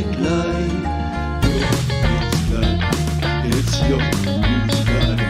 music live. It's your music live.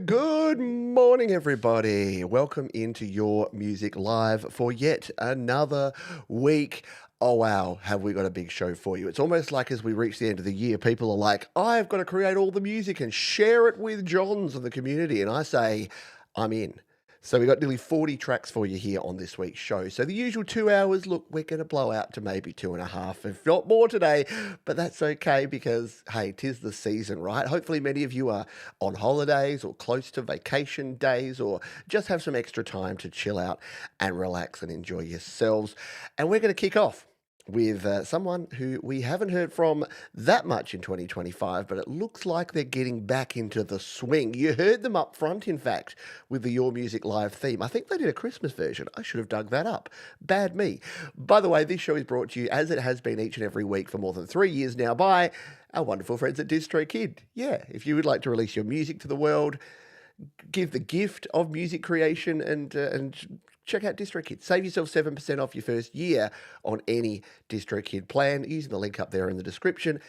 Good morning, everybody. Welcome into your Music Live for yet another week. Oh, wow, have we got a big show for you. It's almost like as we reach the end of the year, people are like, I've got to create all the music and share it with Johns and the community. And I say, I'm in. So we got nearly 40 tracks for you here on this week's show. So the usual 2 hours, look, we're going to blow out to maybe 2.5, if not more today, but that's okay because, hey, 'tis the season, right? Hopefully many of you are on holidays or close to vacation days or just have some extra time to chill out and relax and enjoy yourselves. And we're going to kick off with someone who we haven't heard from that much in 2025, but it looks like they're getting back into the swing. You heard them up front, in fact, with the Your Music Live theme. I think they did a Christmas version. I should have dug that up. Bad me. By the way, this show is brought to you, as it has been each and every week for more than 3 years now, by our wonderful friends at DistroKid. Yeah, if you would like to release your music to the world, give the gift of music creation and check out DistroKid. Save yourself 7% off your first year on any DistroKid plan using the link up there in the description.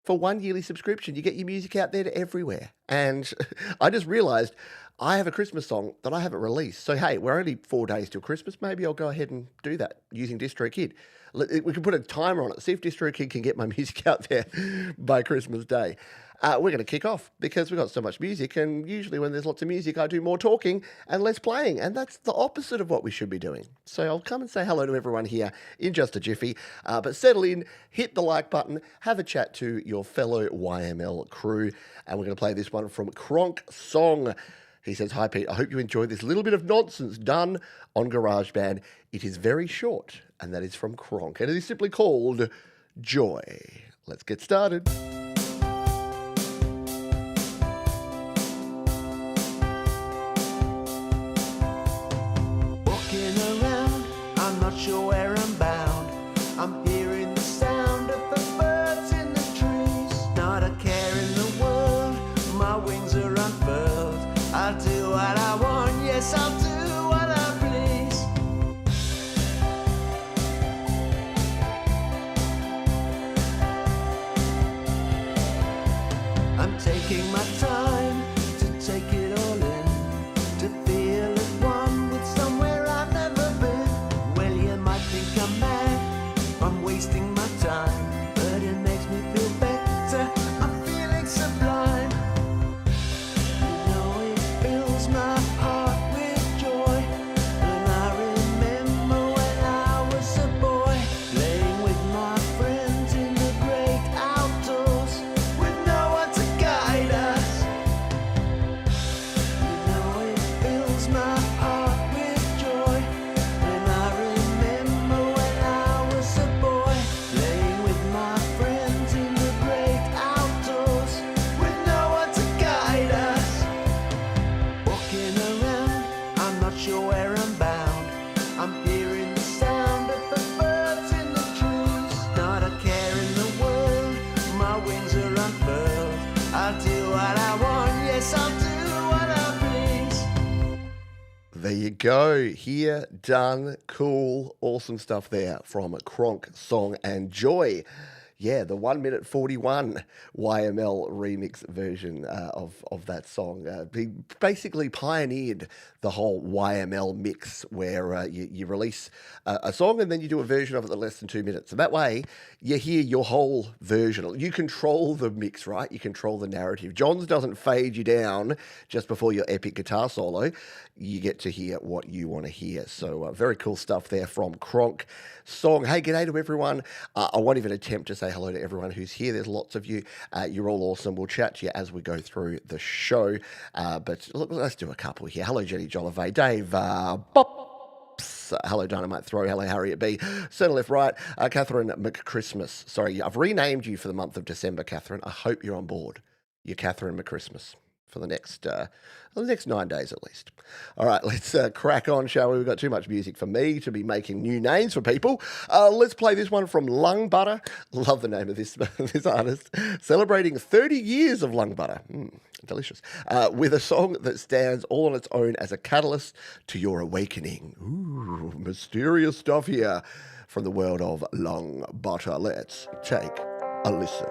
For one yearly subscription, you get your music out there to everywhere. And I just realized I have a Christmas song that I haven't released. So, hey, we're only 4 days till Christmas. Maybe I'll go ahead and do that using DistroKid. We can put a timer on it, see if DistroKid can get my music out there by Christmas Day. We're going to kick off because we've got so much music, and usually when there's lots of music, I do more talking and less playing, and that's the opposite of what we should be doing. So I'll come and say hello to everyone here in just a jiffy, but settle in, hit the like button, have a chat to your fellow YML crew, and we're going to play this one from Kronk Song. He says, "Hi Pete, I hope you enjoyed this little bit of nonsense done on GarageBand. It is very short," and that is from Kronk, and it is simply called Joy. Let's get started. Walking around, I'm not sure where I'm bound. I'm hearing the sound of the birds in the trees. Not a care in the world, my wings are unfurled. I'll do what I want, yes, I'll do what I please. I'm taking my time to take it all in, to feel at one with somewhere I've never been. Well, you might think I'm mad, I'm wasting my time, but it makes me feel better, I'm feeling sublime. You know it fills my heart with joy, and I remember when I was a boy, playing with my friends in the great outdoors, with no one to guide us. You know it fills my heart with joy, and I remember when I was a boy, playing with my friends in the great outdoors, with no one to guide us. Walking around, I'm not sure where I'm bound. I'm hearing the sound of the birds in the trees. Not a care in the world, my wings are unfurled. I'll do what I want, yes, I'll do what I please. There you go. Here, done, cool, awesome stuff there from Kronk Song and Joy. Yeah, the 1 minute 41 YML remix version of that song. He basically pioneered the whole YML mix where you release a song and then you do a version of it that's less than 2 minutes. And that way, you hear your whole version. You control the mix, right? You control the narrative. Johns doesn't fade you down just before your epic guitar solo. You get to hear what you want to hear. So very cool stuff there from Kronk Song. Hey, g'day to everyone. I won't even attempt to say hello to everyone who's here. There's lots of you. You're all awesome. We'll chat to you as we go through the show. But look, let's do a couple here. Hello, Jenny Jollivet. Dave Bops. Hello, Dynamite Throw. Hello, Harriet B. Centre left, right. Catherine McChristmas. Sorry, I've renamed you for the month of December, Catherine. I hope you're on board. You're Catherine McChristmas for the next 9 days at least. All right, let's crack on, shall we? We've got too much music for me to be making new names for people. Let's play this one from Lung Butter. Love the name of this this artist. Celebrating 30 years of Lung Butter. Delicious. With a song that stands all on its own as a catalyst to your awakening. Ooh, mysterious stuff here from the world of Lung Butter. Let's take a listen.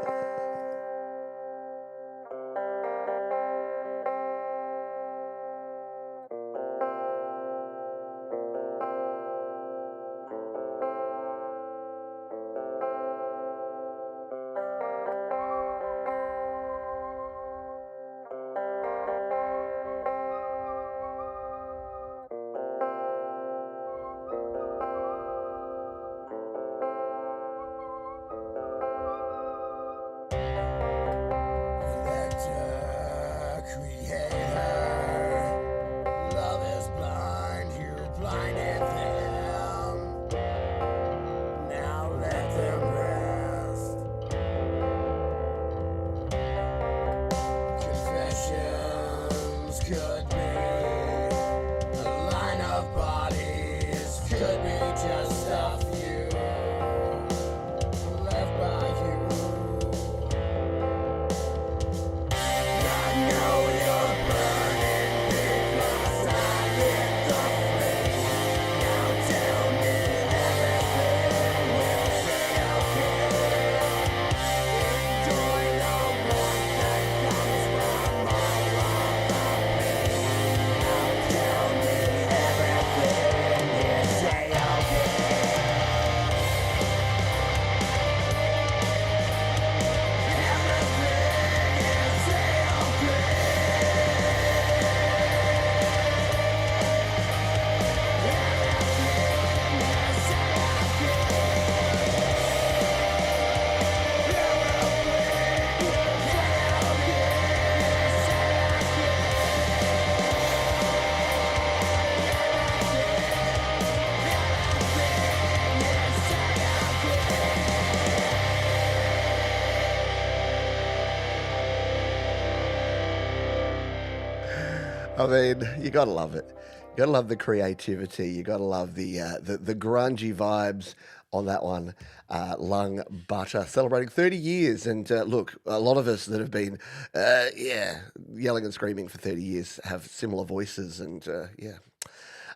I mean, you gotta love it. You gotta love the creativity. You gotta love the grungy vibes on that one. Lung Butter celebrating 30 years, and look, a lot of us that have been, yelling and screaming for 30 years have similar voices, and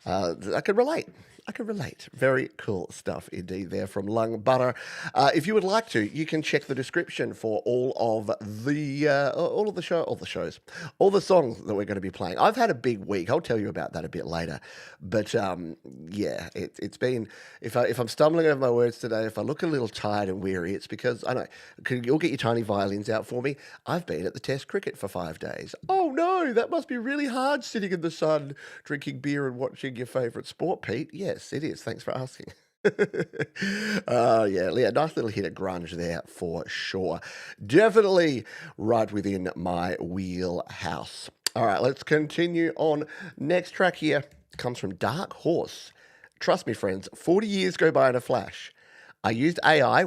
I can relate. I can relate. Very cool stuff indeed there from Lung Butter. If you would like to, you can check the description for all of the shows, all the songs that we're going to be playing. I've had a big week. I'll tell you about that a bit later. But it's been. If I'm stumbling over my words today, if I look a little tired and weary, it's because I know. You'll get your tiny violins out for me. I've been at the Test cricket for 5 days. Oh no, that must be really hard sitting in the sun, drinking beer and watching your favourite sport, Pete. Yes, it is. Thanks for asking. Nice little hit of grunge there for sure. Definitely right within my wheelhouse. All right, let's continue on. Next track here comes from Dark Horse. Trust me, friends, 40 years go by in a flash. I used AI,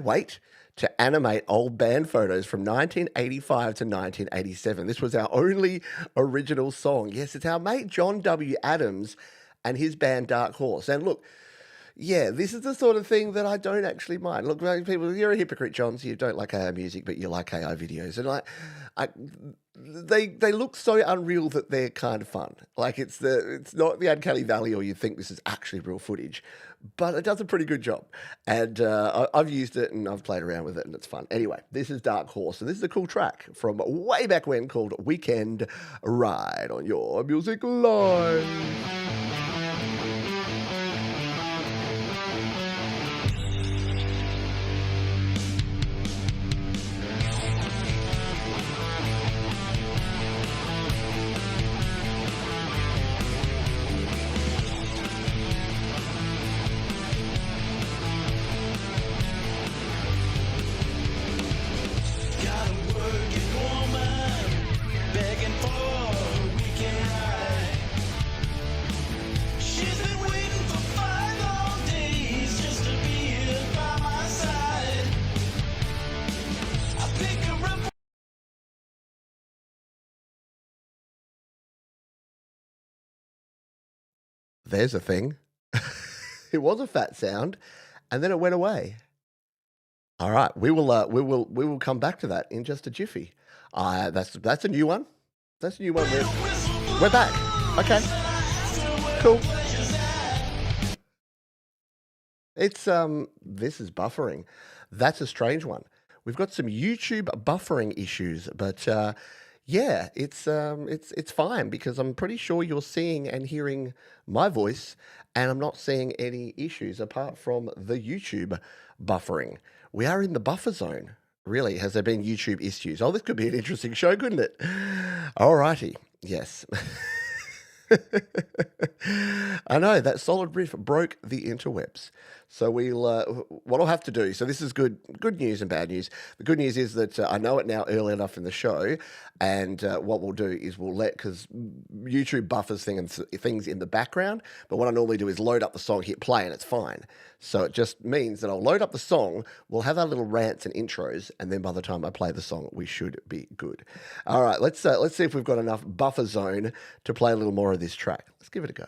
to animate old band photos from 1985 to 1987. This was our only original song. Yes, it's our mate John W. Adams and his band Dark Horse. And look, yeah, this is the sort of thing that I don't actually mind. Look, people, you're a hypocrite, John, so you don't like AI music, but you like AI videos. And they look so unreal that they're kind of fun. Like it's not the uncanny valley, or you think this is actually real footage, but it does a pretty good job. And I've used it and I've played around with it, and it's fun. Anyway, this is Dark Horse, and this is a cool track from way back when called Weekend Ride on Your Music Live. There's a thing. It was a fat sound, and then it went away. All right, we will come back to that in just a jiffy. That's a new one. That's a new one. We're back. Okay, cool. It's this is buffering. That's a strange one. We've got some YouTube buffering issues, but yeah, it's fine because I'm pretty sure you're seeing and hearing my voice, and I'm not seeing any issues apart from the YouTube buffering. We are in the buffer zone. Really, has there been YouTube issues? Oh, this could be an interesting show, couldn't it? All righty. Yes. I know that solid riff broke the interwebs. So what I'll have to do. So this is good news and bad news. The good news is that I know it now early enough in the show, and what we'll do is because YouTube buffers things in the background. But what I normally do is load up the song, hit play, and it's fine. So it just means that I'll load up the song. We'll have our little rants and intros, and then by the time I play the song, we should be good. All right, let's see if we've got enough buffer zone to play a little more of this track. Let's give it a go.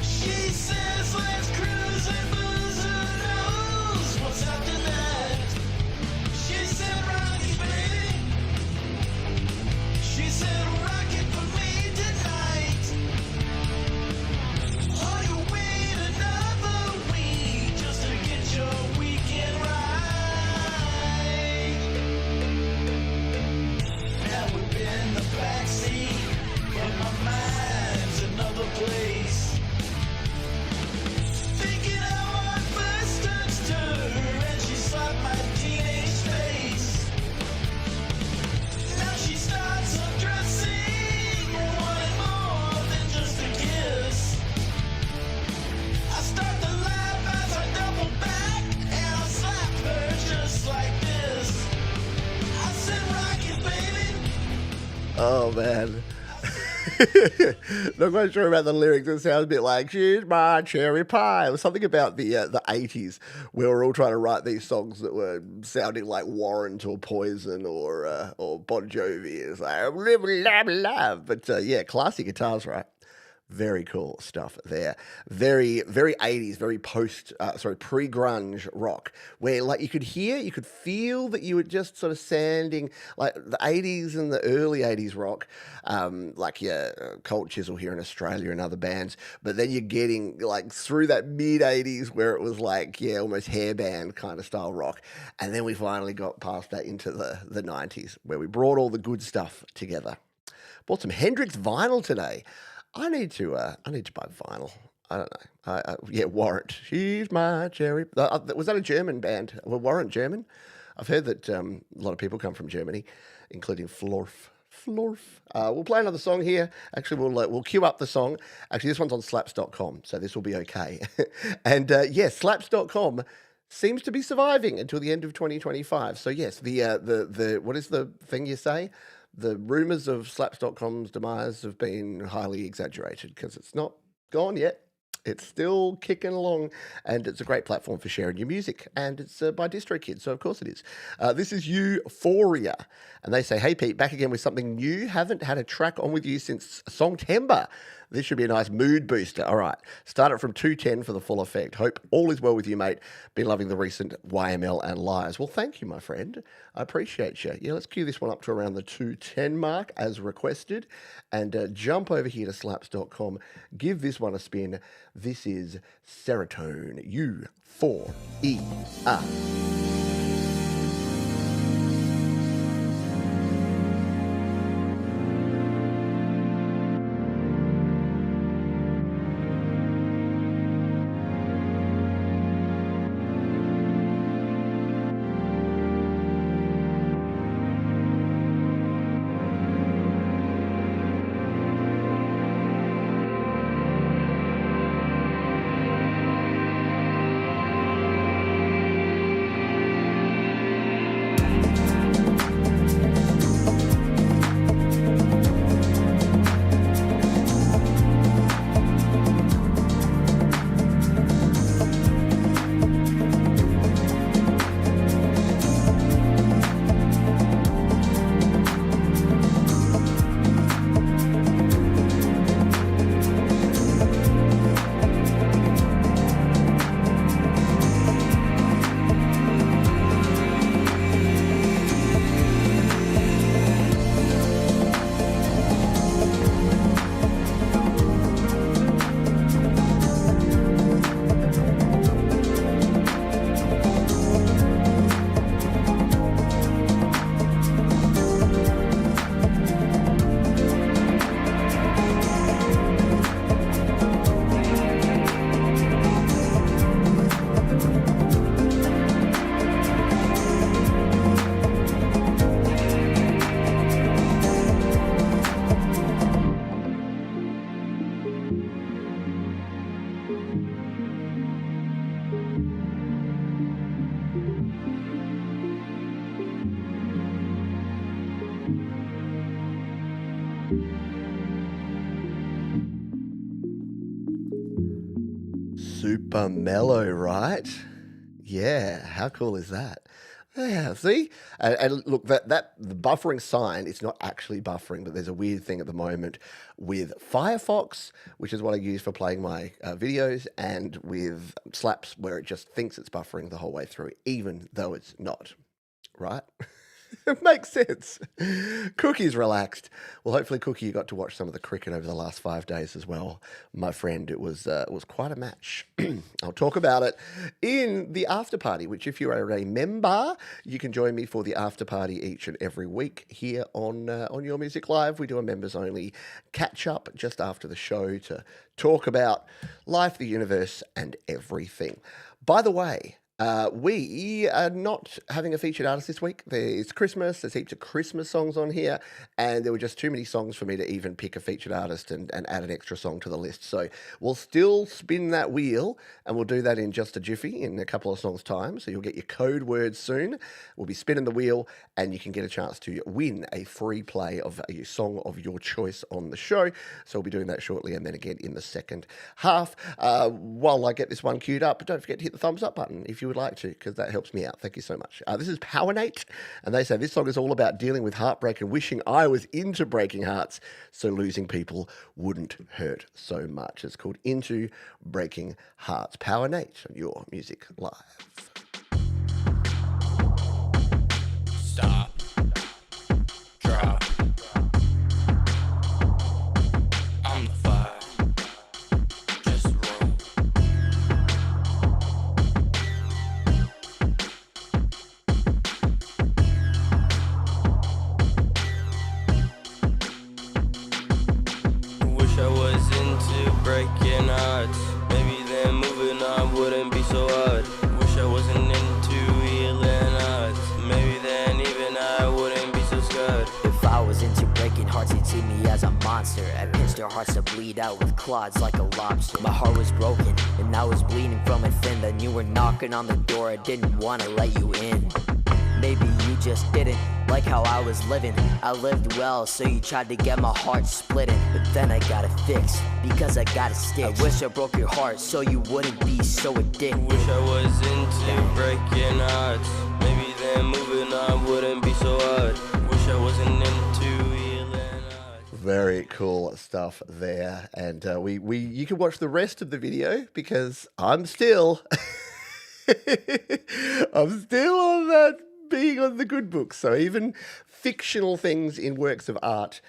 She says let's cruise and booze, who knows what's after that? She said Rocky, baby. She said rock it for me tonight. Oh, you wait another week just to get your weekend right. Now we've been in the backseat, but my mind's another place. Thinking how I first touched her and she slapped my teenage face. Now she starts undressing, wanting more than just a kiss. I start to laugh as I double back and I slap her just like this. I said, rock it, baby. Oh man. Not quite sure about the lyrics. It sounds a bit like "She's my cherry pie." It was something about the 80s where we're all trying to write these songs that were sounding like Warrant or Poison or Bon Jovi. It's like live, love, love. But yeah, classy guitars, right? Very cool stuff there. Very, very 80s, very pre-grunge rock, where like you could feel that you were just sort of sanding like the 80s and the early 80s rock, like Cold Chisel here in Australia and other bands. But then you're getting like through that mid 80s where it was like, yeah, almost hairband kind of style rock. And then we finally got past that into the 90s where we brought all the good stuff together. Bought some Hendrix vinyl today. I need to buy vinyl. I don't know. Yeah, Warrant. She's my cherry. Was that a German band? Were Warrant German? I've heard that a lot of people come from Germany, including Florf. Florf. We'll play another song here. Actually, we'll queue up the song. Actually, this one's on slaps.com, so this will be okay. And yeah, slaps.com seems to be surviving until the end of 2025. So yes, the what is the thing you say? The rumours of slaps.com's demise have been highly exaggerated because it's not gone yet. It's still kicking along, and it's a great platform for sharing your music, and it's by DistroKid, so of course it is. This is Euphoria, and they say, "Hey Pete, back again with something new. Haven't had a track on with you since Songtember. This should be a nice mood booster. All right, start it from 210 for the full effect. Hope all is well with you, mate. Been loving the recent YML and Liars." Well, thank you, my friend. I appreciate you. Yeah, let's cue this one up to around the 210 mark as requested, and jump over here to slaps.com. Give this one a spin. This is Serotonin, U4ER. super mellow, right? Yeah, how cool is that? Yeah, see? And look, that the buffering sign, it's not actually buffering, but there's a weird thing at the moment with Firefox, which is what I use for playing my videos, and with Slaps, where it just thinks it's buffering the whole way through, even though it's not, right? It makes sense. Cookie's relaxed. Well, hopefully, Cookie, you got to watch some of the cricket over the last 5 days as well, my friend. It was quite a match. I'll talk about it in the after party, which, if you are a member, you can join me for the after party each and every week here on Your Music Live. We do a members only catch up just after the show to talk about life, the universe, and everything. By the way, we are not having a featured artist this week. It's Christmas. There's heaps of Christmas songs on here, and there were just too many songs for me to even pick a featured artist and add an extra song to the list. So we'll still spin that wheel, and we'll do that in just a jiffy in a couple of songs' time. So you'll get your code words soon. We'll be spinning the wheel, and you can get a chance to win a free play of a song of your choice on the show. So we'll be doing that shortly, and then again in the second half. While I get this one queued up, don't forget to hit the thumbs up button if you would like to, because that helps me out. Thank you so much. This is Powernate, and they say this song is all about dealing with heartbreak and wishing I was into breaking hearts so losing people wouldn't hurt so much. It's called Into Breaking Hearts. Powernate on Your Music Live. Stop. Drop. I'm the fire. Just roll. Wish I was into breaking hearts. Maybe then moving on wouldn't be so hard. Wish I wasn't into healing hearts. Maybe then even I wouldn't be so scared. If I was into breaking hearts, you'd see me as a monster. I pinched their hearts to bleed out with claws like a lobster. My heart was broken, and I was bleeding from within. Then you were knocking on the door, I didn't want to let you in. Maybe you just didn't like how I was living. I lived well, so you tried to get my heart splitting. But then I got it fixed, because I got it stitched. I wish I broke your heart, so you wouldn't be so addicted. Wish I was into breaking hearts. Maybe then moving on wouldn't be so hard. Wish I wasn't into healing hearts. Very cool stuff there, and you can watch the rest of the video because I'm still on that being on the good book. So even fictional things in works of art,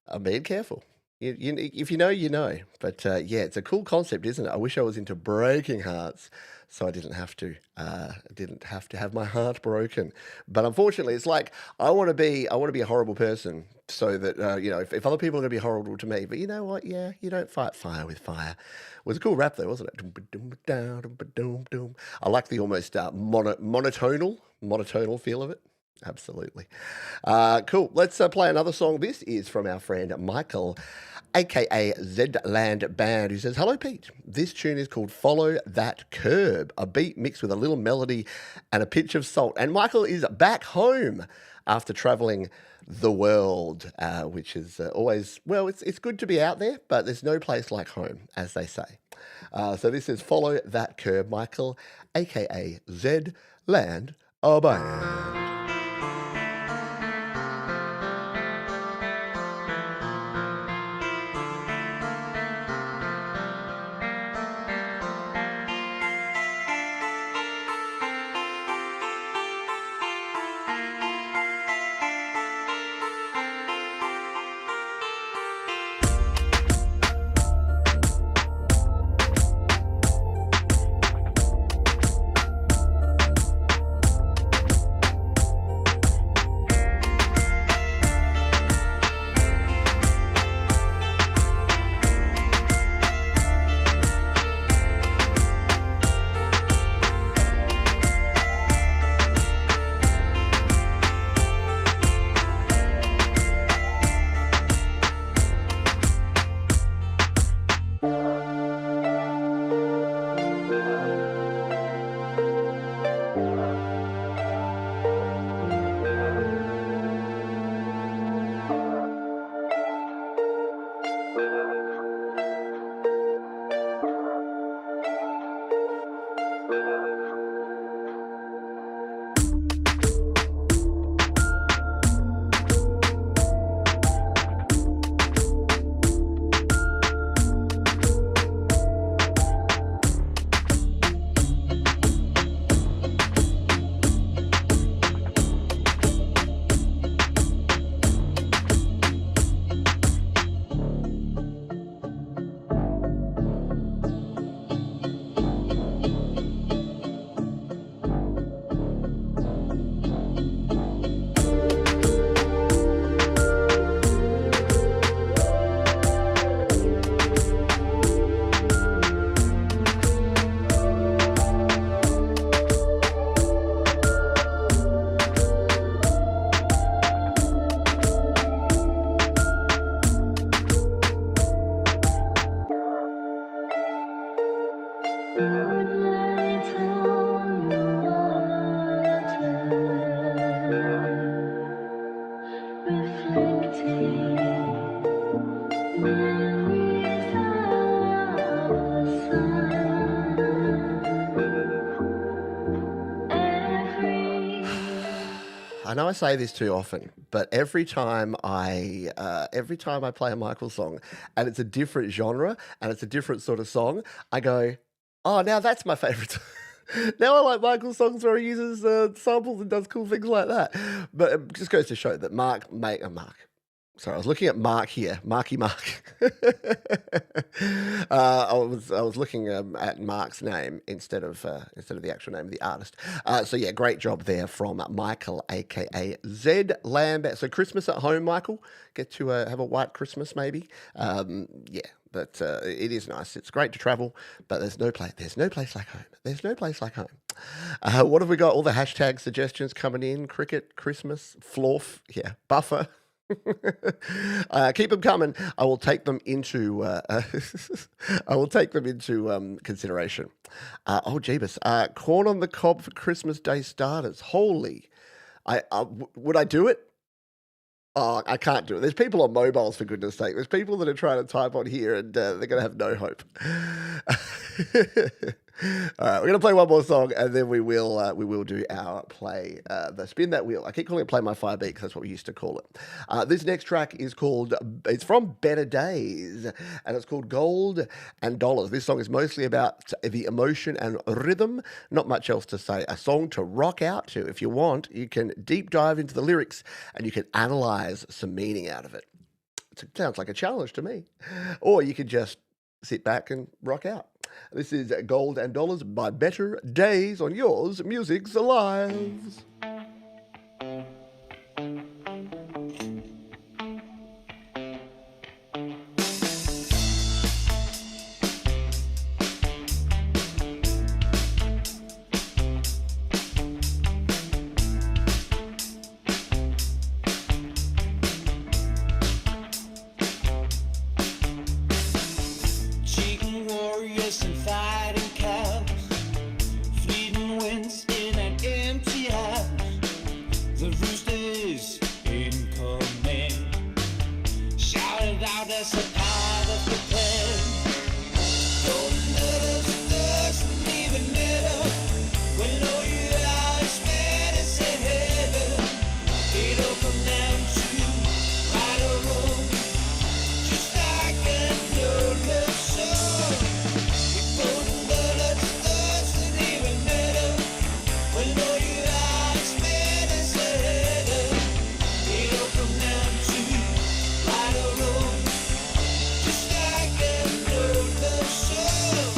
I'm being careful. If you know, you know. But yeah, it's a cool concept, isn't it? I wish I was into breaking hearts, so I didn't have to have my heart broken. But unfortunately, it's like I want to be a horrible person, so that if other people are going to be horrible to me, but you know what? Yeah, you don't fight fire with fire. It was a cool rap though, wasn't it? I like the almost monotonal feel of it. Absolutely. Cool. Let's play another song. This is from our friend Michael, aka Zland Band, who says, "Hello, Pete. This tune is called Follow That Curb, a beat mixed with a little melody and a pinch of salt." And Michael is back home after traveling the world, which is always, well, it's good to be out there, but there's no place like home, as they say. So this is Follow That Curb, Michael, aka Zland Band. I know I say this too often, but every time I play a Michael song and it's a different genre and it's a different sort of song, I go, oh, now that's my favorite. Now I like Michael's songs where he uses samples and does cool things like that. But it just goes to show that Mark. Sorry, I was looking at Mark here, Marky Mark. I was looking at Mark's name instead of the actual name of the artist. So yeah, great job there from Michael, aka Zed Lambert. So Christmas at home, Michael. Get to have a white Christmas, maybe. Yeah, but it is nice. It's great to travel, but there's no place like home. There's no place like home. What have we got? All the hashtag suggestions coming in: cricket, Christmas, florf, yeah, buffer. Keep them coming. I will take them into consideration. Oh, Jeebus. Corn on the cob for Christmas Day starters. Holy, would I do it? Oh, I can't do it. There's people on mobiles, for goodness sake. There's people that are trying to type on here and they're going to have no hope. All right, we're going to play one more song and then we will do our play, the spin that wheel. I keep calling it Play My Fire Beat because that's what we used to call it. This next track is it's from Better Days and it's called Gold and Dollars. This song is mostly about the emotion and rhythm. Not much else to say. A song to rock out to. If you want, you can deep dive into the lyrics and you can analyze some meaning out of it. It sounds like a challenge to me. Or you could just sit back and rock out. This is Gold and Dollars by Better Days on yours Music's Alive. Chicken warriors and fighting cows, fleeting winds in an empty house. The rooster is incoming, shouted out as a part of the plan. Golden dollars doesn't even matter when all you are is mad as a heaven. It all comes down to right or wrong, just like an old love song. Golden dollars doesn't even matter when all you are is mad as a heaven. It all comes down to right or wrong, just like an old love song.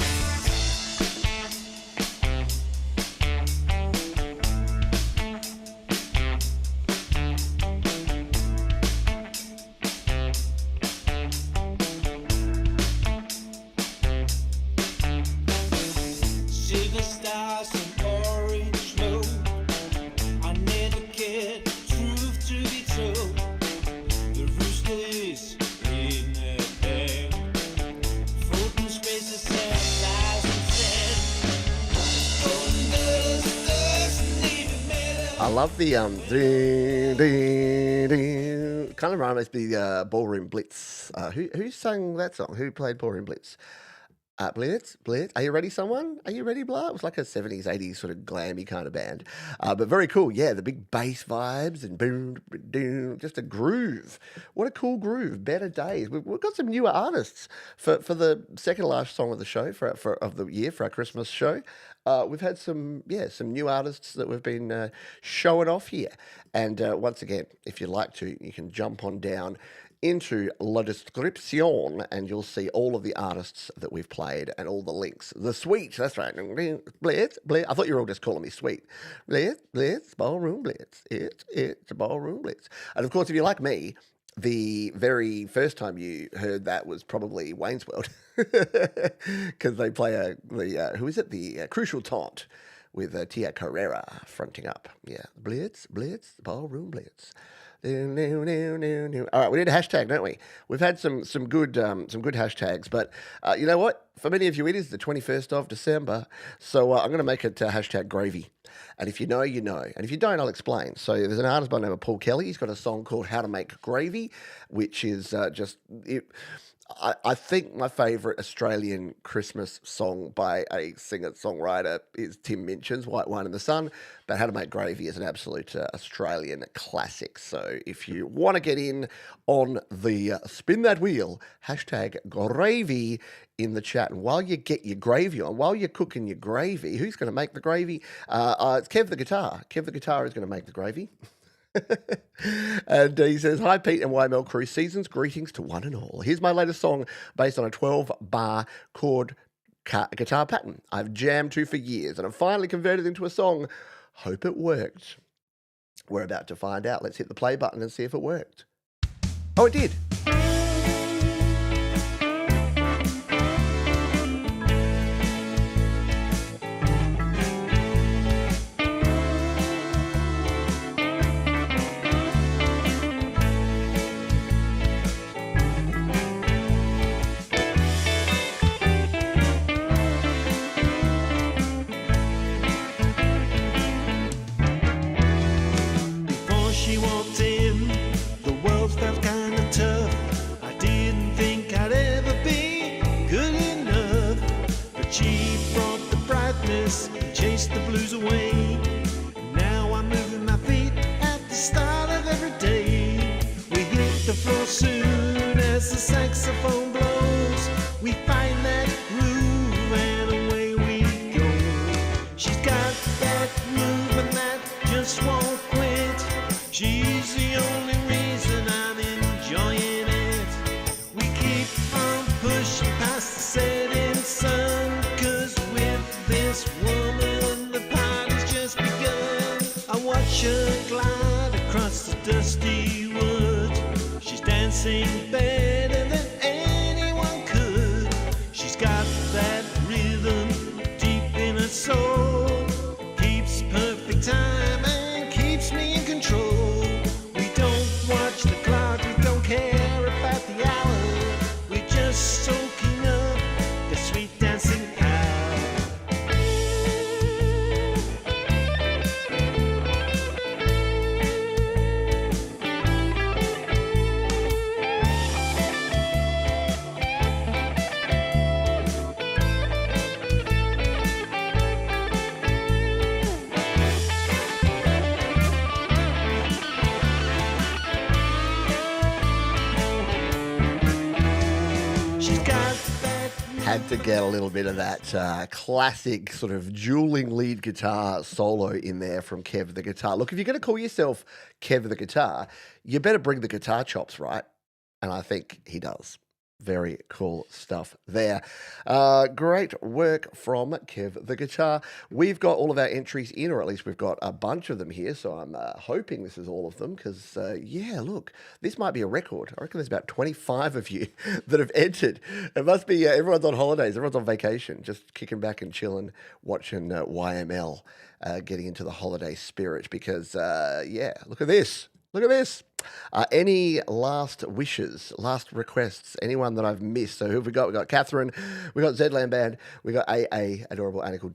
Silver stars and orange smoke. I never get truth to be told. The rooster is in a bed, floating spaces and thousand cents. Golden dollars doesn't even matter. I love the ding, ding, ding. Kind of reminds me of the Ballroom Blitz. Who sang that song? Who played Ballroom Blitz? Blitz. Are you ready, someone? Are you ready, blah? It was like a 70s, 80s sort of glammy kind of band. But very cool. Yeah, the big bass vibes and boom, boom, just a groove. What a cool groove. Better Days. We've got some newer artists for the second last song of the show, of the year, for our Christmas show. We've had some new artists that we've been showing off here. And once again, if you'd like to, you can jump on down into La Description and you'll see all of the artists that we've played and all the links. The Suite, that's right. Blitz. I thought you were all just calling me Sweet. Blitz, Ballroom Blitz. It's a Ballroom Blitz. And of course, if you're like me, the very first time you heard that was probably Wayne's World because they play the Crucial Taunt with Tia Carrera fronting up. Yeah, Blitz, Ballroom Blitz. All right, we need a hashtag, don't we? We've had some good hashtags, but you know what? For many of you, it is the 21st of December, so I'm going to make it hashtag gravy. And if you know, you know. And if you don't, I'll explain. So there's an artist by the name of Paul Kelly. He's got a song called How to Make Gravy, which is I think my favourite Australian Christmas song by a singer-songwriter is Tim Minchin's White Wine in the Sun, but How to Make Gravy is an absolute Australian classic. So if you want to get in on the spin that wheel, hashtag gravy in the chat. And while you get your gravy on, while you're cooking your gravy, who's going to make the gravy? It's Kev the Guitar. Kev the Guitar is going to make the gravy. And he says, hi, Pete and YML crew. Seasons greetings to one and all. Here's my latest song based on a 12-bar chord guitar pattern I've jammed to for years, and I've finally converted into a song. Hope it worked. We're about to find out. Let's hit the play button and see if it worked. Oh, it did. Before she walked in, the world felt kinda tough. I didn't think I'd ever be good enough, but she brought the brightness and chased the blues away. Now I'm moving my feet at the start of every day. We hit the floor soon as the saxophone blows. We find that groove and away we go. She's got that movement that just won't quit. She's the only reason I'm enjoying it. We keep on pushing past the setting sun, 'cause with this woman the party's just begun. I watch her glide across the dusty woods. She's dancing better than anyone could. She's got that rhythm deep in her soul, keeps perfect time and keeps me in control. We don't watch the clock, we don't care about the hour. We're just soaking up the sweet dancing power. She's got that Had to get a little bit of that classic sort of dueling lead guitar solo in there from Kev the Guitar. Look, if you're going to call yourself Kev the Guitar, you better bring the guitar chops, right? And I think he does. Very cool stuff there. Great work from Kev the Guitar. We've got all of our entries in, or at least we've got a bunch of them here, so I'm hoping this is all of them, because, yeah, look, this might be a record. I reckon there's about 25 of you that have entered. It must be everyone's on holidays, everyone's on vacation, just kicking back and chilling, watching YML, getting into the holiday spirit, because, yeah, look at this. Look at this. Any last wishes, last requests, anyone that I've missed? So who have we got? We got Catherine, we got Zedland Band, we got AA, Adorable Ankle,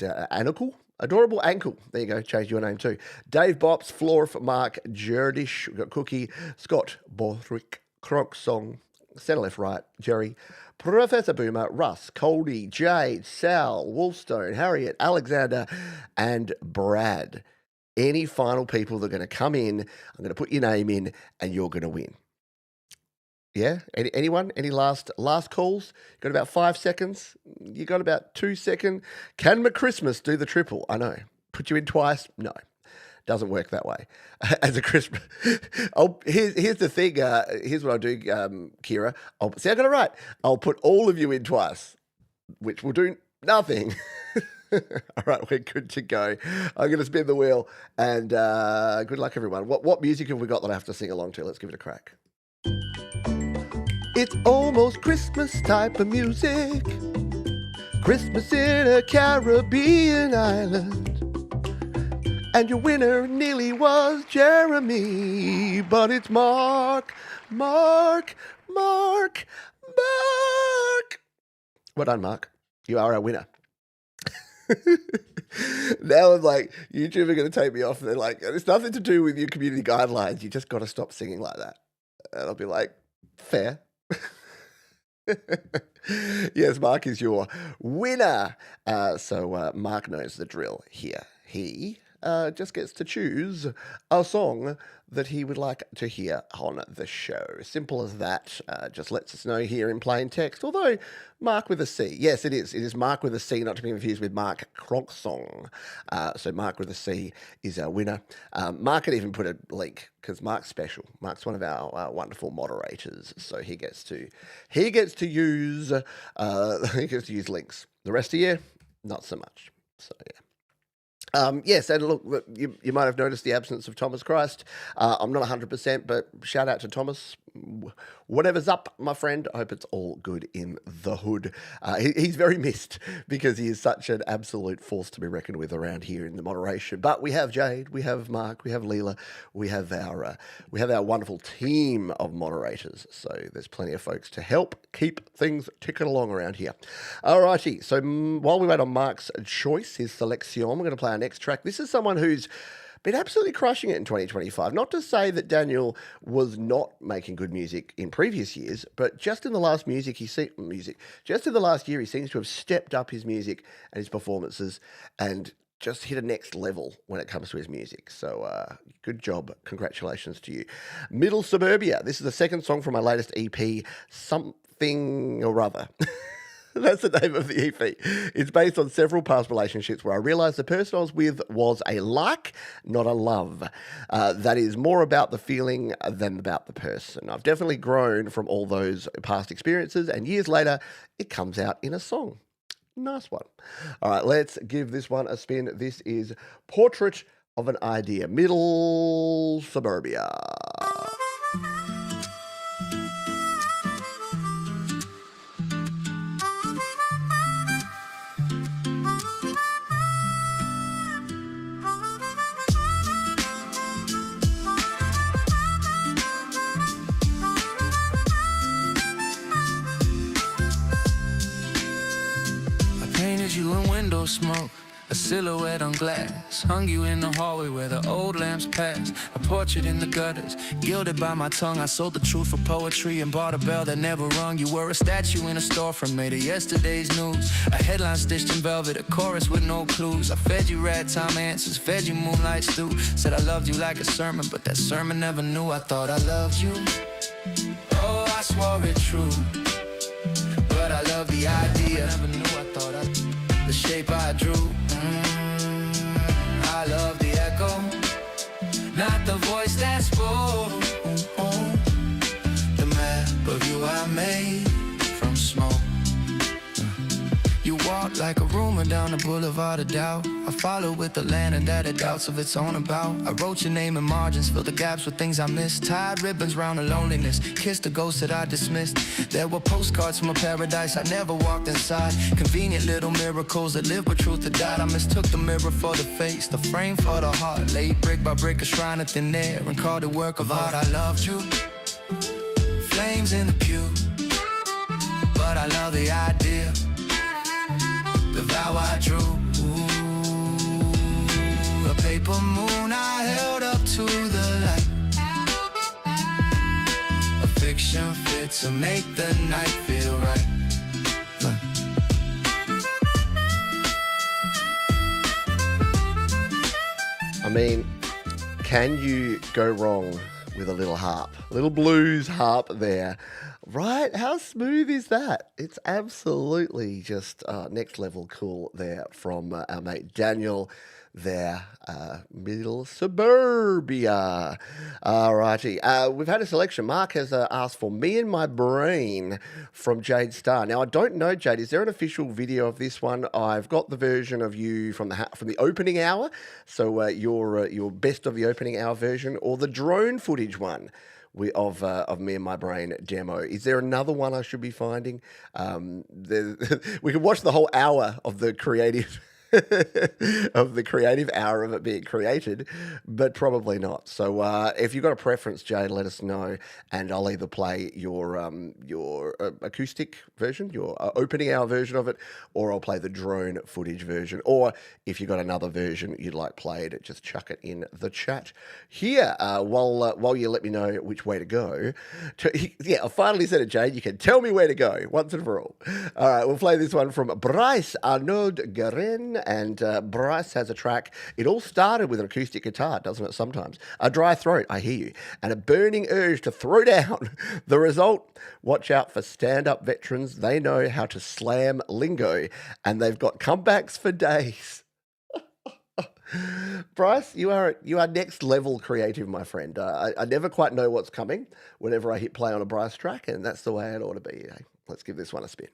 Adorable Ankle. There you go, change your name too. Dave Bops, Florf, Mark, Jerdish, we got Cookie, Scott, Borthwick, Croc Song, Centre Left Right, Jerry, Professor Boomer, Russ, Coldy, Jade, Sal, Wolfstone, Harriet, Alexander, and Brad. Any final people that are going to come in, I'm going to put your name in and you're going to win. Yeah? Anyone? Any last calls? Got about 5 seconds? You got about 2 seconds? Can McChristmas do the triple? I know. Put you in twice? No. Doesn't work that way. As a Christmas. Here's the thing. Here's what I'll do, Kira. See, I got it right. I'll put all of you in twice, which will do nothing. All right, we're good to go. I'm going to spin the wheel, and good luck, everyone. What music have we got that I have to sing along to? Let's give it a crack. It's almost Christmas type of music. Christmas in a Caribbean island. And your winner nearly was Jeremy, but it's Mark. Well done, Mark. You are our winner. Now I'm like, YouTube are going to take me off. And they're like, it's nothing to do with your community guidelines. You just got to stop singing like that. And I'll be like, fair. Yes, Mark is your winner. So Mark knows the drill here. He just gets to choose a song that he would like to hear on the show. Simple as that. Just lets us know here in plain text. Although Mark with a C. Yes, it is. It is Mark with a C, not to be confused with Mark Crocsong. So Mark with a C is our winner. Mark could even put a link because Mark's special. Mark's one of our wonderful moderators, so he gets to use links. The rest of you, not so much. So yeah. Yes, and look, you might have noticed the absence of Thomas Christ. I'm not 100%, but shout out to Thomas. Whatever's up, my friend. I hope it's all good in the hood. He's very missed because he is such an absolute force to be reckoned with around here in the moderation. But we have Jade, we have Mark, we have Leela, we have our wonderful team of moderators. So there's plenty of folks to help keep things ticking along around here. Alrighty, so while we wait on Mark's choice, his selection, we're going to play our next track. This is someone who's been absolutely crushing it in 2025. Not to say that Daniel was not making good music in previous years, but just in the last year, he seems to have stepped up his music and his performances and just hit a next level when it comes to his music. So good job. Congratulations to you. Middle Suburbia. This is the second song from my latest EP, Something or Other. That's the name of the EP. It's based on several past relationships where I realised the person I was with was a like, not a love. That is more about the feeling than about the person. I've definitely grown from all those past experiences, and years later, it comes out in a song. Nice one. All right, let's give this one a spin. This is Portrait of an Idea, Middle Suburbia. You in window smoke, a silhouette on glass. Hung you in the hallway where the old lamps pass. A portrait in the gutters, gilded by my tongue. I sold the truth for poetry and bought a bell that never rung. You were a statue in a storefront made of yesterday's news. A headline stitched in velvet, a chorus with no clues. I fed you ragtime answers, fed you moonlight stew. Said I loved you like a sermon, but that sermon never knew I thought I loved you. Oh, I swore it true, but I love the idea. I never knew I thought the shape I drew. I love the echo, not the voice that spoke. The map of you I made from smoke. You walk like a rumor down the boulevard of doubt. I follow with the land and that it doubts of its own about. I wrote your name in margins, filled the gaps with things I missed. Tied ribbons round the loneliness, kissed the ghost that I dismissed. There were postcards from a paradise I never walked inside. Convenient little miracles that live with truth that died. I mistook the mirror for the face, the frame for the heart. Laid brick by brick, a shrine of thin air, and called it work of art. I loved you, flames in the pew, but I love the idea. The vow I drew, a paper moon I held up to the light. A fiction fit to make the night feel right. I mean, can you go wrong with a little harp? A little blues harp there. Right? How smooth is that? It's absolutely just next level cool there from our mate Daniel there, Middle Suburbia. Alrighty. We've had a selection. Mark has asked for Me and My Brain from Jade Starr. Now, I don't know, Jade, is there an official video of this one? I've got the version of you from the opening hour, so your best of the opening hour version, or the drone footage one of Me and My Brain demo. Is there another one I should be finding? We could watch the whole hour of the creative of the creative hour of it being created, but probably not. So if you've got a preference, Jade, let us know, and I'll either play your acoustic version, your opening hour version of it, or I'll play the drone footage version. Or if you've got another version you'd like played, just chuck it in the chat here while you let me know which way to go. Yeah, I finally said it, Jade. You can tell me where to go once and for all. All right, we'll play this one from Bryce Arnaud Guerin, and Bryce has a track. It all started with an acoustic guitar, doesn't it, sometimes? A dry throat, I hear you, and a burning urge to throw down. The result, watch out for stand-up veterans. They know how to slam lingo, and they've got comebacks for days. Bryce, you are next level creative, my friend. I never quite know what's coming whenever I hit play on a Bryce track, and that's the way it ought to be. Hey, let's give this one a spin.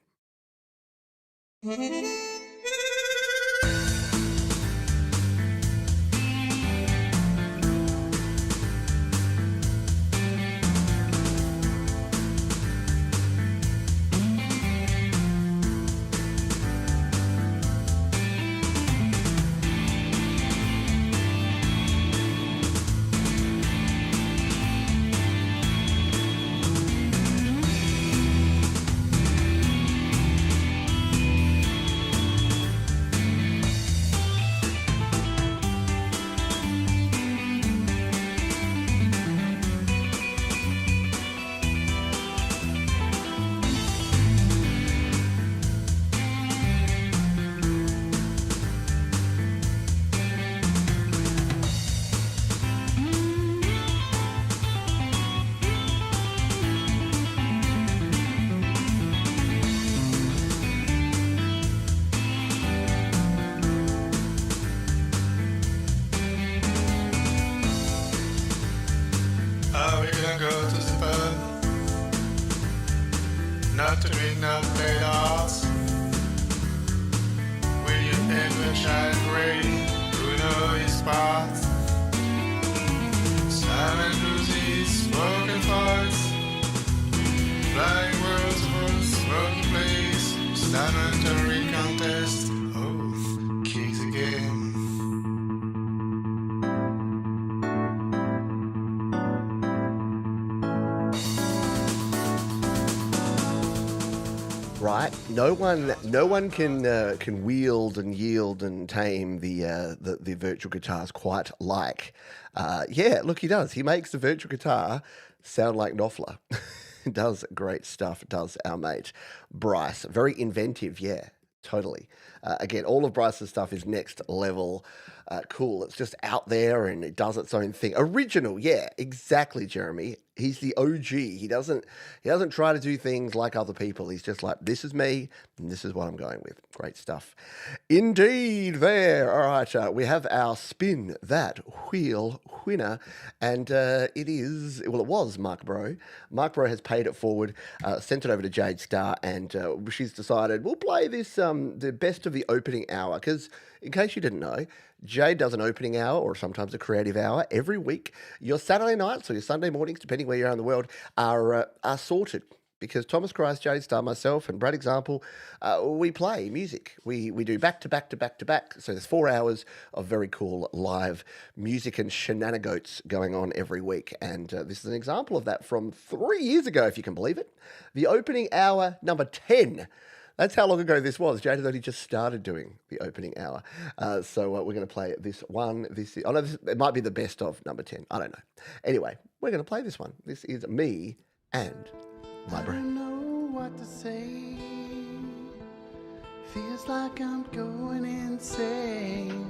Are we gonna go to the pub? Not to drink, not play darts. William Edward Child Gray, Bruno his parts. Simon Lucy's smoking farts. Flying worlds for smoking place. Simon Turning contest. Oh, kings again. Right, no one can wield and yield and tame the virtual guitars quite like. Yeah, look, he does. He makes the virtual guitar sound like Knopfler. Does great stuff. Does our mate Bryce? Very inventive. Yeah, totally. Again, all of Bryce's stuff is next level. Cool. It's just out there and it does its own thing. Original. Yeah, exactly, Jeremy. He's the OG. He doesn't try to do things like other people. He's just like, this is me and this is what I'm going with. Great stuff. Indeed there. All right. We have our spin that wheel winner, and it was Mark Bro. Mark Bro has paid it forward, sent it over to Jade Star, and she's decided we'll play this the best of the opening hour, because in case you didn't know, Jade does an opening hour or sometimes a creative hour every week. Your Saturday nights or your Sunday mornings, depending where you are in the world, are sorted. Because Thomas Christ, Jade Star, myself, and Brad Example, we play music. We do back to back to back to back. So there's 4 hours of very cool live music and shenanigans going on every week. And this is an example of that from 3 years ago, if you can believe it. The opening hour number 10. That's how long ago this was. Jade had only just started doing the opening hour. So we're going to play this one. It might be the best of number 10. I don't know. Anyway, we're going to play this one. This is me and my I brain. don't know what to say. Feels like I'm going insane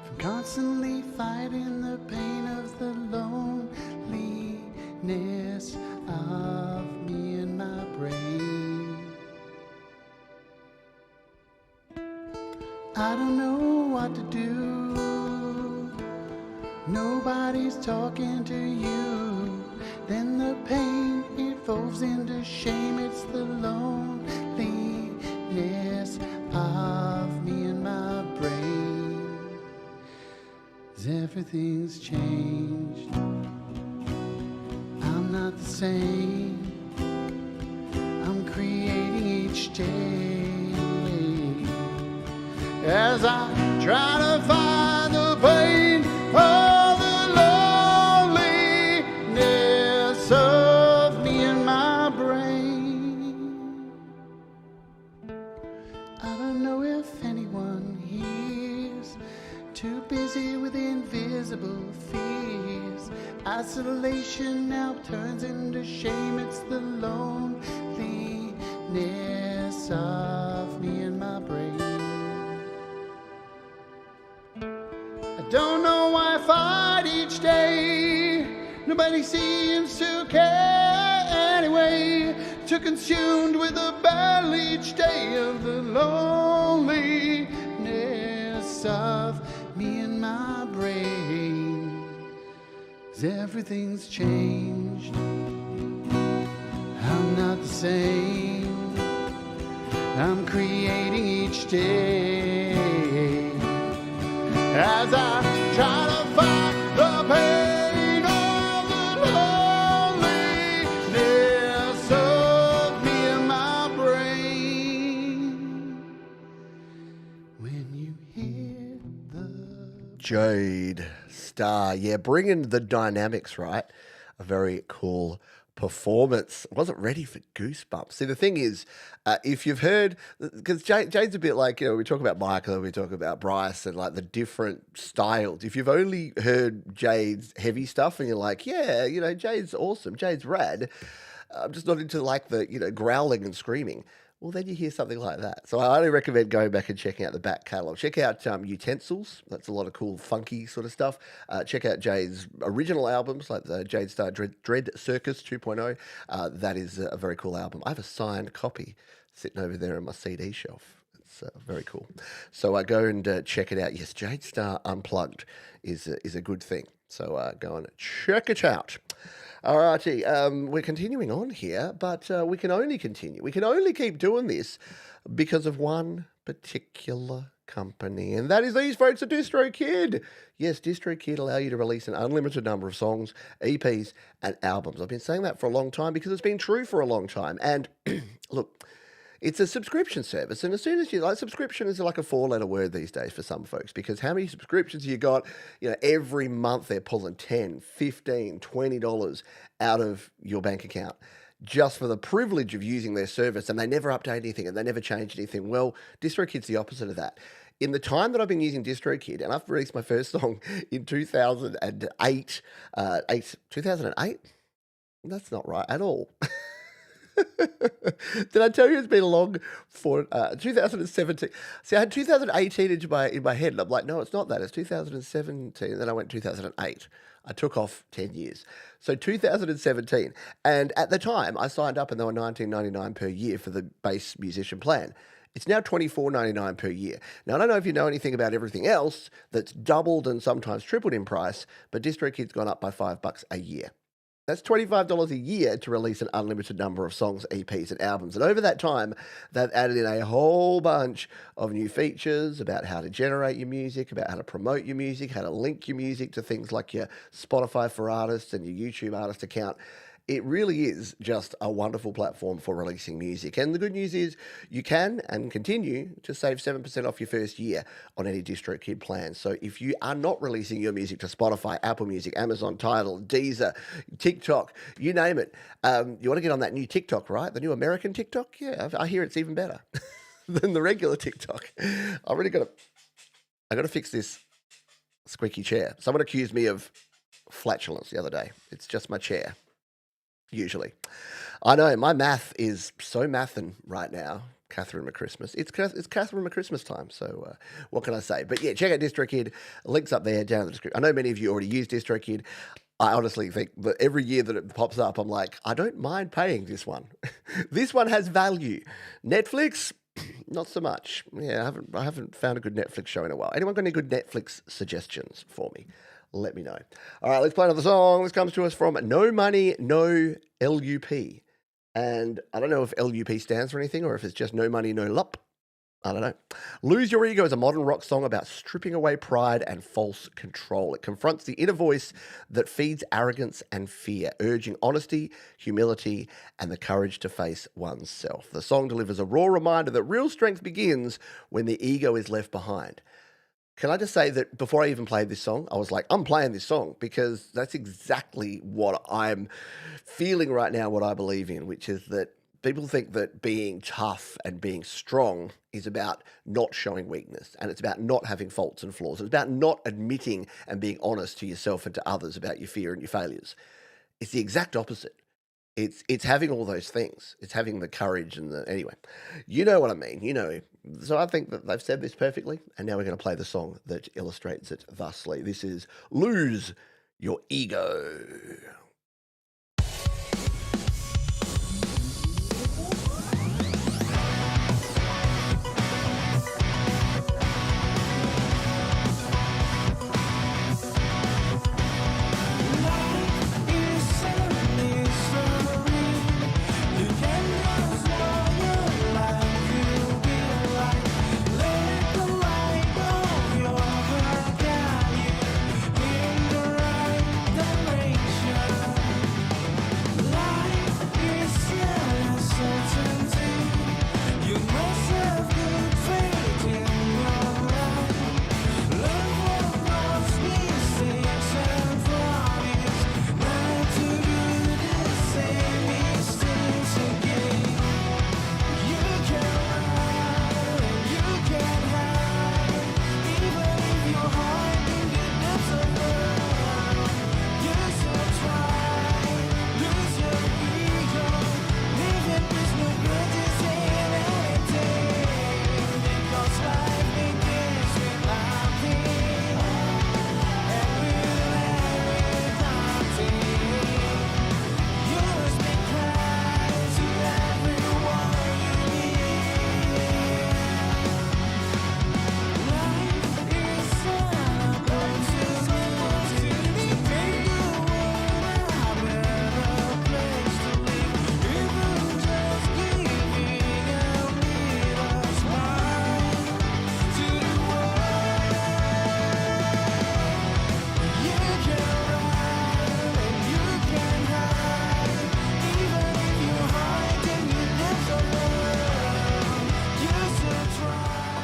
from constantly fighting the pain of the loneliness of me and my brain. I don't know what to do. Nobody's talking to you. Then the pain evolves into shame. It's the loneliness of me and my brain. 'Cause everything's changed. I'm not the same. I'm creating each day. as I try to find the pain of the loneliness of me and my brain. I don't know if anyone here's too busy with invisible fears. Isolation now turns into shame. It's the loneliness of me and my brain. I don't know why I fight each day. Nobody seems to care anyway. Too consumed with the battle each day of the loneliness of me and my brain. 'Cause everything's changed. I'm not the same. I'm creating each day as I try to find the pain of the loneliness of me and my brain. When you hear the Jade Star. Yeah, bringing the dynamics, right? A very cool performance. I wasn't ready for Goosebumps. See, the thing is, if you've heard, because Jade's a bit like, we talk about Michael, we talk about Bryce and like the different styles. If you've only heard Jade's heavy stuff and you're like, yeah, Jade's awesome, Jade's rad, I'm just not into like the, growling and screaming. Well, then you hear something like that. So I highly recommend going back and checking out the back catalogue. Check out Utensils. That's a lot of cool, funky sort of stuff. Check out Jade's original albums, like the Jade Star Dread Circus 2.0. That is a very cool album. I have a signed copy sitting over there on my CD shelf. It's very cool. So go and check it out. Yes, Jade Star Unplugged is a good thing. So go and check it out. Alrighty, we're continuing on here, but we can only continue. We can only keep doing this because of one particular company, and that is these folks at DistroKid. Yes, DistroKid allow you to release an unlimited number of songs, EPs, and albums. I've been saying that for a long time because it's been true for a long time. And look, it's a subscription service, and as soon as subscription is like a 4-letter word these days for some folks, because how many subscriptions you got, every month they're pulling $10, $15, $20 out of your bank account just for the privilege of using their service, and they never update anything and they never change anything. Well, DistroKid's the opposite of that. In the time that I've been using DistroKid, and I've released my first song in 2008, 2008? That's not right at all. Did I tell you it's been long for 2017? See, I had 2018 in my head, and I'm like, no, it's not that. It's 2017. Then I went 2008. I took off 10 years. So 2017. And at the time, I signed up and they were $19.99 per year for the base musician plan. It's now $24.99 per year. Now, I don't know if you know anything about everything else that's doubled and sometimes tripled in price, but DistroKid's gone up by $5 a year. That's $25 a year to release an unlimited number of songs, EPs, and albums. And over that time, they've added in a whole bunch of new features about how to generate your music, about how to promote your music, how to link your music to things like your Spotify for Artists and your YouTube artist account. It really is just a wonderful platform for releasing music. And the good news is you can and continue to save 7% off your first year on any DistroKid plan. So if you are not releasing your music to Spotify, Apple Music, Amazon, Tidal, Deezer, TikTok, you name it, you want to get on that new TikTok, right? The new American TikTok? Yeah, I hear it's even better than the regular TikTok. I got to fix this squeaky chair. Someone accused me of flatulence the other day. It's just my chair. Usually. I know, my math is so mathin' right now, Catherine McChristmas. It's Catherine McChristmas time, so what can I say? But yeah, check out DistroKid. Links up there down in the description. I know many of you already use DistroKid. I honestly think that every year that it pops up, I'm like, I don't mind paying this one. This one has value. Netflix, not so much. Yeah, I haven't found a good Netflix show in a while. Anyone got any good Netflix suggestions for me? Let me know. All right, let's play another song. This comes to us from No Money, No LUP. And I don't know if LUP stands for anything or if it's just No Money, No Lup. I don't know. Lose Your Ego is a modern rock song about stripping away pride and false control. It confronts the inner voice that feeds arrogance and fear, urging honesty, humility, and the courage to face oneself. The song delivers a raw reminder that real strength begins when the ego is left behind. Can I just say that before I even played this song, I was like, I'm playing this song because that's exactly what I'm feeling right now, what I believe in, which is that people think that being tough and being strong is about not showing weakness, and it's about not having faults and flaws. It's about not admitting and being honest to yourself and to others about your fear and your failures. It's the exact opposite. It's having all those things. It's having the courage and the anyway. You know what I mean. You know. So I think that they've said this perfectly, and now we're going to play the song that illustrates it thusly. This is Lose Your Ego.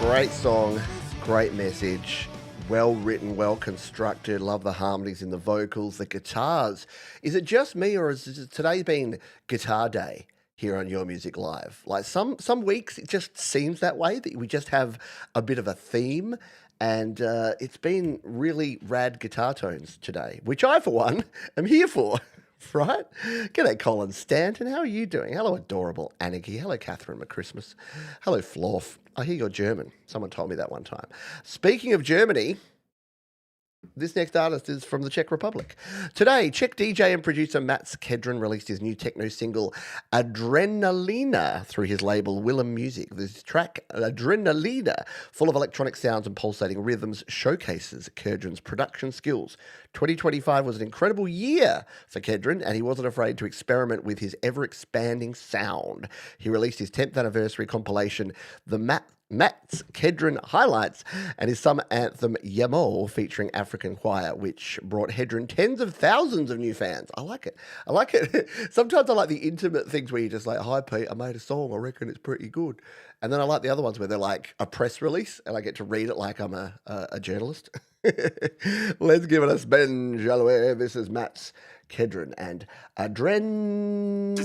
Great song, great message, well written, well constructed. Love the harmonies in the vocals, the guitars. Is it just me, or has today been Guitar Day here on Your Music Live? Like some weeks it just seems that way, that we just have a bit of a theme, and it's been really rad guitar tones today, which I, for one, am here for. Right? G'day, Colin Stanton. How are you doing? Hello, adorable Anarchy. Hello, Catherine McChristmas. Hello, Florf. I hear you're German. Someone told me that one time. Speaking of Germany, this next artist is from the Czech Republic. Today, Czech DJ and producer Mats Kedren released his new techno single Adrenalina through his label Willem Music. This track, Adrenalina, full of electronic sounds and pulsating rhythms, showcases Kedren's production skills. 2025 was an incredible year for Kedren, and he wasn't afraid to experiment with his ever-expanding sound. He released his 10th anniversary compilation, The Mats Kedren Highlights, and his summer anthem Yamo, featuring African choir, which brought Hedren tens of thousands of new fans. I like it. Sometimes I like the intimate things where you're just like, hi Pete, I made a song, I reckon it's pretty good. And then I like the other ones where they're like a press release and I get to read it like I'm a journalist. Let's give it a spin, shall we? This is Mats Kedren and Adrenalina.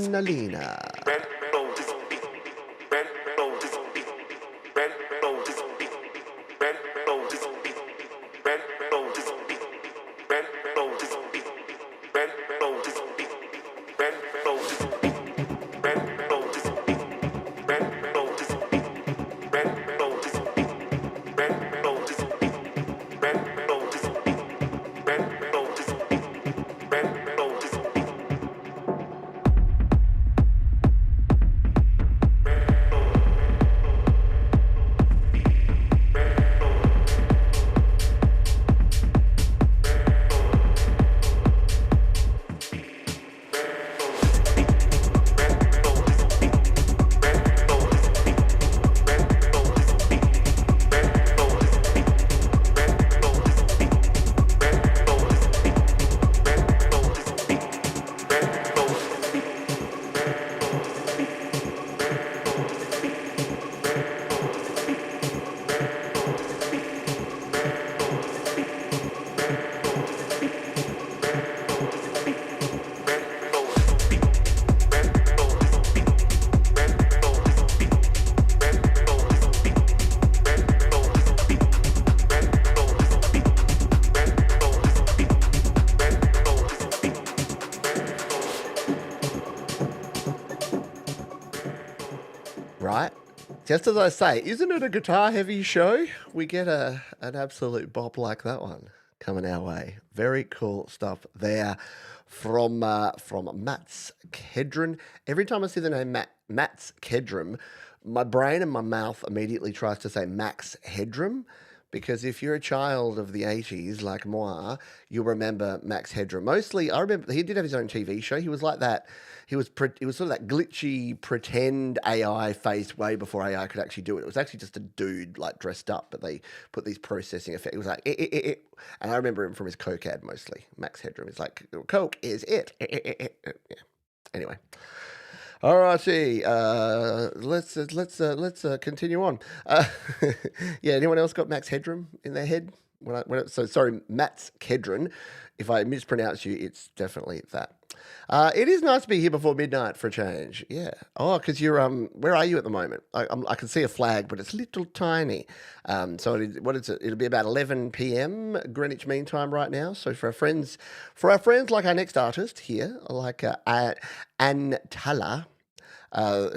Just as I say, isn't it a guitar-heavy show? We get an absolute bop like that one coming our way. Very cool stuff there from Mats Kedren. Every time I see the name Mats Kedren, my brain and my mouth immediately tries to say Max Headroom. Because if you're a child of the 80s, like moi, you'll remember Max Headroom. Mostly, I remember he did have his own TV show. He was like that. He was sort of that glitchy pretend AI face way before AI could actually do it. It was actually just a dude like dressed up, but they put these processing effects. It was like, and I remember him from his Coke ad mostly. Max Headroom is like, Coke is it. Yeah. Anyway. All righty, let's continue on. Yeah, anyone else got Max Headroom in their head? Sorry, Mats Kedren. If I mispronounce you, it's definitely that. It is nice to be here before midnight for a change. Yeah. Oh, because you're where are you at the moment? I can see a flag, but it's little tiny. What is it? It'll be about 11 p.m. Greenwich Mean Time right now. So for our friends like our next artist here, like Anne Tala,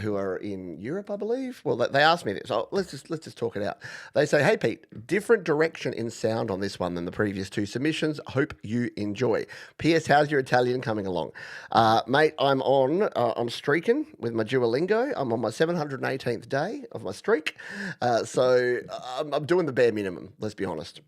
who are in Europe, I believe. Well, they asked me this. So let's just talk it out. They say, "Hey Pete, different direction in sound on this one than the previous two submissions. Hope you enjoy. P.S. How's your Italian coming along, mate? I'm streaking with my Duolingo. I'm on my 718th day of my streak, so I'm doing the bare minimum. Let's be honest.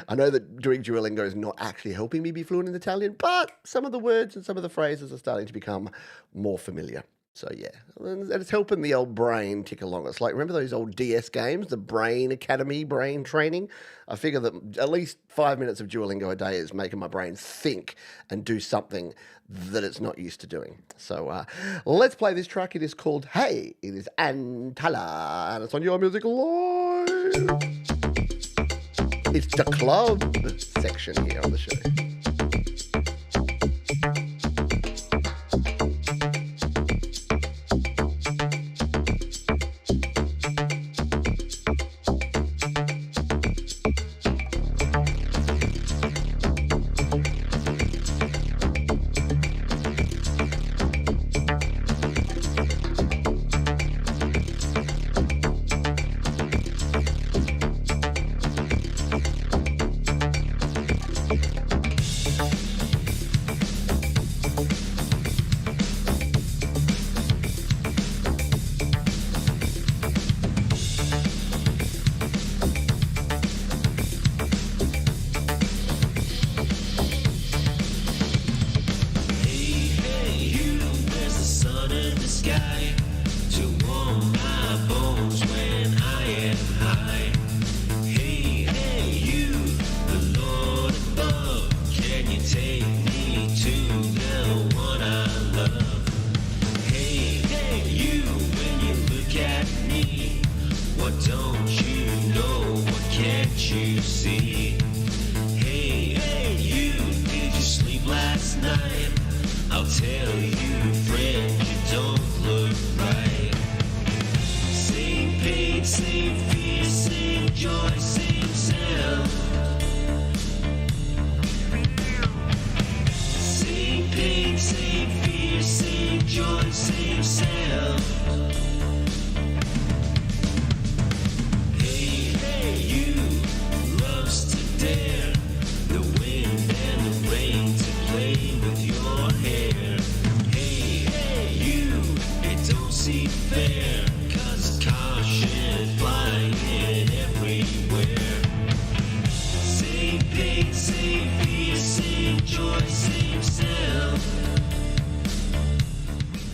I know that doing Duolingo is not actually helping me be fluent in Italian, but some of the words and some of the phrases are starting to become more familiar." So yeah, and it's helping the old brain tick along. It's like, remember those old DS games, the Brain Academy, brain training? I figure that at least 5 minutes of Duolingo a day is making my brain think and do something that it's not used to doing. So let's play this track. It is called Hey. It is Antala, and it's on Your Music Live. It's the club section here on the show.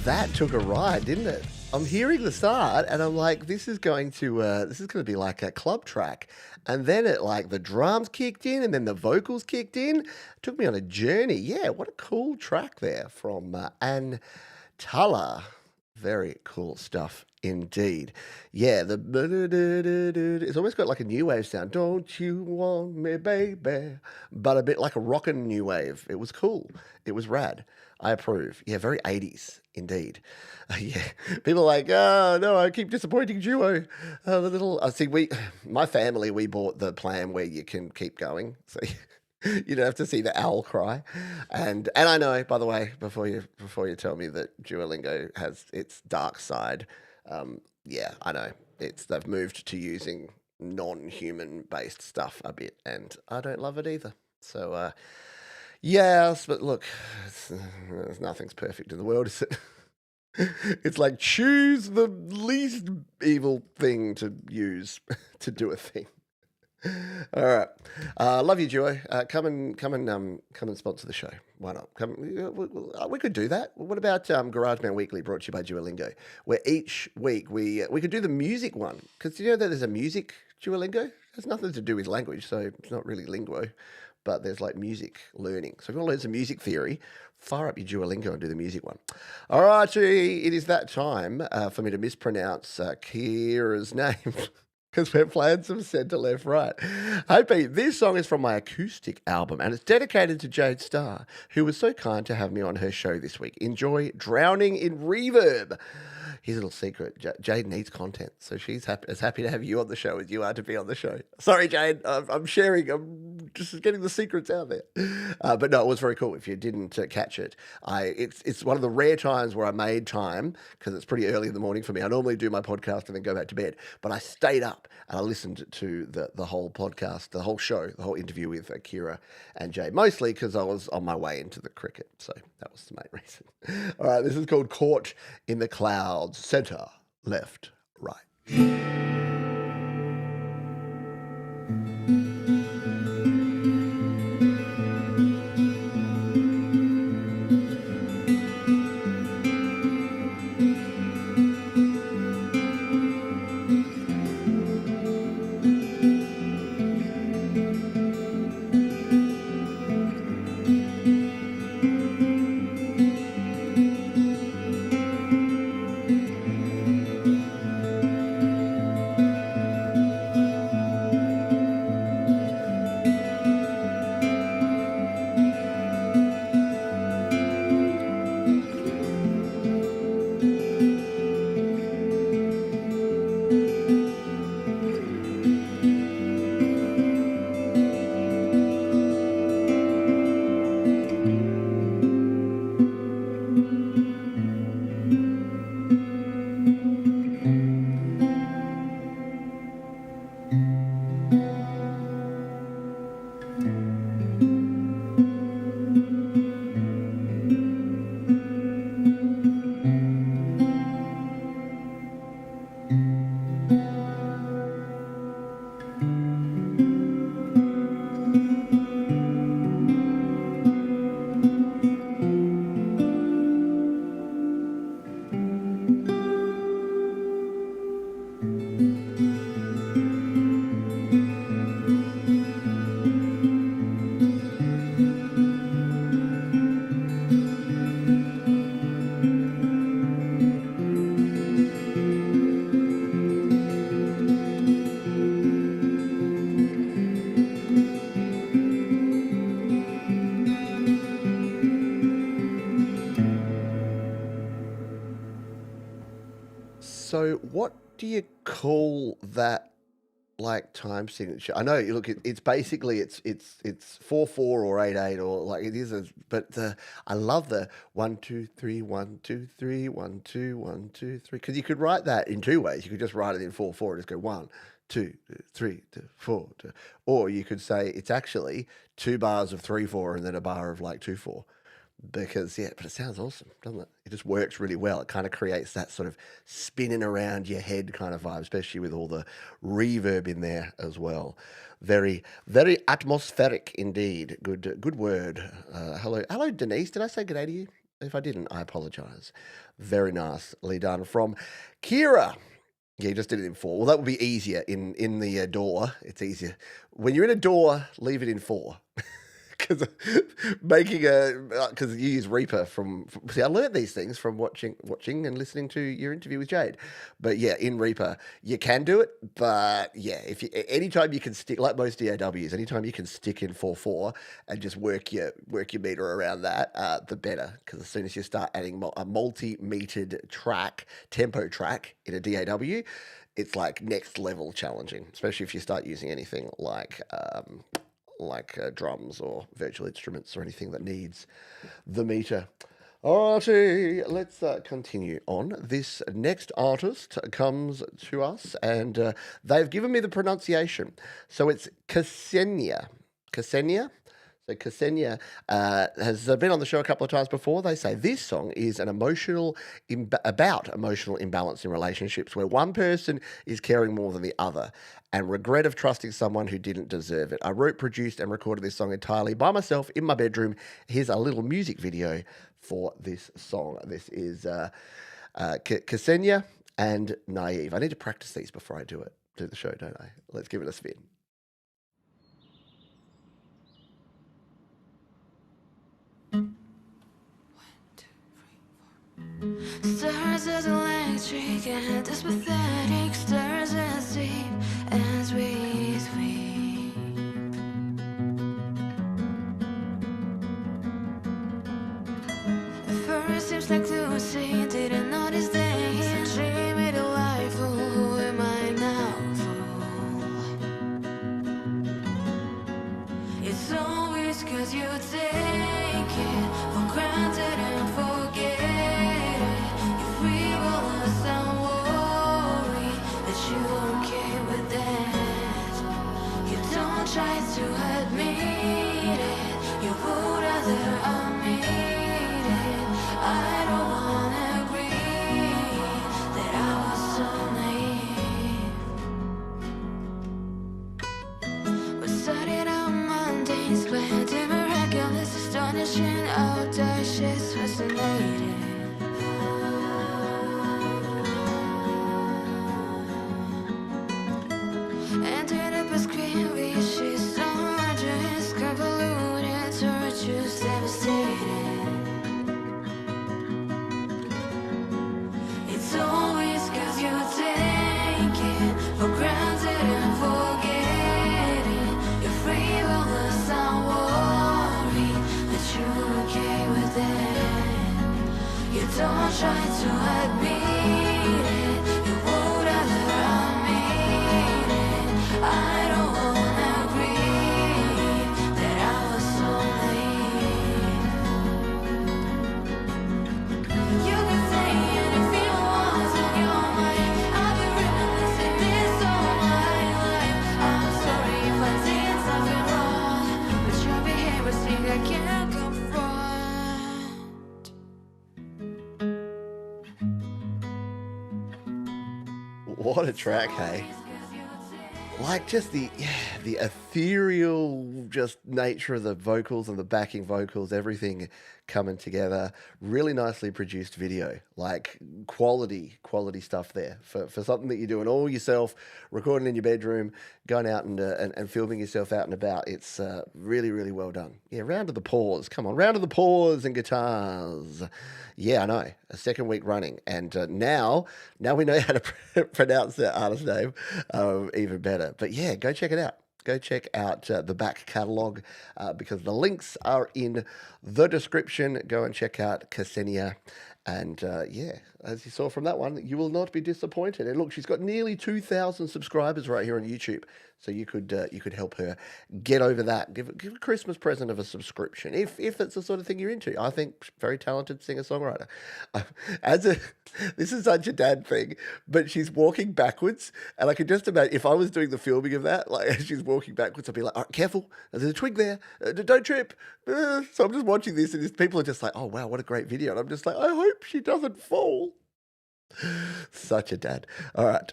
That took a ride, didn't it? I'm hearing the start and I'm like, this is going to be like a club track. And then the drums kicked in and then the vocals kicked in. It took me on a journey. Yeah, what a cool track there from Anne Tala. Very cool stuff indeed. Yeah, it's almost got like a new wave sound. Don't you want me, baby? But a bit like a rockin' new wave. It was cool. It was rad. I approve. Yeah, very 80s indeed. Yeah, people are like, oh no, I keep disappointing Duo. My family, we bought the plan where you can keep going, so you don't have to see the owl cry. And I know, by the way, before you tell me that Duolingo has its dark side, yeah, I know. they've moved to using non-human based stuff a bit, and I don't love it either. So yes, but look, nothing's perfect in the world, is it? It's like choose the least evil thing to use to do a thing. All right, love you, Joy. Come and sponsor the show. Why not? We could do that. What about GarageBand Weekly, brought to you by Duolingo, where each week we could do the music one, because you know that there's a music Duolingo. It has nothing to do with language, so it's not really lingo, but there's like music learning. So if you want to learn some music theory, fire up your Duolingo and do the music one. All right, it is that time for me to mispronounce Kira's name. Because we're playing some centre, left, right. Hey, Pete, this song is from my acoustic album, and it's dedicated to Jade Starr, who was so kind to have me on her show this week. Enjoy Drowning in Reverb. Here's a little secret. Jade needs content, so she's as happy to have you on the show as you are to be on the show. Sorry, Jade. I'm sharing. I'm just getting the secrets out there. But no, it was very cool. If you didn't catch it, it's one of the rare times where I made time, because it's pretty early in the morning for me. I normally do my podcast and then go back to bed, but I stayed up and I listened to the whole podcast, the whole show, the whole interview with Kira and Jade, mostly because I was on my way into the cricket. So that was the main reason. All right, this is called Caught in the Clouds. Center, left, right. So what do you call that, like, time signature? I know, look, it's basically it's 4/4 or 8/8 or like it is, but I love the 1 2 3 1 2 3 1 2 1 2 3, because you could write that in two ways. You could just write it in 4/4 and just go 1 2 3 4, or you could say it's actually 2 bars of 3/4 and then a bar of like 2/4. Because, yeah, but it sounds awesome, doesn't it? It just works really well. It kind of creates that sort of spinning around your head kind of vibe, especially with all the reverb in there as well. Very, very atmospheric indeed. Good word. Hello, Denise. Did I say good day to you? If I didn't, I apologize. Very nicely done from Kira. Yeah, you just did it in 4. Well, that would be easier in the door. It's easier. When you're in a door, leave it in 4. Because you use Reaper see, I learned these things from watching and listening to your interview with Jade. But yeah, in Reaper you can do it, but yeah, anytime you can stick, like most DAWs, anytime you can stick in 4/4 and just work your meter around that, the better. Because as soon as you start adding a multi-metered tempo track in a DAW, it's like next level challenging, especially if you start using anything like drums or virtual instruments or anything that needs the meter. Alrighty, let's continue on. This next artist comes to us, and they've given me the pronunciation. So it's Ksenia. Ksenia? So Ksenia has been on the show a couple of times before. They say this song is an about emotional imbalance in relationships where one person is caring more than the other and regret of trusting someone who didn't deserve it. I wrote, produced, and recorded this song entirely by myself in my bedroom. Here's a little music video for this song. This is Ksenia and Naive. I need to practice these before I do the show, don't I? Let's give it a spin. Stars as electric and this pathetic, stars as deep as we sleep. At first seems like Lucy didn't notice things. She made a life, who am I now? It's always 'cause you take it for granted and forget it. If we were lost, I worry that you're okay with that. You don't try to admit it. You would rather admit it. I don't wanna agree that I was so naive. We started out mundane, splendid, miraculous, astonishing, audacious, fascinating. Entered up a screen, wishes, arduous, convoluted, torturous, devastating. It's always 'cause you take it for granted and forget it. You're frivolous, I worry that you're okay with that. You don't try to admit it. You would rather admit it. I don't wanna agree that I was so naive. You can say anything you want on your mind. I've been reminiscing this all my life. I'm sorry if I did something wrong, but your behavior's thing I can't confront. What a track, hey? Like just the ethereal just nature of the vocals and the backing vocals, everything coming together. Really nicely produced video, like quality stuff there for something that you're doing all yourself, recording in your bedroom, going out and filming yourself out and about. It's really, really well done. Yeah, round of the pause. Come on, round of the pause and guitars. Yeah, I know. A second week running, and now we know how to pronounce that artist name even better. But yeah, go check it out. Go check out the back catalogue because the links are in the description. Go and check out Ksenia. And yeah, as you saw from that one, you will not be disappointed. And look, she's got nearly 2,000 subscribers right here on YouTube. So you could help her get over that. Give a Christmas present of a subscription if that's the sort of thing you're into. I think very talented singer songwriter. This is such a dad thing, but she's walking backwards, and I could just imagine if I was doing the filming of that, like as she's walking backwards, I'd be like, "All right, careful, there's a twig there, don't trip." So I'm just watching this, and people are just like, "Oh wow, what a great video!" And I'm just like, "I hope she doesn't fall." Such a dad. All right.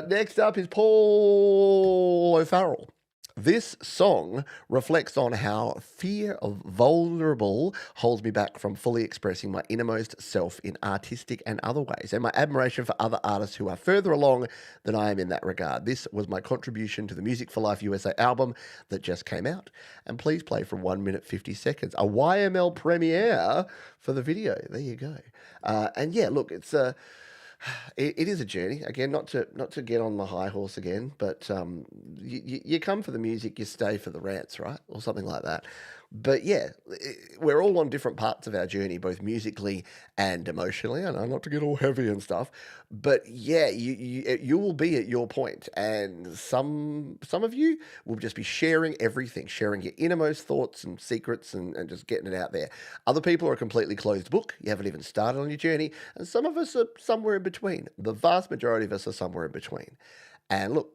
Next up is Paul O'Farrell. This song reflects on how fear of vulnerable holds me back from fully expressing my innermost self in artistic and other ways, and my admiration for other artists who are further along than I am in that regard. This was my contribution to the Music for Life USA album that just came out. And please play from 1 minute 50 seconds, a YML premiere for the video. There you go. And yeah, look, it's it is a journey. Again, not to get on my high horse again, but you come for the music, you stay for the rants, right? Or something like that. But yeah, we're all on different parts of our journey, both musically and emotionally. I know not to get all heavy and stuff, but yeah, you will be at your point, and some of you will just be sharing everything, sharing your innermost thoughts and secrets, and just getting it out there. Other people are a completely closed book. You haven't even started on your journey, and some of us are somewhere in between. The vast majority of us are somewhere in between. And look,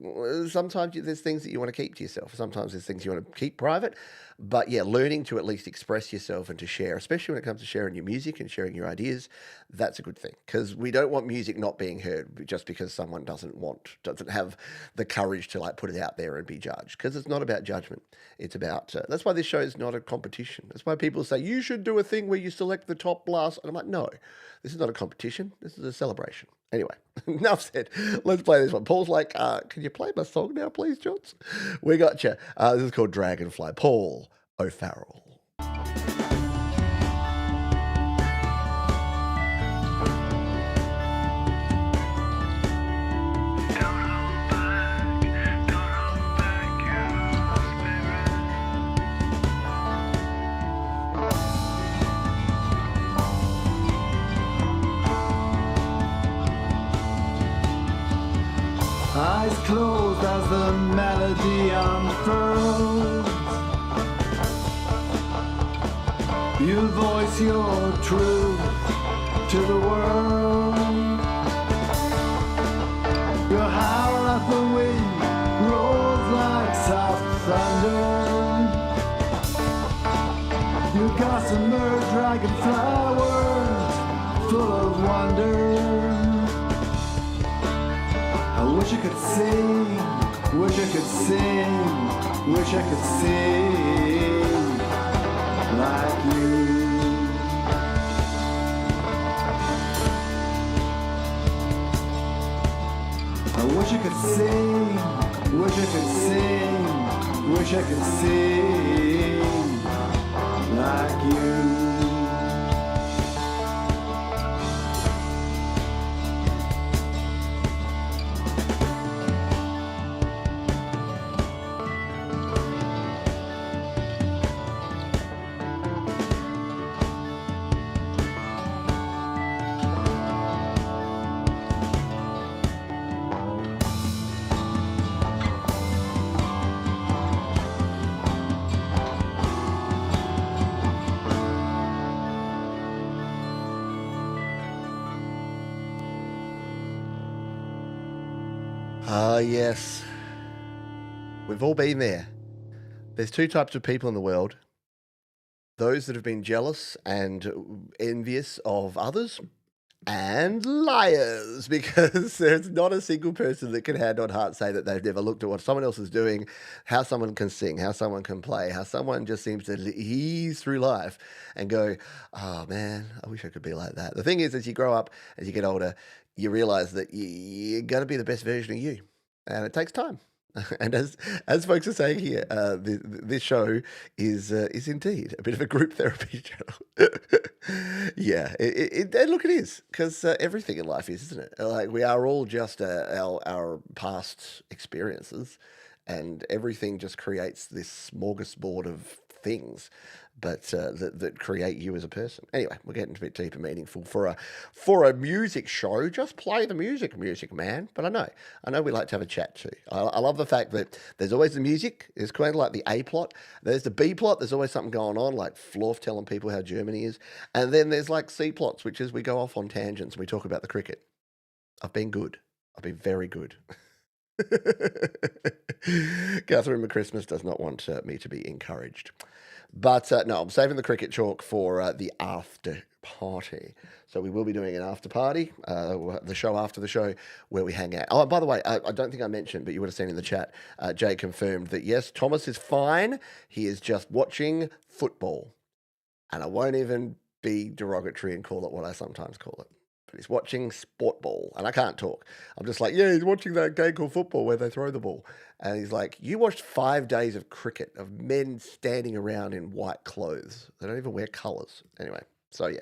sometimes there's things that you want to keep to yourself. Sometimes there's things you want to keep private. But yeah, learning to at least express yourself and to share, especially when it comes to sharing your music and sharing your ideas, that's a good thing. Because we don't want music not being heard just because someone doesn't have the courage to like put it out there and be judged. Because it's not about judgment. It's about, that's why this show is not a competition. That's why people say, you should do a thing where you select the top blast. And I'm like, no, this is not a competition. This is a celebration. Anyway, enough said. Let's play this one. Paul's like, can you play my song now, please, Johns? We got you. This is called Dragonfly. Paul O'Farrell. Eyes closed as the melody unfurls. You voice your truth to the world. You howl at the wind, rolls like soft thunder. You gossamer dragonfly words full of wonder. I wish I could sing, wish I could sing, wish I could sing like you. I wish I could sing, wish I could sing, wish I could sing like you. Ah, yes. We've all been there. There's two types of people in the world. Those that have been jealous and envious of others, and liars, because there's not a single person that can hand on heart say that they've never looked at what someone else is doing, how someone can sing, how someone can play, how someone just seems to ease through life and go, oh man, I wish I could be like that. The thing is, as you grow up, as you get older, you realize that you're going to be the best version of you, and it takes time. And as folks are saying here, this show is indeed a bit of a group therapy channel. Yeah, and look, it is, because everything in life is, isn't it? Like, we are all just our past experiences, and everything just creates this smorgasbord of things, but that create you as a person. Anyway, we're getting a bit deep and meaningful for a music show. Just play the music, man. But I know we like to have a chat too. I love the fact that there's always the music. It's kind of like the A plot. There's the B plot. There's always something going on, like Florf telling people how Germany is, and then there's like C plots, which is we go off on tangents and we talk about the cricket. I've been good. I've been very good. Catherine McChristmas does not want me to be encouraged. But no, I'm saving the cricket chalk for the after party. So we will be doing an after party, the show after the show, where we hang out. Oh, by the way, I don't think I mentioned, but you would have seen in the chat, Jay confirmed that yes, Thomas is fine. He is just watching football. And I won't even be derogatory and call it what I sometimes call it. But he's watching sport ball, and I can't talk. I'm just like, yeah, he's watching that game called football where they throw the ball. And he's like, you watched 5 days of cricket, of men standing around in white clothes. They don't even wear colours. Anyway, so yeah,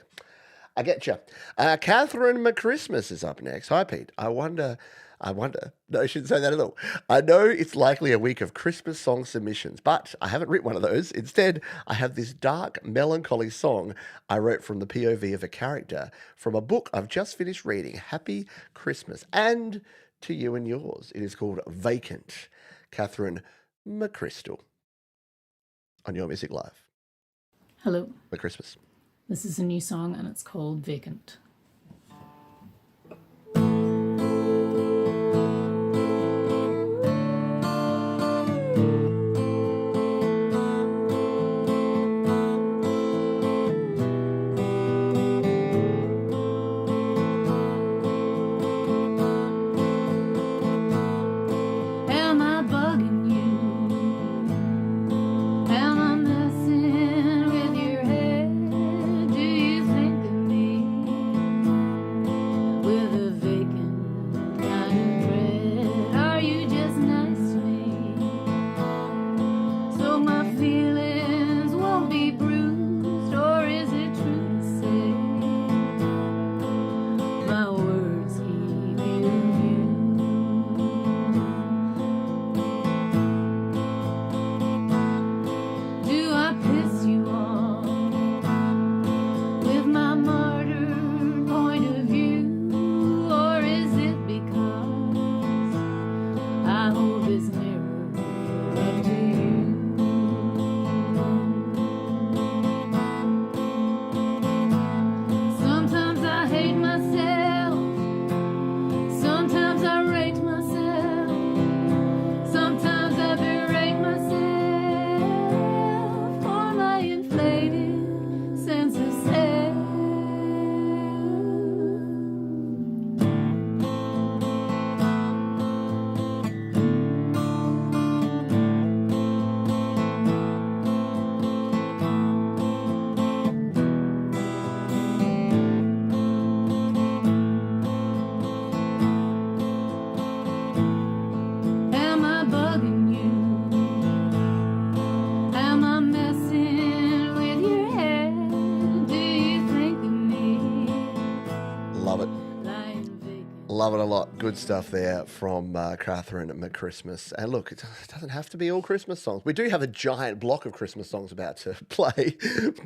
I get you. Catherine McChristmas is up next. Hi, Pete. I wonder I wonder. No, I shouldn't say that at all. I know it's likely a week of Christmas song submissions, but I haven't written one of those. Instead, I have this dark, melancholy song I wrote from the POV of a character from a book I've just finished reading. Happy Christmas. And to you and yours. It is called Vacant. Catherine McChrystal on Your Music Live. Hello, For Christmas. this is a new song and it's called Vacant. Am I bugging you? Am I messing with your head? Do you think of me with a vacant kind of dread? Are you just nice to me so my feelings won't be bruised? Or is it true to say my words keep you amused? Do I piss you off with my martyred point of view? Or is it because I hold this mirror up to you? Sometimes I hate myself, sometimes I rate myself, sometimes I berate myself for my inflated sense of self. Am I bugging you? Am I messing with your head? Do you think of me Love it. lying vacant? Love it a lot. Good stuff there from Catherine McChristmas. And look, it doesn't have to be all Christmas songs. We do have a giant block of Christmas songs about to play,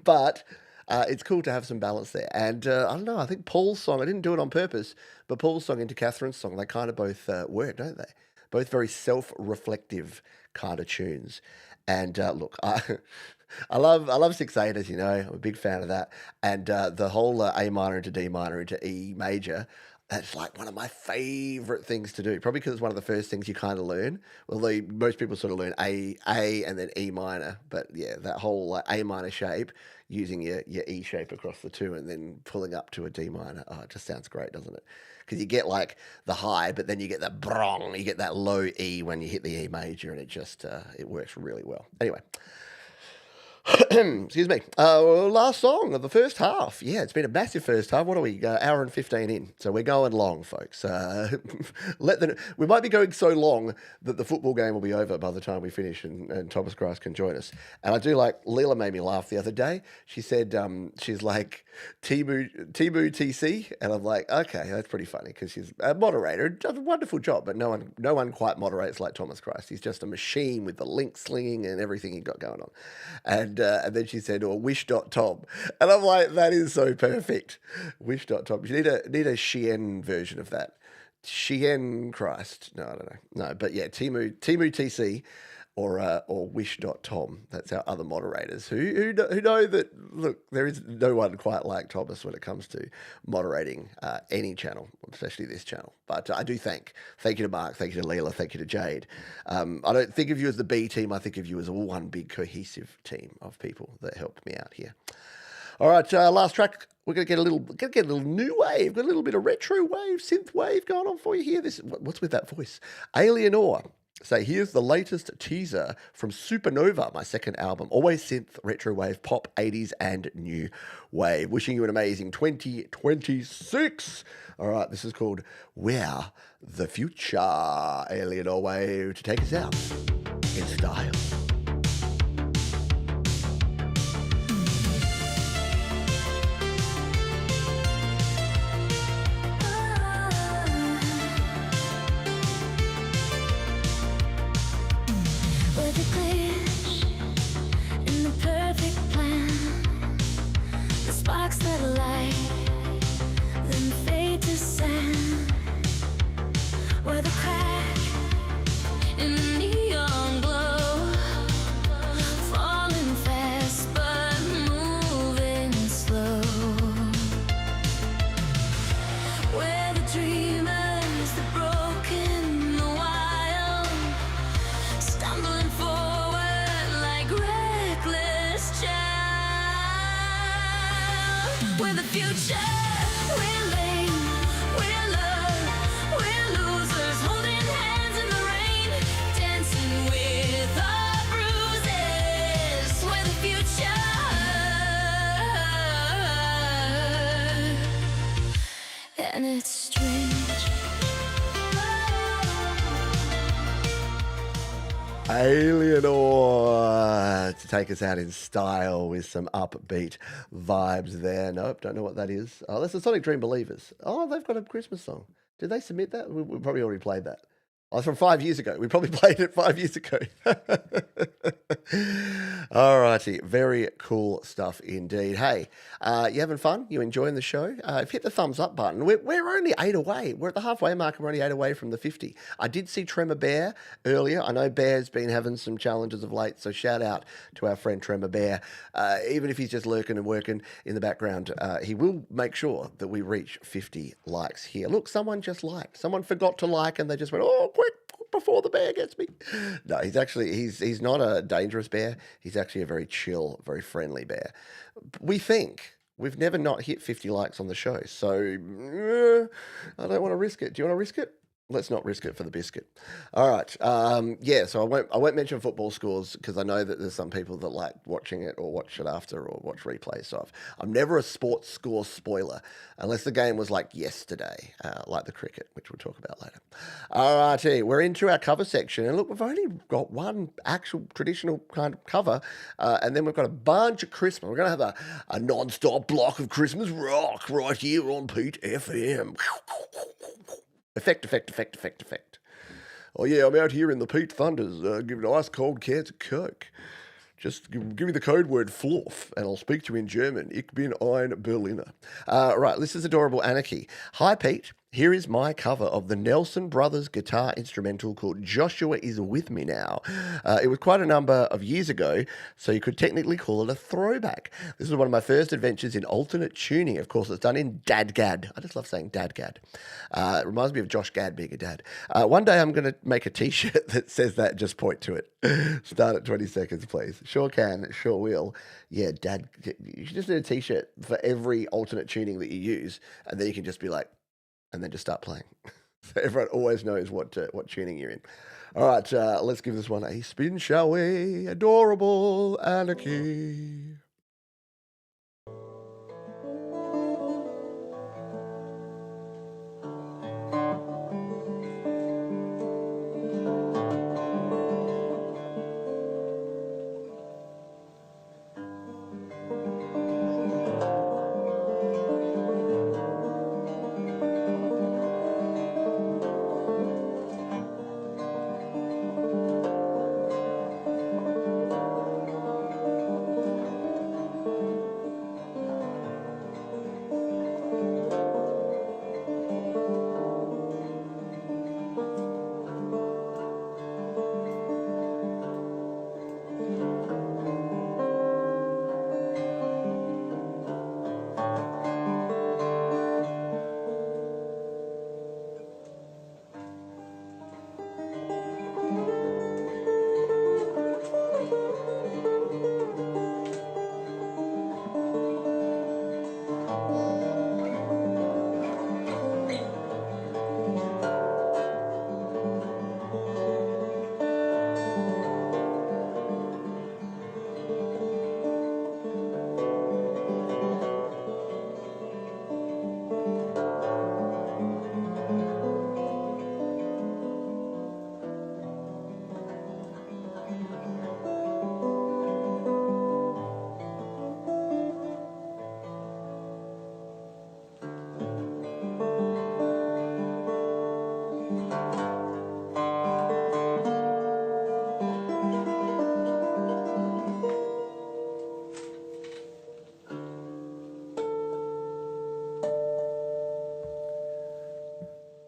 but it's cool to have some balance there. And I don't know, I think Paul's song, I didn't do it on purpose, but Paul's song into Catherine's song, they kind of both work, don't they? Both very self-reflective kind of tunes. And look, I love 6/8, as you know. I'm a big fan of that. And the whole A minor into D minor into E major, that's like one of my favorite things to do. Probably because it's one of the first things you kind of learn. Although most people sort of learn A and then E minor. But yeah, that whole A minor shape, using your E shape across the two and then pulling up to a D minor. Oh, it just sounds great, doesn't it? Because you get like the high, but then you get that brong, you get that low E when you hit the E major, and it just it works really well. Anyway. Excuse me. Last song of the first half. Yeah, it's been a massive first half. What are we? Hour and 15 in. So we're going long, folks. We might be going so long that the football game will be over by the time we finish and Thomas Christ can join us. And I do like, Leela made me laugh the other day. She said, she's like, Timu TC. And I'm like, okay, that's pretty funny because she's a moderator. Does a wonderful job, but no one quite moderates like Thomas Christ. He's just a machine with the link slinging and everything he got going on. And then she said, or wish.tom. And I'm like, that is so perfect. Wish.tom. You need a Shein version of that. Shein Christ. No, I don't know. No, but yeah, Timu TC or wish.tom. That's our other moderators who know that, look, there is no one quite like Thomas when it comes to moderating any channel, especially this channel. But I do thank you to Mark, thank you to Leela, thank you to Jade. I don't think of you as the B team. I think of you as all one big cohesive team of people that helped me out here. All right, last track. We're gonna get a little new wave, got a little bit of retro wave, synth wave going on for you here. What's with that voice? Alienor. So here's the latest teaser from Supernova, my second album. Always synth, retro wave, pop, 80s and new wave. Wishing you an amazing 2026. All right, this is called We're the Future. Alienor Wave to take us out in style. light, then fade to sand. Where the crack in the neon glow, falling fast but moving slow. Where the dreamers, the broken, the wild, stumbling forward like reckless child. We're the future, we're lame, we're love, we're losers, holding hands in the rain, dancing with our bruises. We're the future, and it's strange. Alienor to take us out in style with some upbeat vibes there. Nope, don't know what that is. Oh, that's the Sonic Dream Believers. Oh, they've got a Christmas song. Did they submit that? We probably already played that. Oh, it's from 5 years ago. We probably played it 5 years ago. All righty. Very cool stuff indeed. Hey, you having fun? You enjoying the show? Hit the thumbs up button. We're only 8 away. We're at the halfway mark and we're only 8 away from the 50. I did see Tremor Bear earlier. I know Bear's been having some challenges of late, so shout out to our friend Tremor Bear. Even if he's just lurking and working in the background, he will make sure that we reach 50 likes here. Look, someone just liked. Someone forgot to like and they just went, oh, quick, before the bear gets me. No, he's not a dangerous bear. He's actually a very chill, very friendly bear. We think. We've never not hit 50 likes on the show, so I don't want to risk it. Do you want to risk it? Let's not risk it for the biscuit. All right. Yeah, so I won't mention football scores because I know that there's some people that like watching it or watch it after or watch replays. So I'm never a sports score spoiler unless the game was like yesterday, like the cricket, which we'll talk about later. All righty. We're into our cover section. And look, we've only got one actual traditional kind of cover. And then we've got a bunch of Christmas. We're going to have a non-stop block of Christmas rock right here on Pete FM. Effect. Oh, yeah, I'm out here in the Pete Thunders giving ice cold cans of Coke. Just give me the code word Floof, and I'll speak to you in German. Ich bin ein Berliner. Right, this is Adorable Anarchy. Hi, Pete. Here is my cover of the Nelson Brothers guitar instrumental called Joshua Is With Me Now. It was quite a number of years ago, so you could technically call it a throwback. This was one of my first adventures in alternate tuning. Of course, it's done in Dadgad. I just love saying Dadgad. It reminds me of Josh Gad being a dad. One day I'm going to make a T-shirt that says that, just point to it. Start at 20 seconds, please. Sure can, sure will. Yeah, Dad, you should just do a T-shirt for every alternate tuning that you use, and then you can just be like, and then just start playing. So everyone always knows what tuning you're in. All right, let's give this one a spin, shall we? Adorable Anarchy.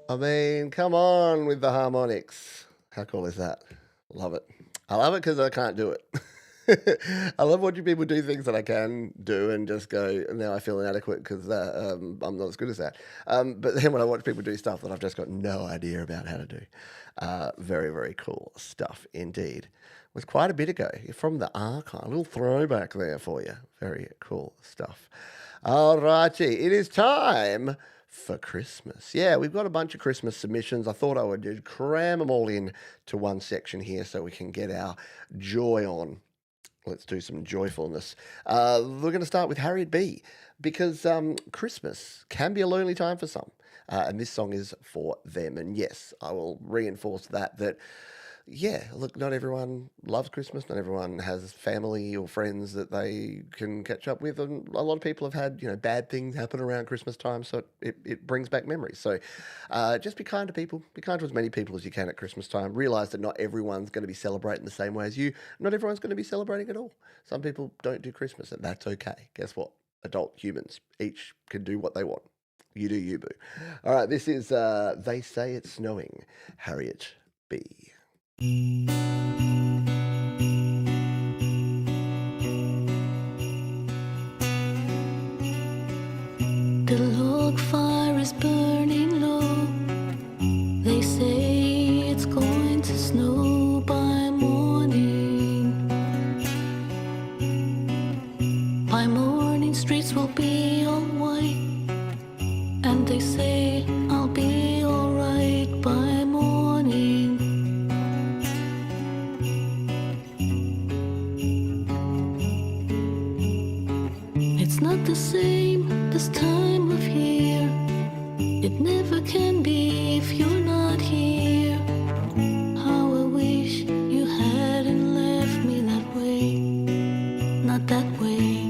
I mean, come on with the harmonics. How cool is that? Love it. I love it because I can't do it. I love watching people do things that I can do and just go, now I feel inadequate because I'm not as good as that. But then when I watch people do stuff that I've just got no idea about how to do, very, very cool stuff indeed. It was quite a bit ago from the archive, a little throwback there for you. Very cool stuff. All righty, it is time for Christmas. Yeah, we've got a bunch of Christmas submissions. I thought I would just cram them all in to one section here so we can get our joy on. Let's do some joyfulness. We're going to start with Harriet B because Christmas can be a lonely time for some. And this song is for them. And yes, I will reinforce that yeah, look, not everyone loves Christmas. Not everyone has family or friends that they can catch up with. And a lot of people have had, bad things happen around Christmas time. So it brings back memories. So just be kind to people. Be kind to as many people as you can at Christmas time. Realize that not everyone's going to be celebrating the same way as you. Not everyone's going to be celebrating at all. Some people don't do Christmas, and that's okay. Guess what? Adult humans each can do what they want. You do you, boo. All right, this is They Say It's Snowing, Harriet B. The log fire is burning low. They say it's going to snow by morning. By morning, streets will be all white. And they say I'll be alright by morning. It's not the same this time of year. It never can be if you're not here. How I wish you hadn't left me that way. Not that way.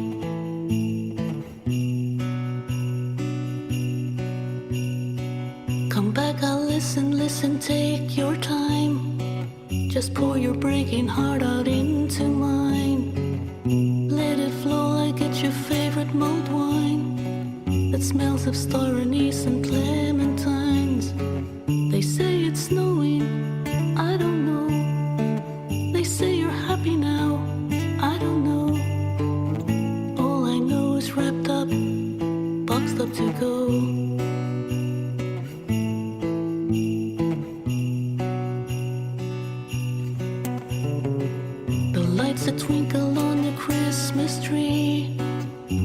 Come back, I'll listen, take your time. Just pour your breaking heart out into mine. Let it flow like it's your favorite mulled wine that smells of star anise and clementines. They say it's snowing, I don't know. They say you're happy now, I don't know. All I know is wrapped up, boxed up to go. The lights that twinkle on the Christmas tree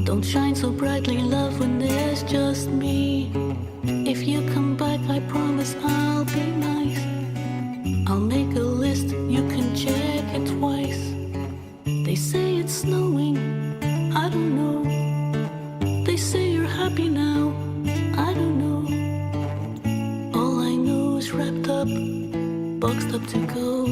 don't shine so brightly, love, when there's just me. If you come back, I promise I'll be nice. I'll make a list, you can check it twice. They say it's snowing, I don't know. They say you're happy now, I don't know. All I know is wrapped up, boxed up to go.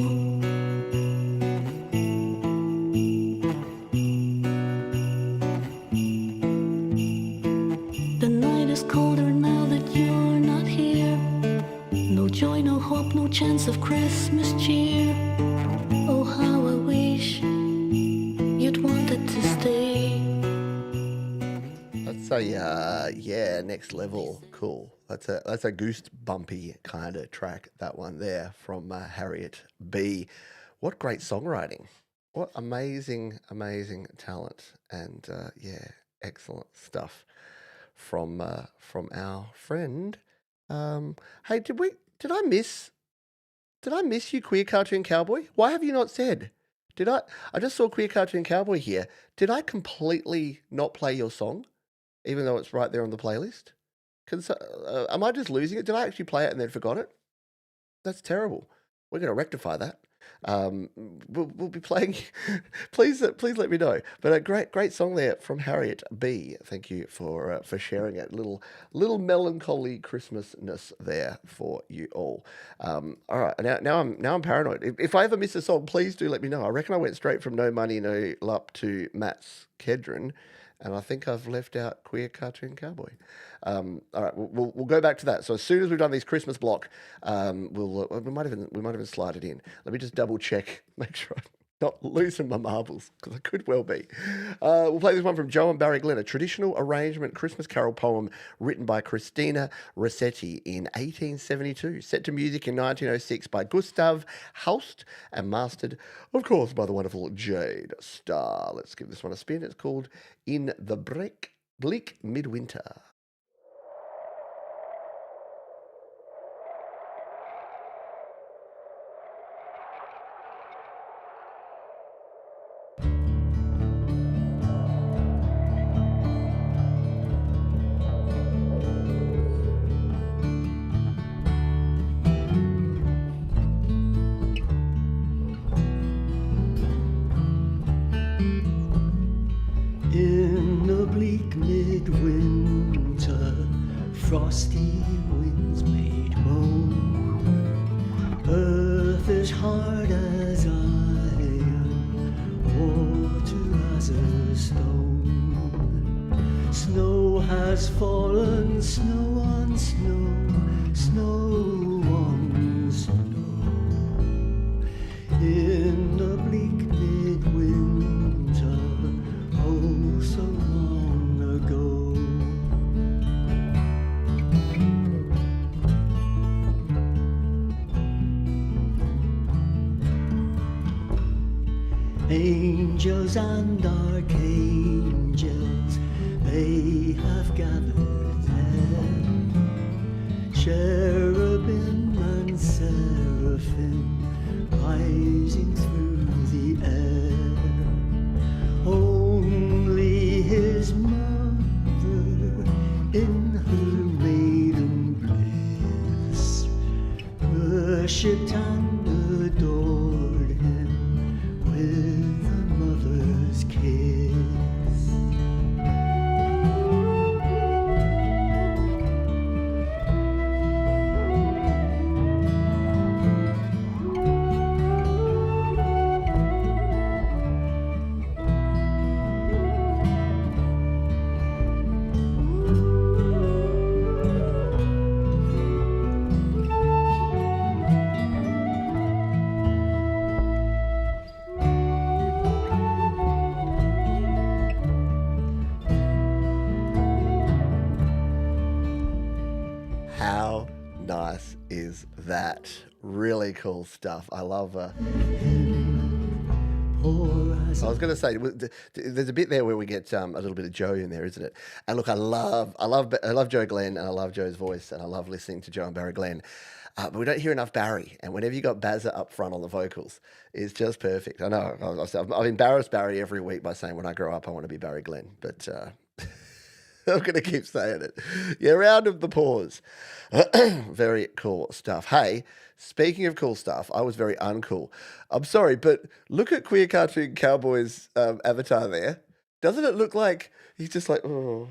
The night is colder now that you're not here. No joy, no hope, no chance of Christmas cheer. Oh, how I wish you'd wanted to stay. That's a next level. Cool. That's a goose-bumpy kind of track. That one there from Harriet B. What great songwriting! What amazing talent, and excellent stuff from our friend. Hey, did I miss you, Queer Cartoon Cowboy? Why have you not said? I just saw Queer Cartoon Cowboy here. Did I completely not play your song, even though it's right there on the playlist? Am I just losing it? Did I actually play it and then forgot it? That's terrible. We're going to rectify that. We'll be playing. Please let me know. But a great song there from Harriet B. Thank you for sharing it. Little melancholy Christmasness there for you all. All right. Now I'm paranoid. If I ever miss a song, please do let me know. I reckon I went straight from No Money No Lup to Matt's Kedron. And I think I've left out Queer Cartoon Cowboy. All right, we'll go back to that. So as soon as we've done this Christmas block, we might even slide it in. Let me just double check, make sure not losing my marbles, because I could well be. We'll play this one from Joe and Barry Glenn, a traditional arrangement Christmas carol poem written by Christina Rossetti in 1872, set to music in 1906 by Gustav Holst and mastered, of course, by the wonderful Jade Starr. Let's give this one a spin. It's called In the Bleak Midwinter. In the bleak midwinter, frosty winds made moan. Earth is hard as iron, water as a stone. Snow has fallen, snow on snow, snow on snow. In the bleak midwinter, oh, so long ago. Angels and archangels, they have gathered there. Cherubim and seraphim rising through the air. Only his mother in her maiden bliss worshipped and adored him with a mother's kiss. How nice is that? Really cool stuff. I love. I was going to say, there's a bit there where we get a little bit of Joe in there, isn't it? And look, I love Joe Glenn, and I love Joe's voice, and I love listening to Joe and Barry Glenn. But we don't hear enough Barry, and whenever you got Bazza up front on the vocals, it's just perfect. I know I've embarrassed Barry every week by saying when I grow up I want to be Barry Glenn, but I'm going to keep saying it. Yeah, round of the pause. Very cool stuff. Hey, speaking of cool stuff, I was very uncool. I'm sorry, but look at Queer Cartoon Cowboy's avatar there. Doesn't it look like he's just like, oh?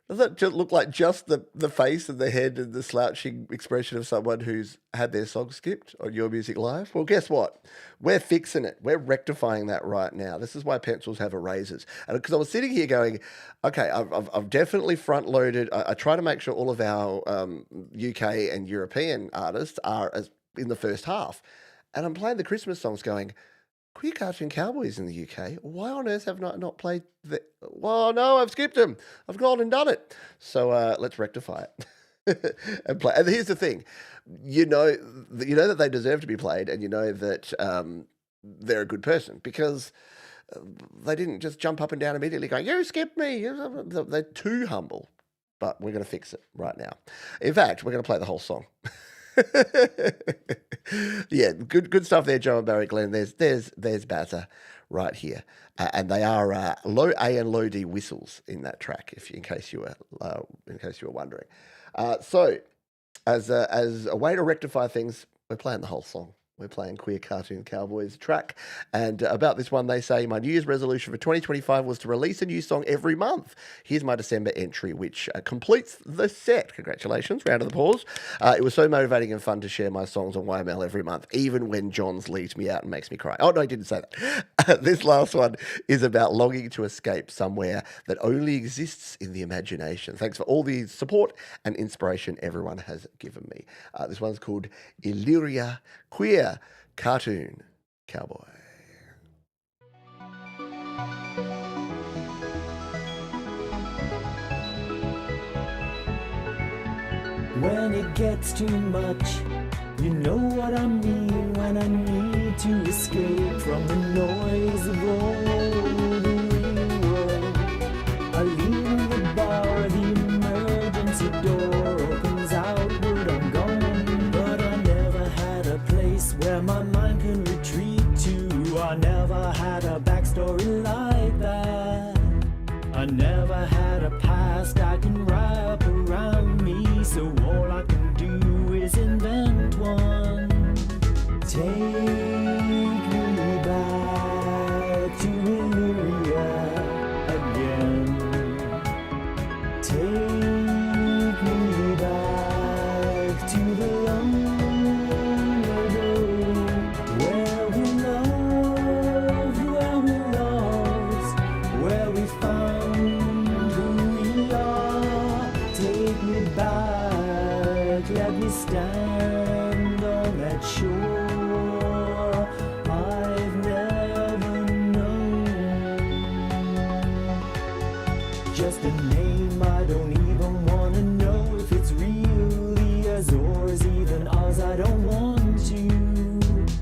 Doesn't it just look like just the face and the head and the slouching expression of someone who's had their song skipped on Your Music Live? Well, guess what? We're fixing it. We're rectifying that right now. This is why pencils have erasers. And because I was sitting here going, okay, I've definitely front loaded. I try to make sure all of our UK and European artists are in the first half. And I'm playing the Christmas songs going, Queer Cartoon Cowboys in the UK. Why on earth have not played the... Well, no, I've skipped them. I've gone and done it. So let's rectify it and play. And here's the thing, you know that they deserve to be played, and you know that they're a good person because they didn't just jump up and down immediately going, "You skipped me." They're too humble, but we're going to fix it right now. In fact, we're going to play the whole song. Yeah, good stuff there, Joe and Barry Glenn. There's Bazza right here, and they are low A and low D whistles in that track. In case you were wondering. So, as a way to rectify things, we're playing the whole song. We're playing Queer Cartoon Cowboys track. And about this one, they say, my New Year's resolution for 2025 was to release a new song every month. Here's my December entry, which completes the set. Congratulations, round of applause. It was so motivating and fun to share my songs on YML every month, even when Johns leaves me out and makes me cry. Oh, no, I didn't say that. This last one is about longing to escape somewhere that only exists in the imagination. Thanks for all the support and inspiration everyone has given me. This one's called Illyria Queer Cartoon Cowboy. When it gets too much, you know what I mean. When I need to escape from the noise of all the real world, I leave the bar, the emergency door opens outward, I'm gone. But I never had a place where my mind can retreat to. I never had a backstory like that. I never had a past I can wrap around me, so all I can do is invent one. Take me back to Illyria again. Take me back to the long ago, where we loved, where we lost, where we found who we are. Take me back, let me stand on that shore I've never known. Just a name I don't even wanna know if it's real. The Azores, even Oz, I don't want to.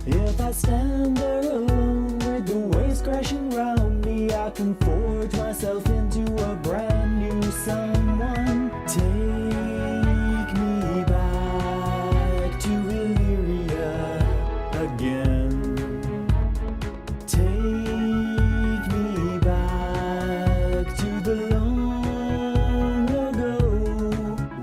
If I stand there alone with the waves crashing round me, I can forge myself into a brand new someone. Take me back to Illyria again. Take me back to the long ago,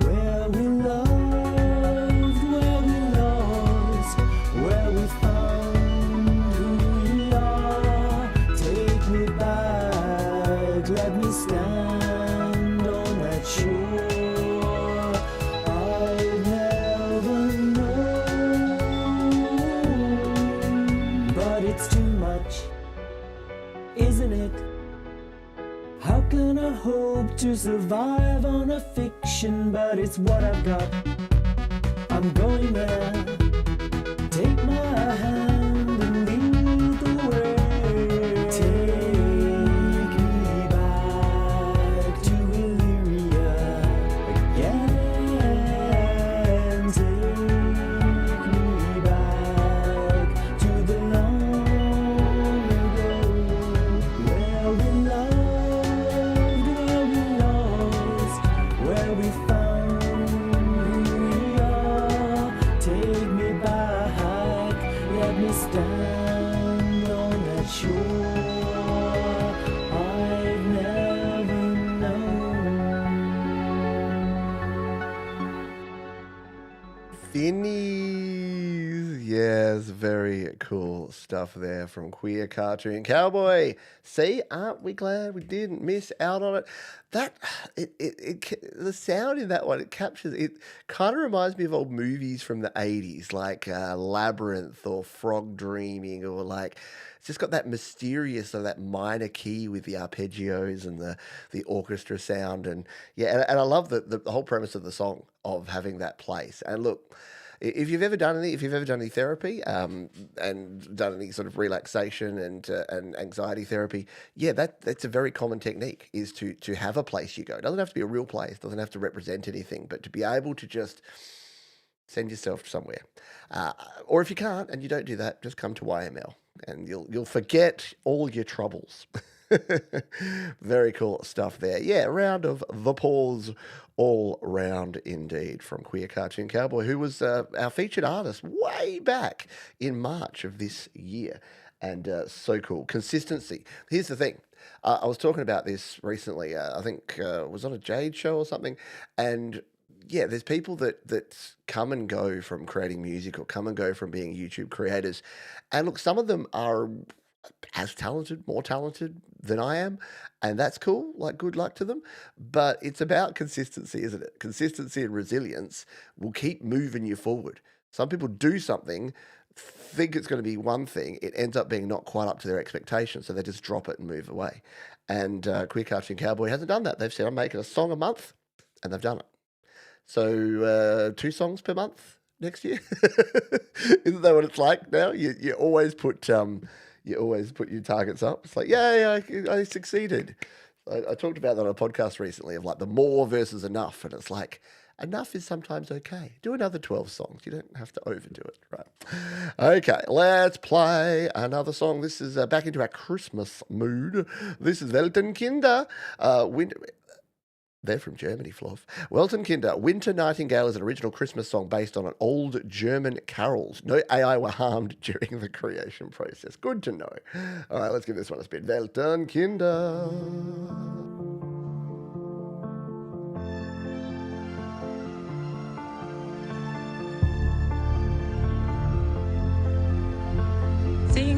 where we loved, where we lost, where we found who we are. Take me back, let me stand on that shore I've never known. But it's too much, isn't it? How can I hope to survive on a fiction? But it's what I've got. I'm going there. Take my hand and lead the way. Take me back to Illyria again. Take me back to the long ago, where we loved, where we lost, where we found who we are. Take me back, let me stand on that shore I've never known. Finnies. Yes, very cool stuff there from Queer Cartoon Cowboy. See, aren't we glad we didn't miss out on it? That the sound in that one, it captures it. Kind of reminds me of old movies from the 80s, like Labyrinth or Frog Dreaming, or like it's just got that mysterious or that minor key with the arpeggios and the orchestra sound, and yeah, and I love the whole premise of the song of having that place. And look, if you've ever done any therapy, and done any sort of relaxation and anxiety therapy, yeah, that's a very common technique, is to have a place you go. It doesn't have to be a real place, doesn't have to represent anything, but to be able to just send yourself somewhere. Or if you can't and you don't do that, just come to YML and you'll forget all your troubles. Very cool stuff there. Yeah, a round of the pause all round indeed from Queer Cartoon Cowboy, who was our featured artist way back in March of this year. And so cool. Consistency. Here's the thing. I was talking about this recently. I think was on a Jade show or something. And yeah, there's people that come and go from creating music, or come and go from being YouTube creators. And look, some of them are as talented, more talented than I am, and that's cool. Like, good luck to them. But it's about consistency, isn't it? Consistency and resilience will keep moving you forward. Some people do something, think it's going to be one thing, it ends up being not quite up to their expectations, so they just drop it and move away. And Queer Cartoon Cowboy hasn't done that. They've said, I'm making a song a month, and they've done it. So 2 songs per month next year. Isn't that what it's like now? You always put you always put your targets up. It's like, yeah, I succeeded. I talked about that on a podcast recently of like the more versus enough. And it's like, enough is sometimes okay. Do another 12 songs. You don't have to overdo it, right? Okay, let's play another song. This is back into our Christmas mood. This is Weltenkinder. They're from Germany, Fluff. Weltenkinder, Winter Nightingale is an original Christmas song based on an old German carols. No AI were harmed during the creation process. Good to know. All right, let's give this one a spin. Weltenkinder. Sing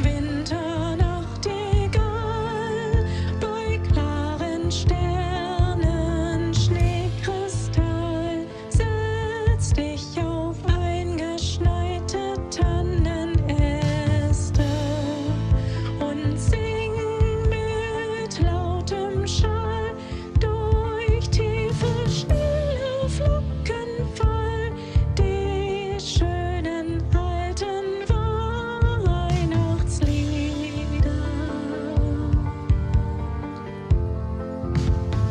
Winternachtigall bei klaren Sternen, Schneekristall. Setz dich auf eingeschneite Tannenäste und sing mit lautem Schall durch tiefe, stille Flockenfall die schönen alten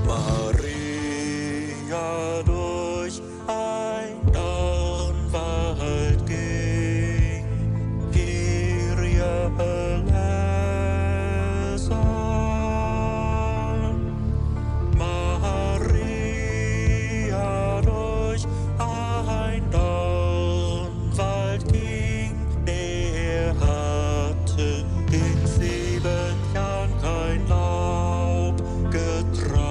Maria durch ein Dornwald ging, Kyrie eleison. Maria durch ein Dornwald ging, der hatte in 7 Jahren kein Laub getragen.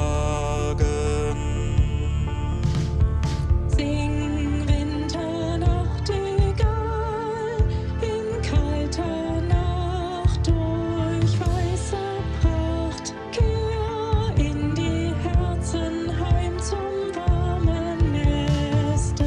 Sing Winternachtigall in kalter Nacht durch weiße Pracht. Kehr in die Herzen heim zum warmen Neste.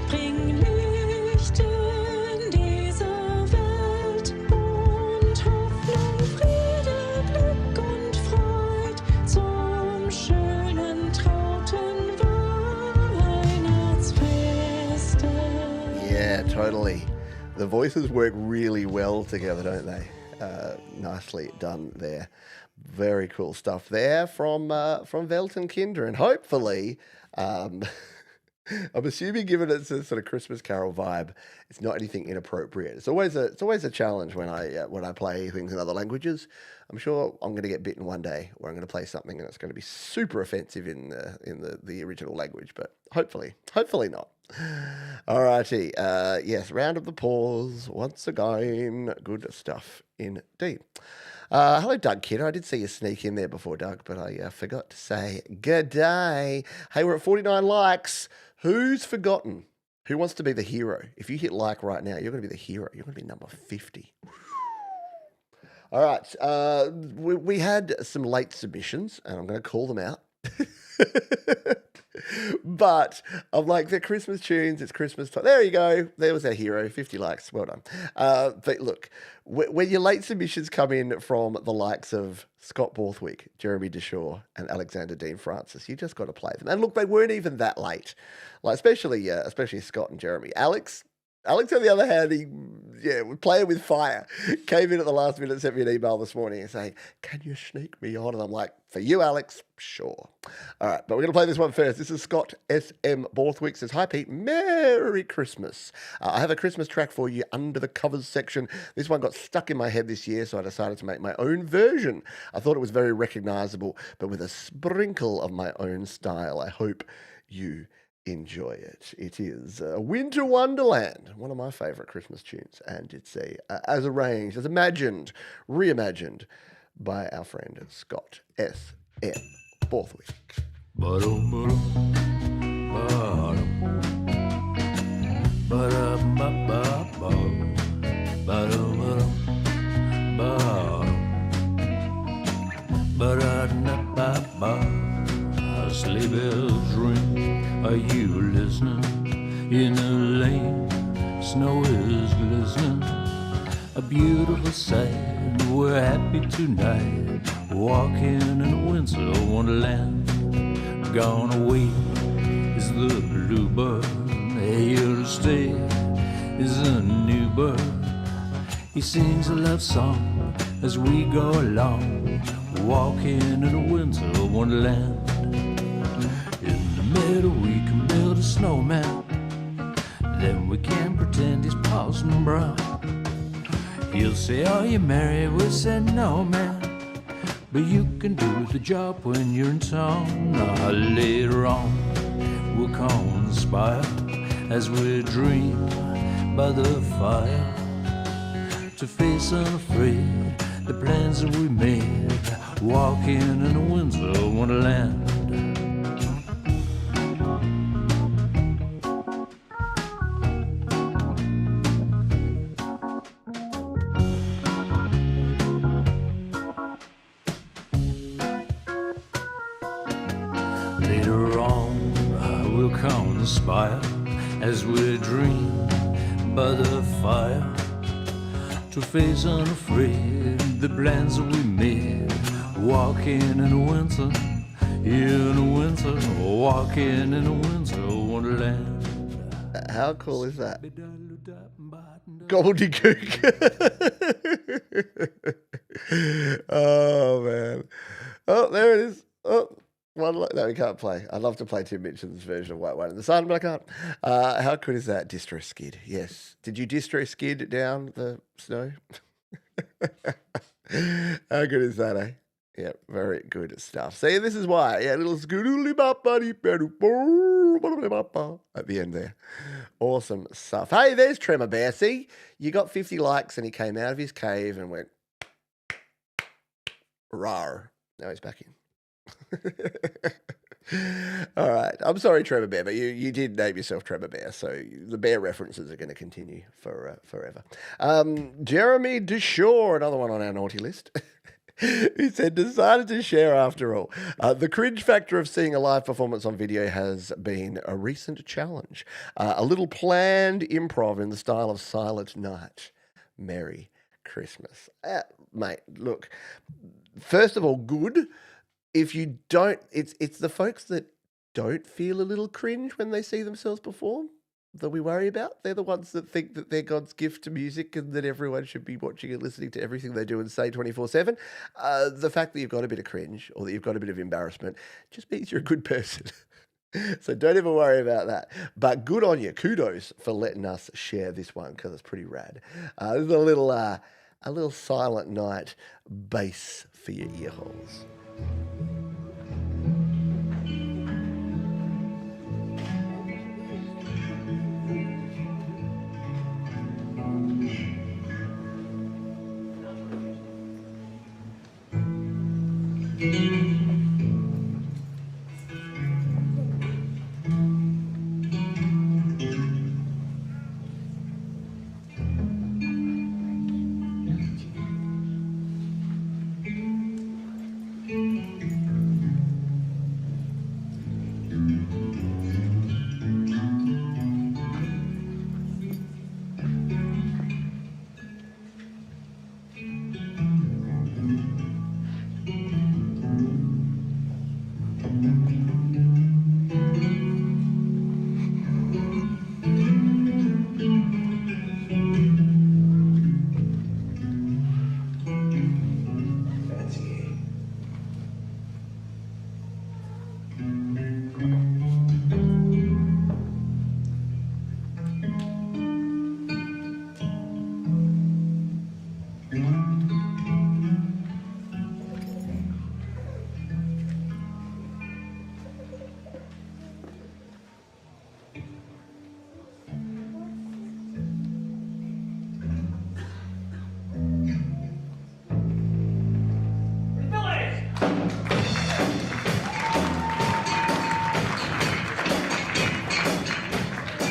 Bring Licht in diese Welt und Hoffnung, Friede, Glück und Freud zum schönen, trauten Weihnachtsfeste. Yeah, totally. The voices work really well together, don't they? Nicely done there. Very cool stuff there from Weltenkinder, and hopefully, I'm assuming, given it's a sort of Christmas carol vibe, it's not anything inappropriate. It's always a challenge when I play things in other languages. I'm sure I'm going to get bitten one day where I'm going to play something and it's going to be super offensive in the original language, but hopefully not. Alrighty, yes, round of applause once again. Good stuff indeed. Hello, Doug Kidder. I did see you sneak in there before, Doug, but I forgot to say good day. Hey, we're at 49 likes. Who's forgotten? Who wants to be the hero? If you hit like right now, you're going to be the hero. You're going to be number 50. All right. We had some late submissions, and I'm going to call them out. But I'm like, they're Christmas tunes. It's Christmas time. There you go. There was our hero. 50 likes. Well done. But look, when your late submissions come in from the likes of Scott Borthwick, Jeremy Deshaw, and Alexander Dean Francis, you just got to play them. And look, they weren't even that late. Like especially Scott and Jeremy. Alex, on the other hand, was playing with fire. Came in at the last minute, sent me an email this morning and saying, can you sneak me on? And I'm like, for you, Alex, sure. All right, but we're going to play this one first. This is Scott S.M. Borthwick. Says, hi, Pete. Merry Christmas. I have a Christmas track for you under the covers section. This one got stuck in my head this year, so I decided to make my own version. I thought it was very recognizable, but with a sprinkle of my own style. I hope you enjoy it. It is Winter Wonderland, one of my favorite Christmas tunes, and it's as arranged, as imagined, reimagined by our friend Scott S.M. Borthwick. Sleigh bells ring, are you listening? In the lane, snow is glistening. A beautiful sight, we're happy tonight. Walking in a winter wonderland. Gone away is the bluebird. Here to stay is a new bird. He sings a love song as we go along, walking in a winter wonderland. In the middle we can build a snowman, then we can pretend he's Parson Brown. He'll say, are you married? We'll say, no, man, but you can do the job when you're in town. Later on we'll conspire as we dream by the fire, to face unafraid the plans that we made, walking in a winter wonderland. Later on we'll conspire as we dream by the fire, to face unafraid the plans that we made, walking in a winter, walking in a winter wonderland. How cool is that? Gobbledygook. Oh, man. Oh, there it is. Oh, no, we can't play. I'd love to play Tim Minchin's version of White Wine in the Sun, but I can't. How good is that? Distro skid. Yes. Did you distro skid down the snow? How good is that, eh? Yeah, very good stuff. See, this is why. Yeah, little at the end there. Awesome stuff. Hey, there's Tremor Bear. See, you got 50 likes and he came out of his cave and went rawr. Now he's back in. All right. I'm sorry, Trevor Bear, but you did name yourself Trevor Bear, so the bear references are going to continue for forever. Jeremy Deshore, another one on our naughty list. He said, decided to share after all. The cringe factor of seeing a live performance on video has been a recent challenge. A little planned improv in the style of Silent Night. Merry Christmas. Mate, look, first of all, good. If you don't, it's the folks that don't feel a little cringe when they see themselves perform that we worry about. They're the ones that think that they're God's gift to music and that everyone should be watching and listening to everything they do and say 24/7. The fact that you've got a bit of cringe or that you've got a bit of embarrassment just means you're a good person. So don't ever worry about that. But good on you. Kudos for letting us share this one because it's pretty rad. This is a little Silent Night bass for your ear holes.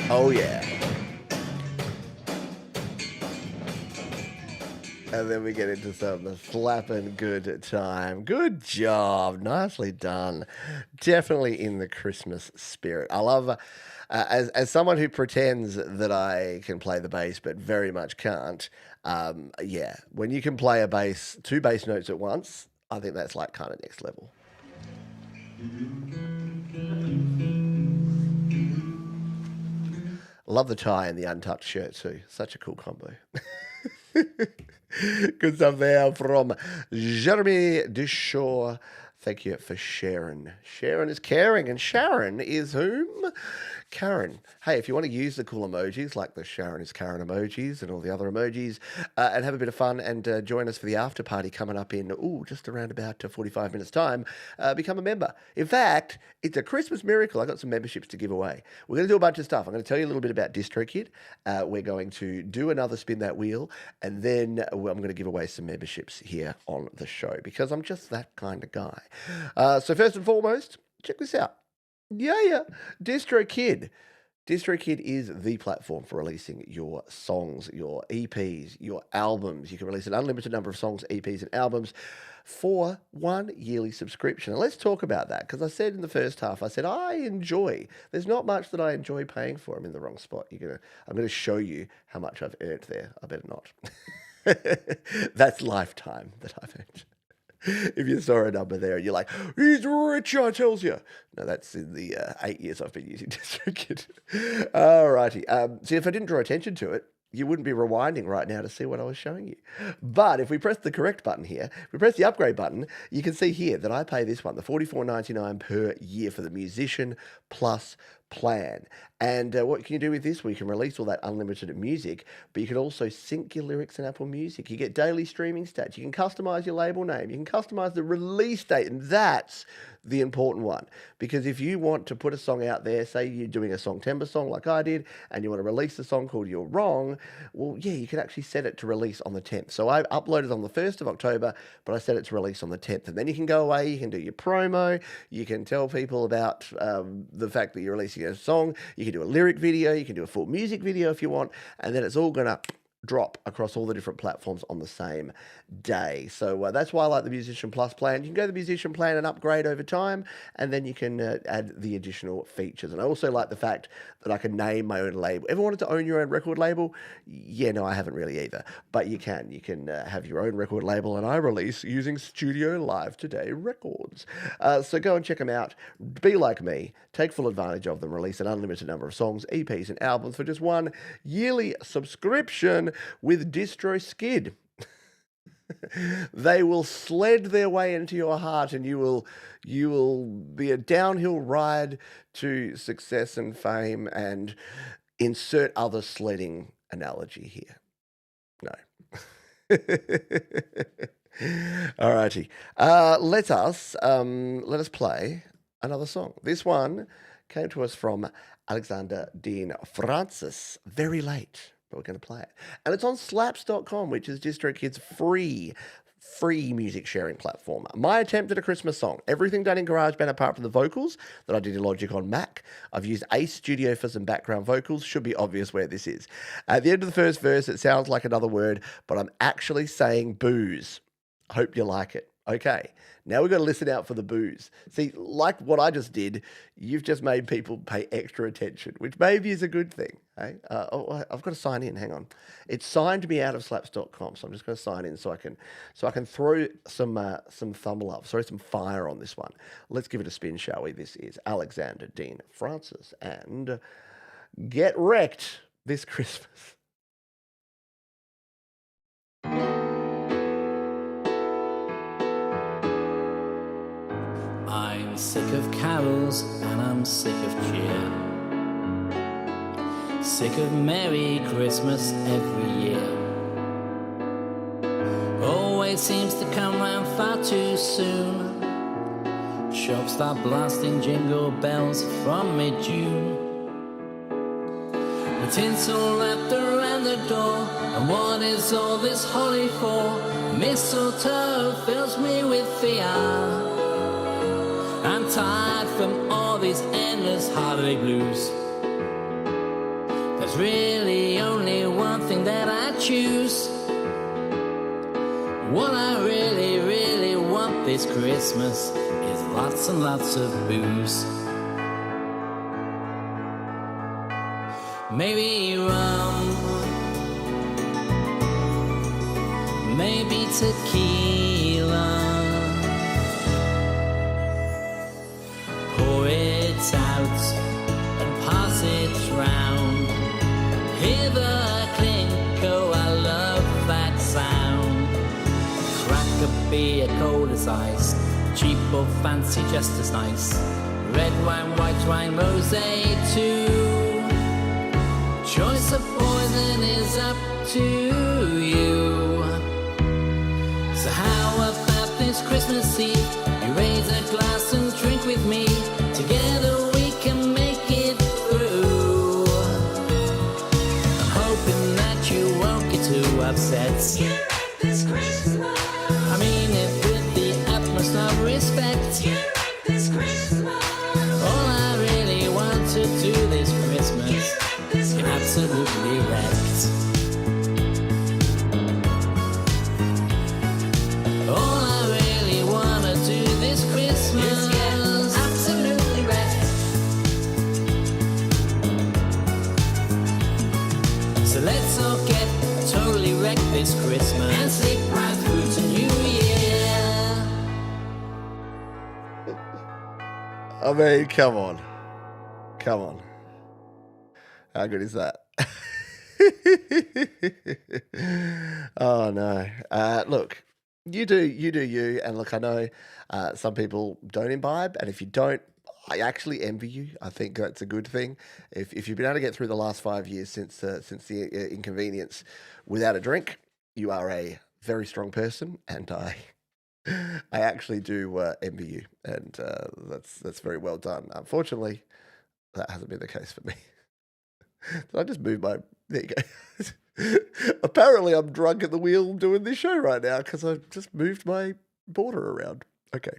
Oh, yeah. And then we get into some slapping good time. Good job. Nicely done. Definitely in the Christmas spirit. I love, as someone who pretends that I can play the bass but very much can't, yeah, when you can play two bass notes at once, I think that's like kind of next level. Love the tie and the untucked shirt too. Such a cool combo. Good stuff there from Jeremy Dushore. Thank you for Sharon. Sharon is caring, and Sharon is whom? Karen. Hey, if you want to use the cool emojis like the Sharon is Karen emojis and all the other emojis and have a bit of fun and join us for the after party coming up in, just around about 45 minutes time, become a member. In fact, it's a Christmas miracle. I got some memberships to give away. We're going to do a bunch of stuff. I'm going to tell you a little bit about DistroKid. We're going to do another Spin That Wheel, and then I'm going to give away some memberships here on the show because I'm just that kind of guy. So first and foremost, check this out. Yeah. DistroKid. DistroKid is the platform for releasing your songs, your EPs, your albums. You can release an unlimited number of songs, EPs, and albums for one yearly subscription. And let's talk about that, because I said in the first half, there's not much that I enjoy paying for. I'm in the wrong spot. I'm going to show you how much I've earned there. I better not. That's lifetime that I've earned. If you saw a number there and you're like, he's rich, I tells you. No, that's in the 8 years I've been using DistroKid. Alrighty. See, if I didn't draw attention to it, you wouldn't be rewinding right now to see what I was showing you. But if we press the correct button here, if we press the upgrade button, you can see here that I pay this one, the $44.99 per year for the Musician Plus plan. And what can you do with this? Well, you can release all that unlimited music, but you can also sync your lyrics in Apple Music. You get daily streaming stats. You can customize your label name. You can customize the release date, and that's the important one. Because if you want to put a song out there, say you're doing a Songtember song like I did, and you want to release a song called You're Wrong, well, yeah, you can actually set it to release on the 10th. So I uploaded on the 1st of October, but I set it to release on the 10th. And then you can go away, you can do your promo, you can tell people about the fact that you're releasing a song, you can do a lyric video, you can do a full music video if you want, and then it's all going to drop across all the different platforms on the same day. So that's why I like the Musician Plus plan. You can go to the Musician plan and upgrade over time, and then you can add the additional features. And I also like the fact that I can name my own label. Ever wanted to own your own record label? Yeah, no, I haven't really either. But you can. You can have your own record label, and I release using Studio Live Today Records. So go and check them out. Be like me. Take full advantage of them. Release an unlimited number of songs, EPs, and albums for just one yearly subscription with DistroKid. They will sled their way into your heart, and you will be a downhill ride to success and fame, and insert other sledding analogy here. No. Alrighty. Let us play another song. This one came to us from Alexander Dean Francis, Very Late. But we're going to play it. And it's on slaps.com, which is DistroKid's free music sharing platform. My attempt at a Christmas song. Everything done in GarageBand apart from the vocals that I did in Logic on Mac. I've used Ace Studio for some background vocals. Should be obvious where this is. At the end of the first verse, it sounds like another word, but I'm actually saying booze. Hope you like it. Okay, now we've got to listen out for the booze. See, like what I just did, you've just made people pay extra attention, which maybe is a good thing. Hey? I've got to sign in. Hang on. It signed me out of slaps.com, so I'm just going to sign in so I can throw some thumb love, some fire on this one. Let's give it a spin, shall we? This is Alexander Dean Francis and Get Wrecked This Christmas. I'm sick of carols and I'm sick of cheer. Sick of Merry Christmas every year. Always seems to come round far too soon. Shops start blasting jingle bells from mid-June. The tinsel wrapped around the door, and what is all this holly for? Mistletoe fills me with fear. I'm tired from all these endless holiday blues. There's really only one thing that I choose. What I really, really want this Christmas is lots and lots of booze. Maybe rum, maybe tequila. Pour it out and pass it round. Hear the clink, oh I love that coffee are cold as ice. Cheap or fancy, just as nice. Red wine, white wine, rosé too. Choice of poison is up to you. So how about this Christmas Eve? You raise a glass and drink with me. Together we can make it through. I'm hoping that you won't get too upset. This Christmas. I mean it with the utmost of respect. This Christmas. All I really want to do this Christmas is absolutely wrecked. All I really want to do this Christmas is get absolutely wrecked. So let's all get totally wrecked this Christmas and sleep right through to New Year. I mean, come on. Come on. How good is that? Oh, no. Look, you do you. And look, I know some people don't imbibe. And if you don't, I actually envy you. I think that's a good thing. If you've been able to get through the last 5 years since the inconvenience without a drink, you are a very strong person. And I actually do envy you. And that's very well done. Unfortunately, that hasn't been the case for me. Did I just move my... There you go. Apparently, I'm drunk at the wheel doing this show right now because I've just moved my border around. Okay.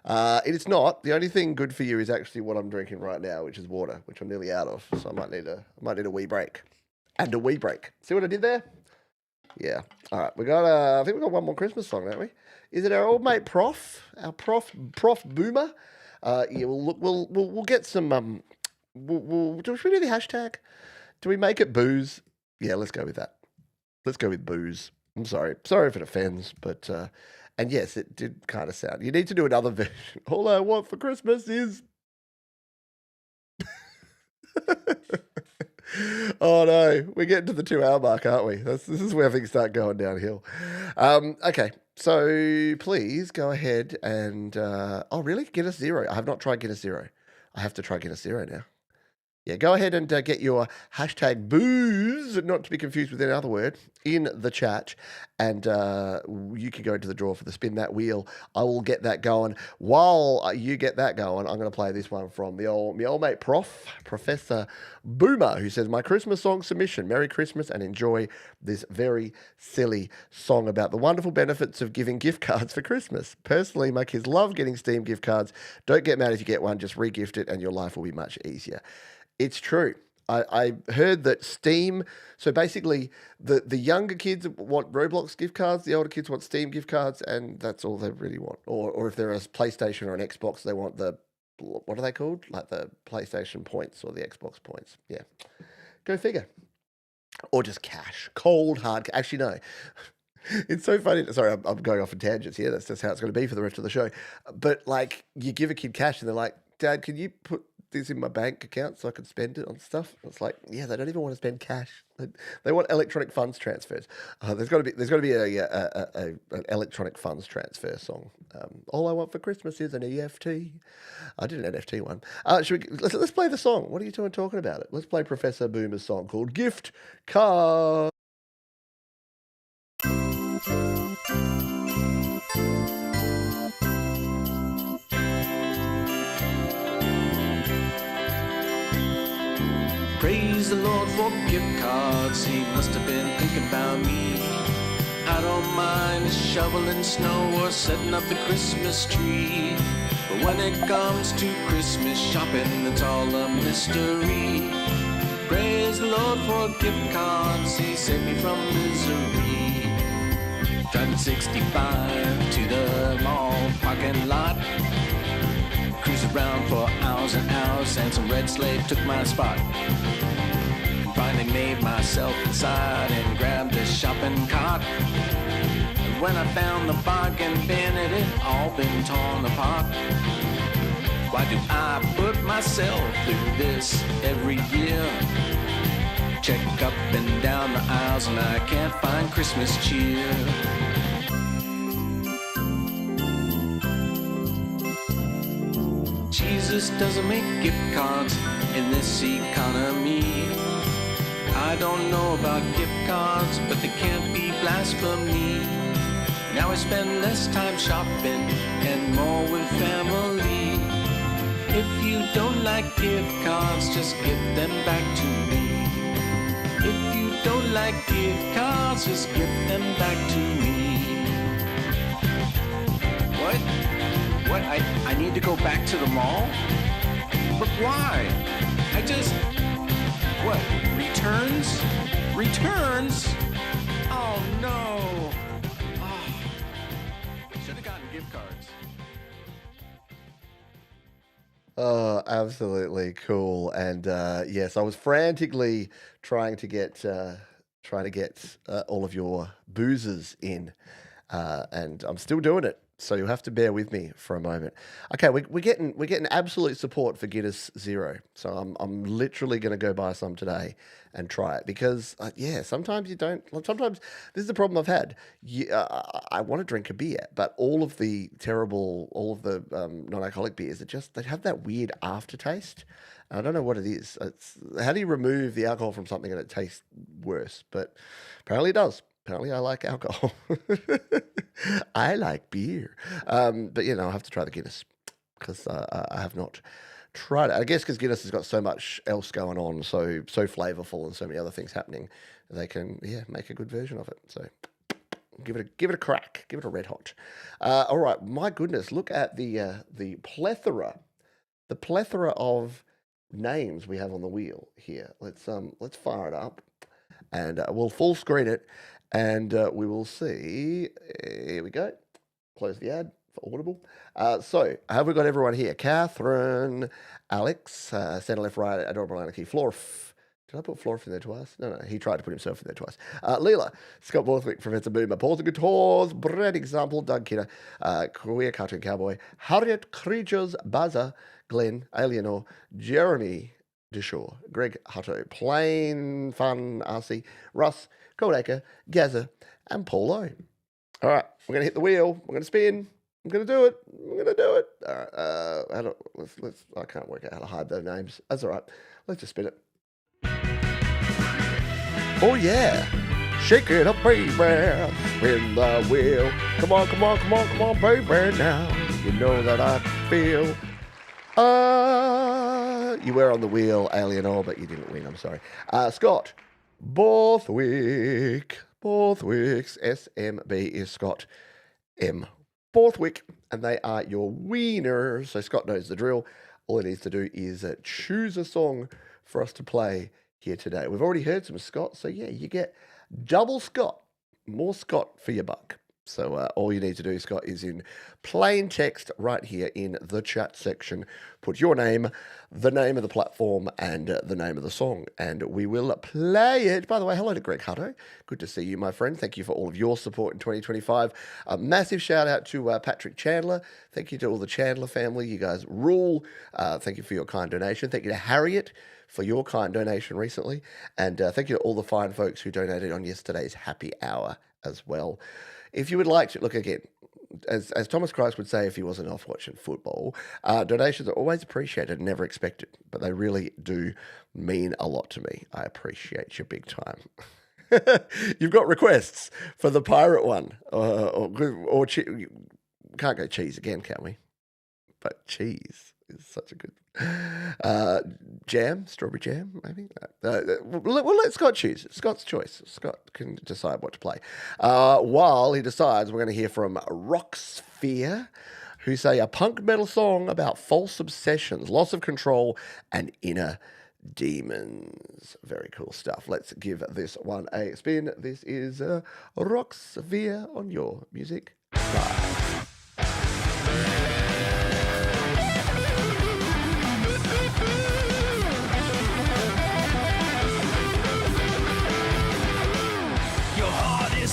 It is not. The only thing good for you is actually what I'm drinking right now, which is water, which I'm nearly out of. So I might need a wee break. And a wee break. See what I did there? Yeah. All right. We got. I think we got one more Christmas song, don't we? Is it our old mate Prof? Our Prof Boomer? Yeah. We'll get some. Should we do the hashtag? Do we make it booze? Yeah, let's go with that. Let's go with booze. I'm sorry. Sorry if it offends, but and yes, it did kind of sound. You need to do another version. All I want for Christmas is. Oh no, we're getting to the 2-hour mark, aren't we? This is where things start going downhill. Okay, so please go ahead and oh really? Guinness Zero. I have not tried Guinness Zero. I have to try Guinness Zero now. Yeah, go ahead and get your hashtag booze, not to be confused with any other word, in the chat. And you can go into the draw for the Spin That Wheel. I will get that going. While you get that going, I'm going to play this one from my old mate Professor Boomer, who says, my Christmas song submission. Merry Christmas and enjoy this very silly song about the wonderful benefits of giving gift cards for Christmas. Personally, my kids love getting Steam gift cards. Don't get mad if you get one. Just re-gift it and your life will be much easier. It's true. I heard that Steam, so basically the younger kids want Roblox gift cards, the older kids want Steam gift cards, and that's all they really want. Or if they're a PlayStation or an Xbox, they want the, what are they called? Like the PlayStation points or the Xbox points. Yeah. Go figure. Or just cash. Cold, hard. Actually, no. It's so funny. Sorry, I'm going off on tangents here. That's just how it's going to be for the rest of the show. But like, you give a kid cash and they're like, Dad, can you put this in my bank account so I can spend it on stuff? It's like, yeah, they don't even want to spend cash. They want electronic funds transfers. There's got to be an electronic funds transfer song. All I want for Christmas is an EFT. I did an NFT one. Let's play the song. What are you two talking about it? Let's play Professor Boomer's song called Gift Card. Praise the Lord for gift cards, he must have been thinking about me. I don't mind shoveling snow or setting up the Christmas tree, but when it comes to Christmas shopping, it's all a mystery. Praise the Lord for gift cards, he saved me from misery. Driving 65 to the mall parking lot, cruise around for hours and hours, and some red slave took my spot. Finally made myself inside and grabbed a shopping cart. And when I found the bargain bin, it had all been torn apart. Why do I put myself through this every year? Check up and down the aisles and I can't find Christmas cheer. Jesus doesn't make gift cards in this economy. I don't know about gift cards, but they can't be blasphemy. Now I spend less time shopping and more with family. If you don't like gift cards, just give them back to me. If you don't like gift cards, just give them back to me. What? What? I need to go back to the mall? But why? I just... What? Returns? Returns? Oh no! Oh. Should have gotten gift cards. Oh, absolutely cool. And yes, I was frantically trying to get all of your boozers in, and I'm still doing it. So you'll have to bear with me for a moment. Okay, we're getting absolute support for Guinness Zero. So I'm literally going to go buy some today and try it because yeah, sometimes you don't. Sometimes this is the problem I've had. I want to drink a beer, but all of the non-alcoholic beers they have that weird aftertaste. I don't know what it is. How do you remove the alcohol from something and it tastes worse? But apparently it does. Apparently I like alcohol. I like beer. But, I have to try the Guinness because I have not tried it. I guess because Guinness has got so much else going on, so flavorful and so many other things happening, they can, make a good version of it. So give it a crack. Give it a red hot. All right. My goodness. Look at the plethora of names we have on the wheel here. Let's fire it up and we'll full screen it. And we will see. Here we go. Close the ad for Audible. So, have we got everyone here? Catherine, Alex, Center Left Right, Adorable Anarchy, Florf. Did I put Florf in there twice? No, he tried to put himself in there twice. Leela, Scott Borthwick, Professor Boomer, Paul the Guitars, Brad Example, Doug Kidder, Queer Cartoon Cowboy, Harriet Creatures, Baza, Glenn, Alienor, Jeremy Deshore, Greg Hutto, Plain Fun RC, Russ, Goldacre, Gaza, and Paul O. All right, we're going to hit the wheel. We're going to spin. I'm going to do it. All right, I can't work out how to hide those names. That's all right. Let's just spin it. Oh, yeah. Shake it up, baby. Spin the wheel. Come on, baby, now. You know that I feel. You were on the wheel, Alienor, but you didn't win. I'm sorry. Scott Borthwick. Borthwick's SMB is Scott M. Borthwick, and they are your wieners. So Scott knows the drill. All he needs to do is choose a song for us to play here today. We've already heard some Scott, so yeah, you get double Scott, more Scott for your buck. So all you need to do, Scott, is in plain text right here in the chat section, put your name, the name of the platform, and the name of the song, and we will play it. By the way, hello to Greg Hutto. Good to see you, my friend. Thank you for all of your support in 2025. A massive shout out to Patrick Chandler. Thank you to all the Chandler family. You guys rule. Thank you for your kind donation. Thank you to Harriet for your kind donation recently. And thank you to all the fine folks who donated on yesterday's happy hour as well. If you would like to, look again, as Thomas Christ would say if he wasn't off watching football, donations are always appreciated and never expected, but they really do mean a lot to me. I appreciate you big time. You've got requests for the pirate one, or can't go cheese again, can we? But cheese is such a good jam, strawberry jam, maybe. We'll let Scott choose. Scott's choice. Scott can decide what to play. While he decides, we're going to hear from Rocksphere, who say a punk metal song about false obsessions, loss of control, and inner demons. Very cool stuff. Let's give this one a spin. This is Rocksphere on your Music Live.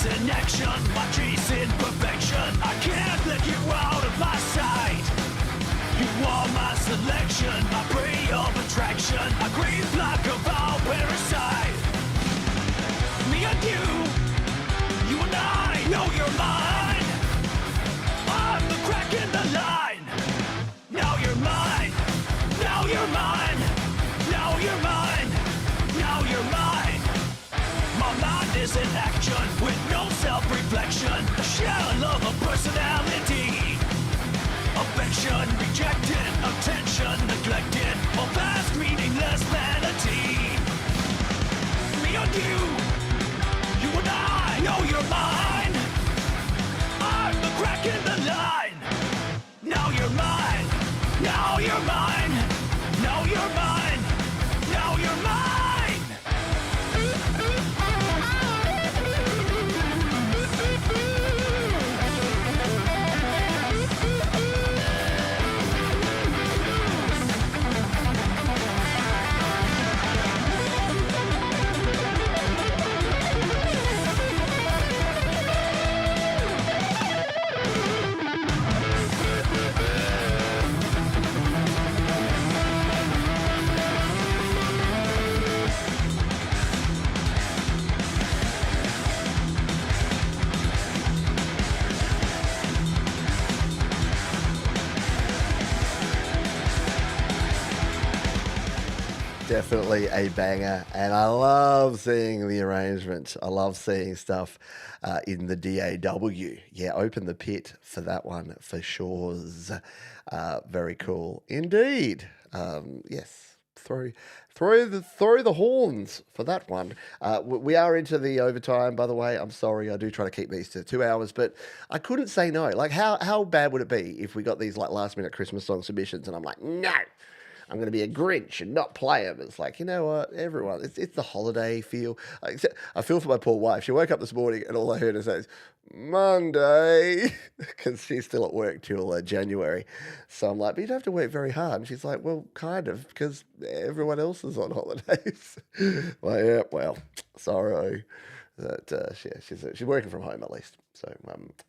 In action, my chasing perfection. I can't let you out of my sight. You are my selection, my prey of attraction. I grieve like a vile parasite. Me and you and I know you're mine. I'm the crack in the line. Now you're mine. want you. You and I know you're mine. I'm the crack in the line. Now you're mine. Now you're mine. Now you're mine. Now you're mine. Definitely a banger, and I love seeing the arrangements. I love seeing stuff in the DAW. Yeah, open the pit for that one for sure. Very cool indeed. Yes, throw the horns for that one. We are into the overtime, by the way. I'm sorry, I do try to keep these to 2 hours, but I couldn't say no. Like, how bad would it be if we got these like last minute Christmas song submissions, and I'm like, no. I'm going to be a Grinch and not play them. It's like, you know what, everyone, it's the holiday feel. I feel for my poor wife. She woke up this morning and all I heard her say is, Monday, because she's still at work till January. So I'm like, but you don't have to work very hard. And she's like, well, kind of, because everyone else is on holidays. Like, yeah, well, sorry. That she's working from home at least. So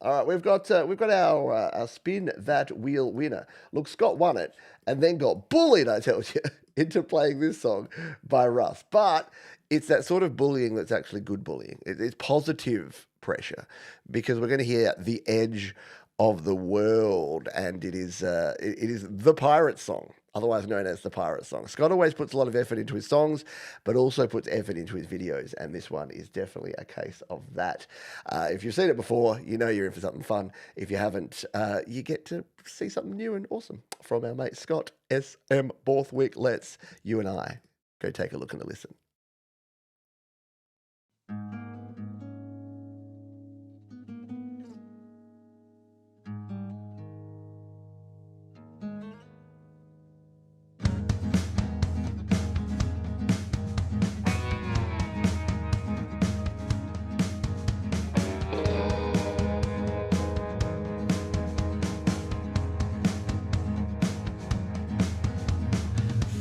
all right, we've got our spin that wheel winner. Look, Scott won it and then got bullied, I tell you, into playing this song by Russ. But it's that sort of bullying that's actually good bullying. It's positive pressure, because we're going to hear The Edge of the World, and it is the Pirate song, otherwise known as the Pirate song. Scott always puts a lot of effort into his songs, but also puts effort into his videos, and this one is definitely a case of that. If you've seen it before, you know you're in for something fun. If you haven't, you get to see something new and awesome from our mate Scott SM Borthwick. Let's, you and I, go take a look and a listen.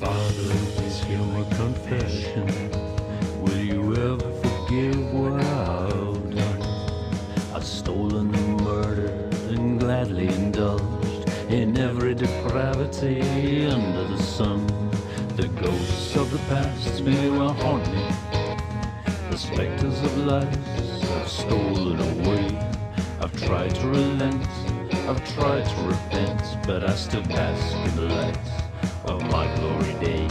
Father, is your confession? Will you ever forgive what I've done? I've stolen and murdered and gladly indulged in every depravity under the sun. The ghosts of the past may well haunt me. The specters of life have stolen away. I've tried to relent, I've tried to repent, but I still bask in the light of my glory days.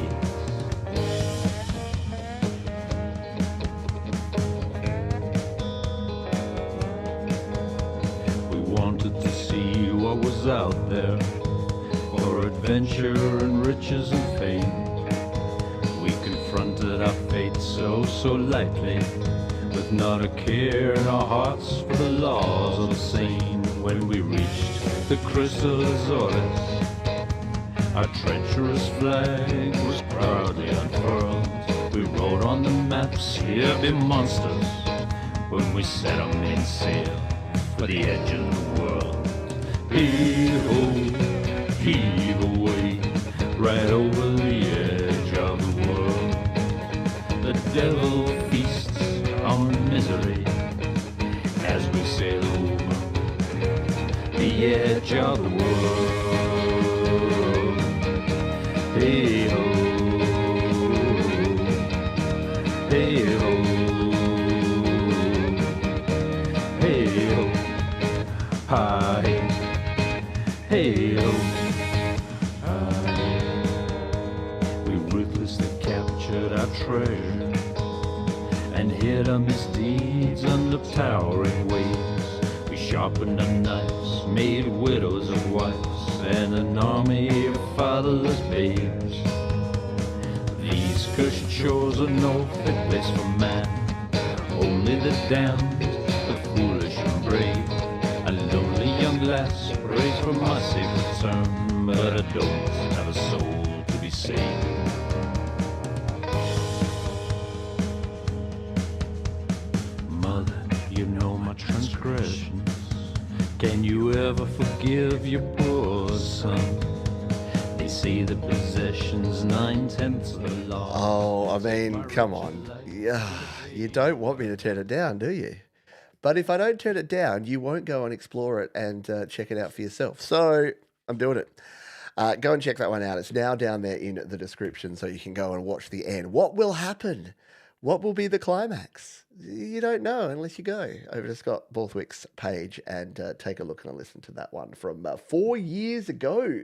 We wanted to see what was out there, for adventure and riches and fame. We confronted our fate so lightly, with not a care in our hearts for the laws of the sane. When we reached the crystal Azores, our treacherous flag was proudly unfurled. We wrote on the maps, here be monsters, when we set our mainsail for the edge of the world. Heave-ho, heave away, right over the edge of the world. The devil feasts on misery as we sail over the edge of the world. Hey-ho, hey-ho, hey-ho, hi, hey-ho, hi. We ruthlessly captured our treasure and hid our misdeeds under towering waves. We sharpened our knives, made widows of wives, and an army of fatherless babes. These These cursed shores are no fit place for man. Only the damned, the foolish and brave. A lonely young lass prays for my safe return, but I don't have a soul to be saved. Mother, you know my transgressions. Can you ever forgive your poor son? They say the possession's 9/10 of the law. Oh, I mean, come on. Yeah, you don't want me to turn it down, do you? But if I don't turn it down, you won't go and explore it and check it out for yourself. So I'm doing it. Go and check that one out. It's now down there in the description, so you can go and watch the end. What will happen? What will be the climax? You don't know unless you go over to Scott Borthwick's page and take a look and listen to that one from 4 years ago.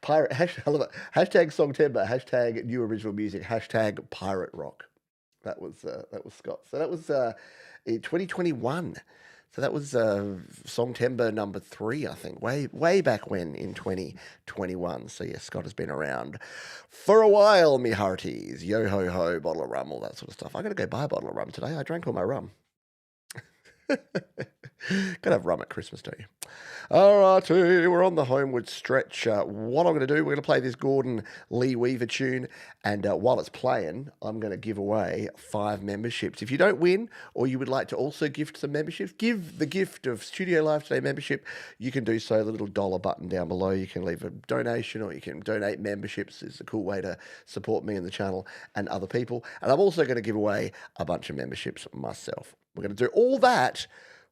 Pirate hashtag, I love it. Hashtag Songtember, hashtag new original music, hashtag pirate rock. That was Scott. So that was in 2021. So that was Songtember number 3, I think, way back when in 2021. So yeah, Scott has been around for a while, me hearties. Yo ho ho, bottle of rum, all that sort of stuff. I got to go buy a bottle of rum today. I drank all my rum. Gotta have rum at Christmas, don't you? Alrighty, we're on the homeward stretch. What I'm going to do, we're going to play this Gordon Lee Weaver tune, and while it's playing, I'm going to give away 5 memberships. If you don't win, or you would like to also gift some memberships, give the gift of Studio Live Today membership. You can do so, the little dollar button down below. You can leave a donation, or you can donate memberships. It's a cool way to support me and the channel and other people. And I'm also going to give away a bunch of memberships myself. We're going to do all that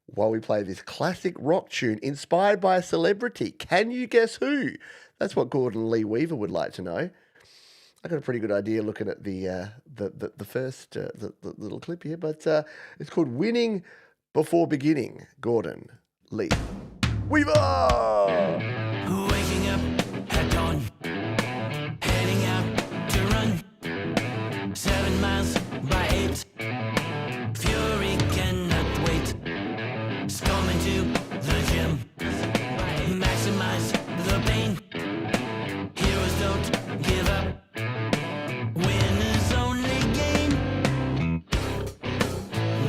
while we play this classic rock tune inspired by a celebrity. Can you guess who? That's what Gordon Lee Weaver would like to know. I got a pretty good idea looking at the first the little clip here, but it's called "Winning Before Beginning." Gordon Lee Weaver. Waking up at dawn, heading out to run 7 miles by 8. Fury cannot wait. Coming to the gym, maximize the pain. Heroes don't give up. Winners only gain.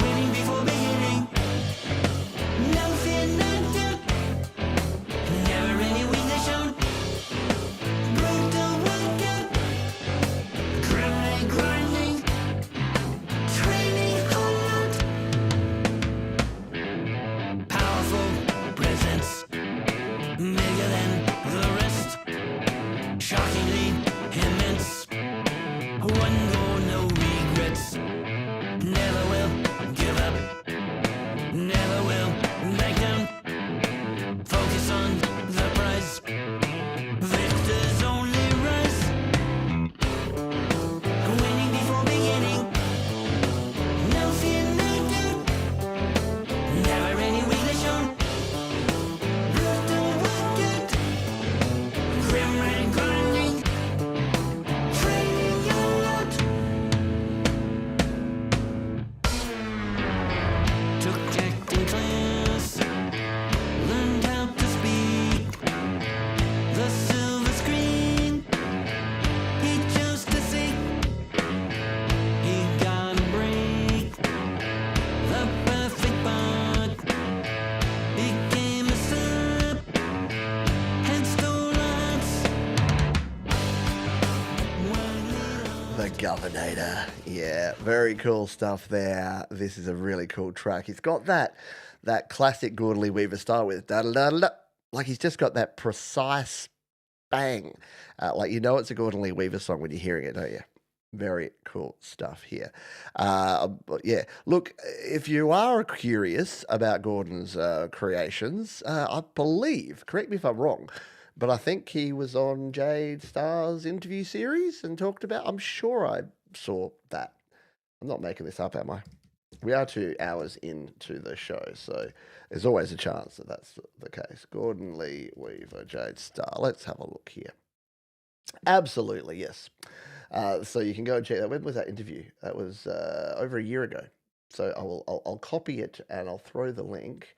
Winning before beginning. No fear, no doubt. Never any weakness shown. Brutal workout. Grimly grinding. Training hard. Powerful presence, bigger than the rest, shockingly immense. One goal, no regrets. Never will give up. Never will back down. Focus on the prize. Victors only rise. Winning before beginning. No fear, no doubt. Never any weakness shown. Brutal workout. Grim and grinding. Training a lot. Took acting class. Learned how to speak the silver screen. He chose to seek. He got a break. The perfect part became a sub and stole hearts. The Governator. Yeah, very cool stuff there. This is a really cool track. It's got that classic Gordon Lee Weaver style with da-da-da-da. Like he's just got that precise bang. Like you know it's a Gordon Lee Weaver song when you're hearing it, don't you? Very cool stuff here. But yeah, look, if you are curious about Gordon's creations, I believe, correct me if I'm wrong, but I think he was on Jade Starr's interview series and talked about, I'm sure I saw that. I'm not making this up, am I? We are 2 hours into the show, so there's always a chance that that's the case. Gordon Lee Weaver, Jade Starr. Let's have a look here. Absolutely, yes. So you can go and check that. When was that interview? That was over a year ago. So I'll copy it and I'll throw the link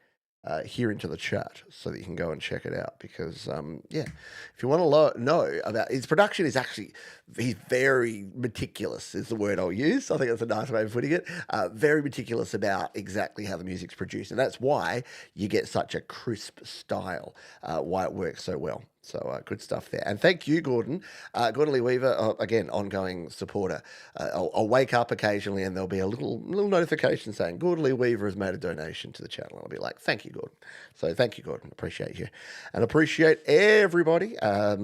here into the chat so that you can go and check it out because, if you want to know about his production is actually, he's very meticulous is the word I'll use. I think that's a nice way of putting it. Very meticulous about exactly how the music's produced. And that's why you get such a crisp style, why it works so well. So good stuff there. And thank you, Gordon. Gordon Lee Weaver, again, ongoing supporter. I'll wake up occasionally and there'll be a little notification saying Gordon Lee Weaver has made a donation to the channel. I'll be like, thank you, Gordon. So thank you, Gordon. Appreciate you. And appreciate everybody. I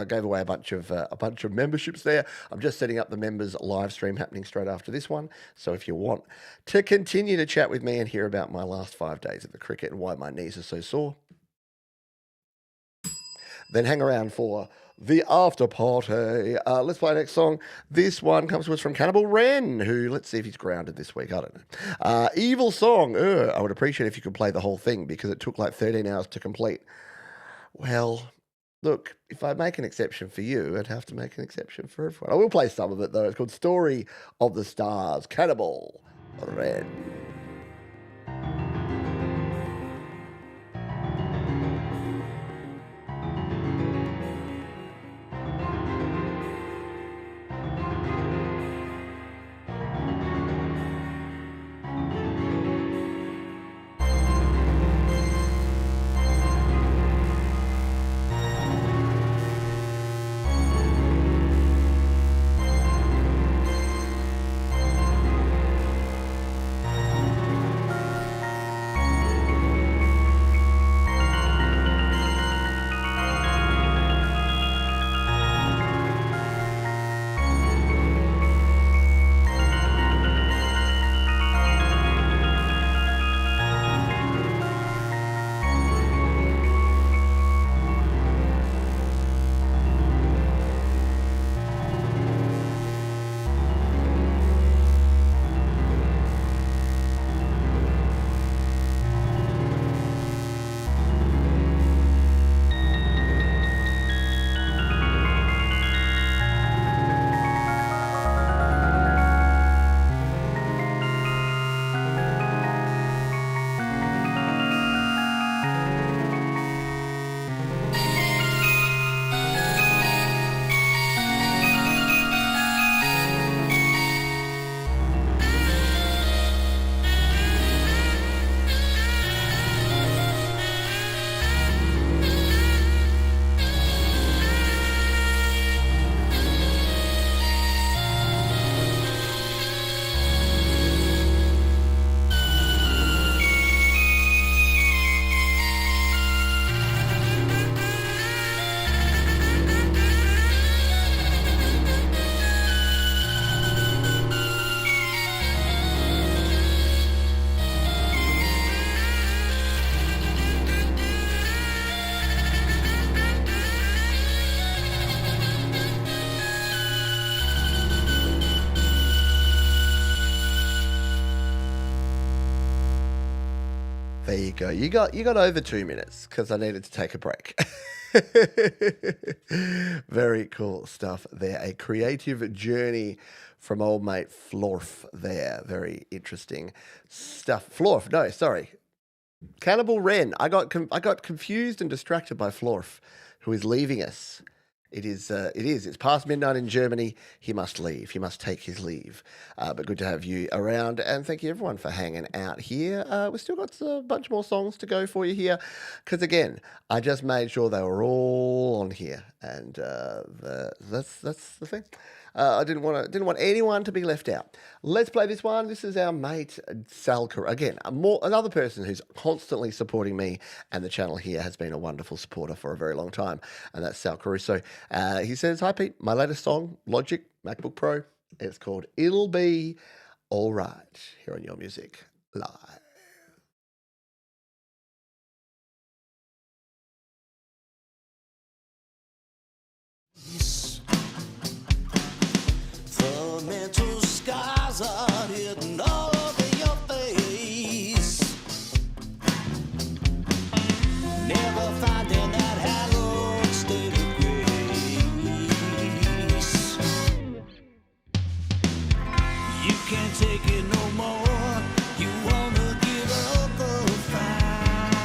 gave away a bunch of memberships there. I'm just setting up the members live stream happening straight after this one. So if you want to continue to chat with me and hear about my last 5 days of the cricket and why my knees are so sore, then hang around for the after party. Let's play the next song. This one comes to us from Cannibal Wren, who, let's see if he's grounded this week. I don't know. Evil Song. I would appreciate if you could play the whole thing because it took like 13 hours to complete. Well, look, if I make an exception for you, I'd have to make an exception for everyone. I will play some of it, though. It's called Story of the Stars. Cannibal Wren. There you go. You got over 2 minutes because I needed to take a break. Very cool stuff there. A creative journey from old mate Florf there. Very interesting stuff. Florf, no, sorry. Cannibal Wren. I got confused and distracted by Florf, who is leaving us. It is. It's past midnight in Germany. He must leave. He must take his leave. But good to have you around, and thank you everyone for hanging out here. We've still got a bunch more songs to go for you here, because again, I just made sure they were all on here, and that's the thing. I didn't want anyone to be left out. Let's play this one. This is our mate Sal Caruso. Again, another person who's constantly supporting me and the channel here, has been a wonderful supporter for a very long time, and that's Sal Caruso. He says, "Hi Pete, my latest song, Logic, MacBook Pro. It's called It'll Be Alright." Here on Your Music Live. The mental scars are hidden all over your face. Never finding that hallowed state of grace. You can't take it no more. You wanna give up the fight.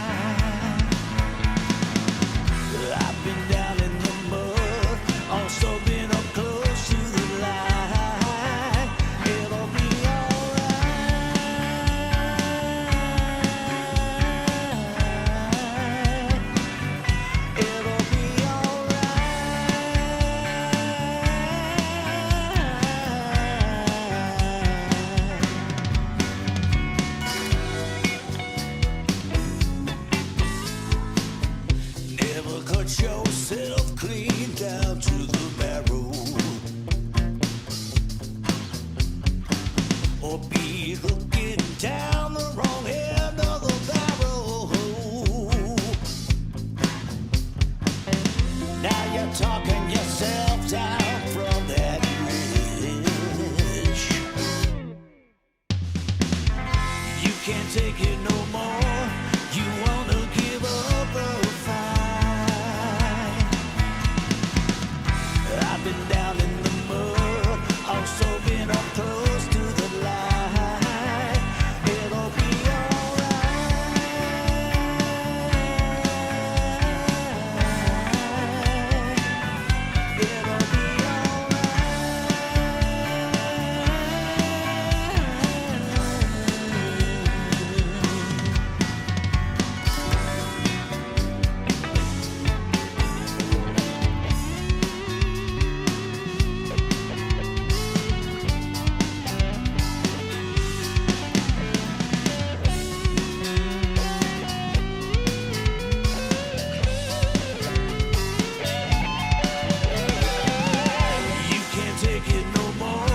take it no more. You wanna give up the fight. I've been down in the mud, also been up close to the light. It'll be alright. It'll be you can't take it no more.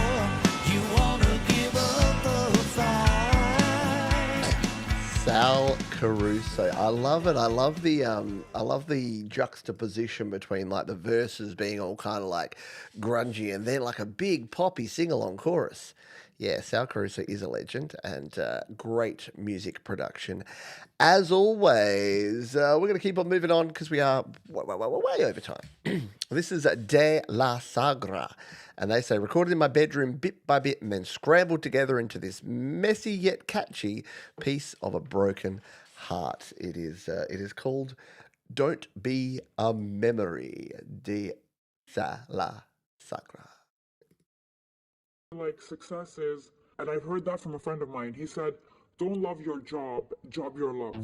You wanna give up the fight. Sal Caruso. I love it. I love the juxtaposition between like the verses being all kind of like grungy and then like a big poppy sing-along chorus. Yeah, Sal Caruso is a legend and great music production. As always, we're going to keep on moving on because we are way over time. This is De La Sagra. And they say, recorded in my bedroom bit by bit and then scrambled together into this messy yet catchy piece of a broken heart. It is called Don't Be a Memory, De La Sagra. Like success is, and I've heard that from a friend of mine. He said, don't love your job, job your love.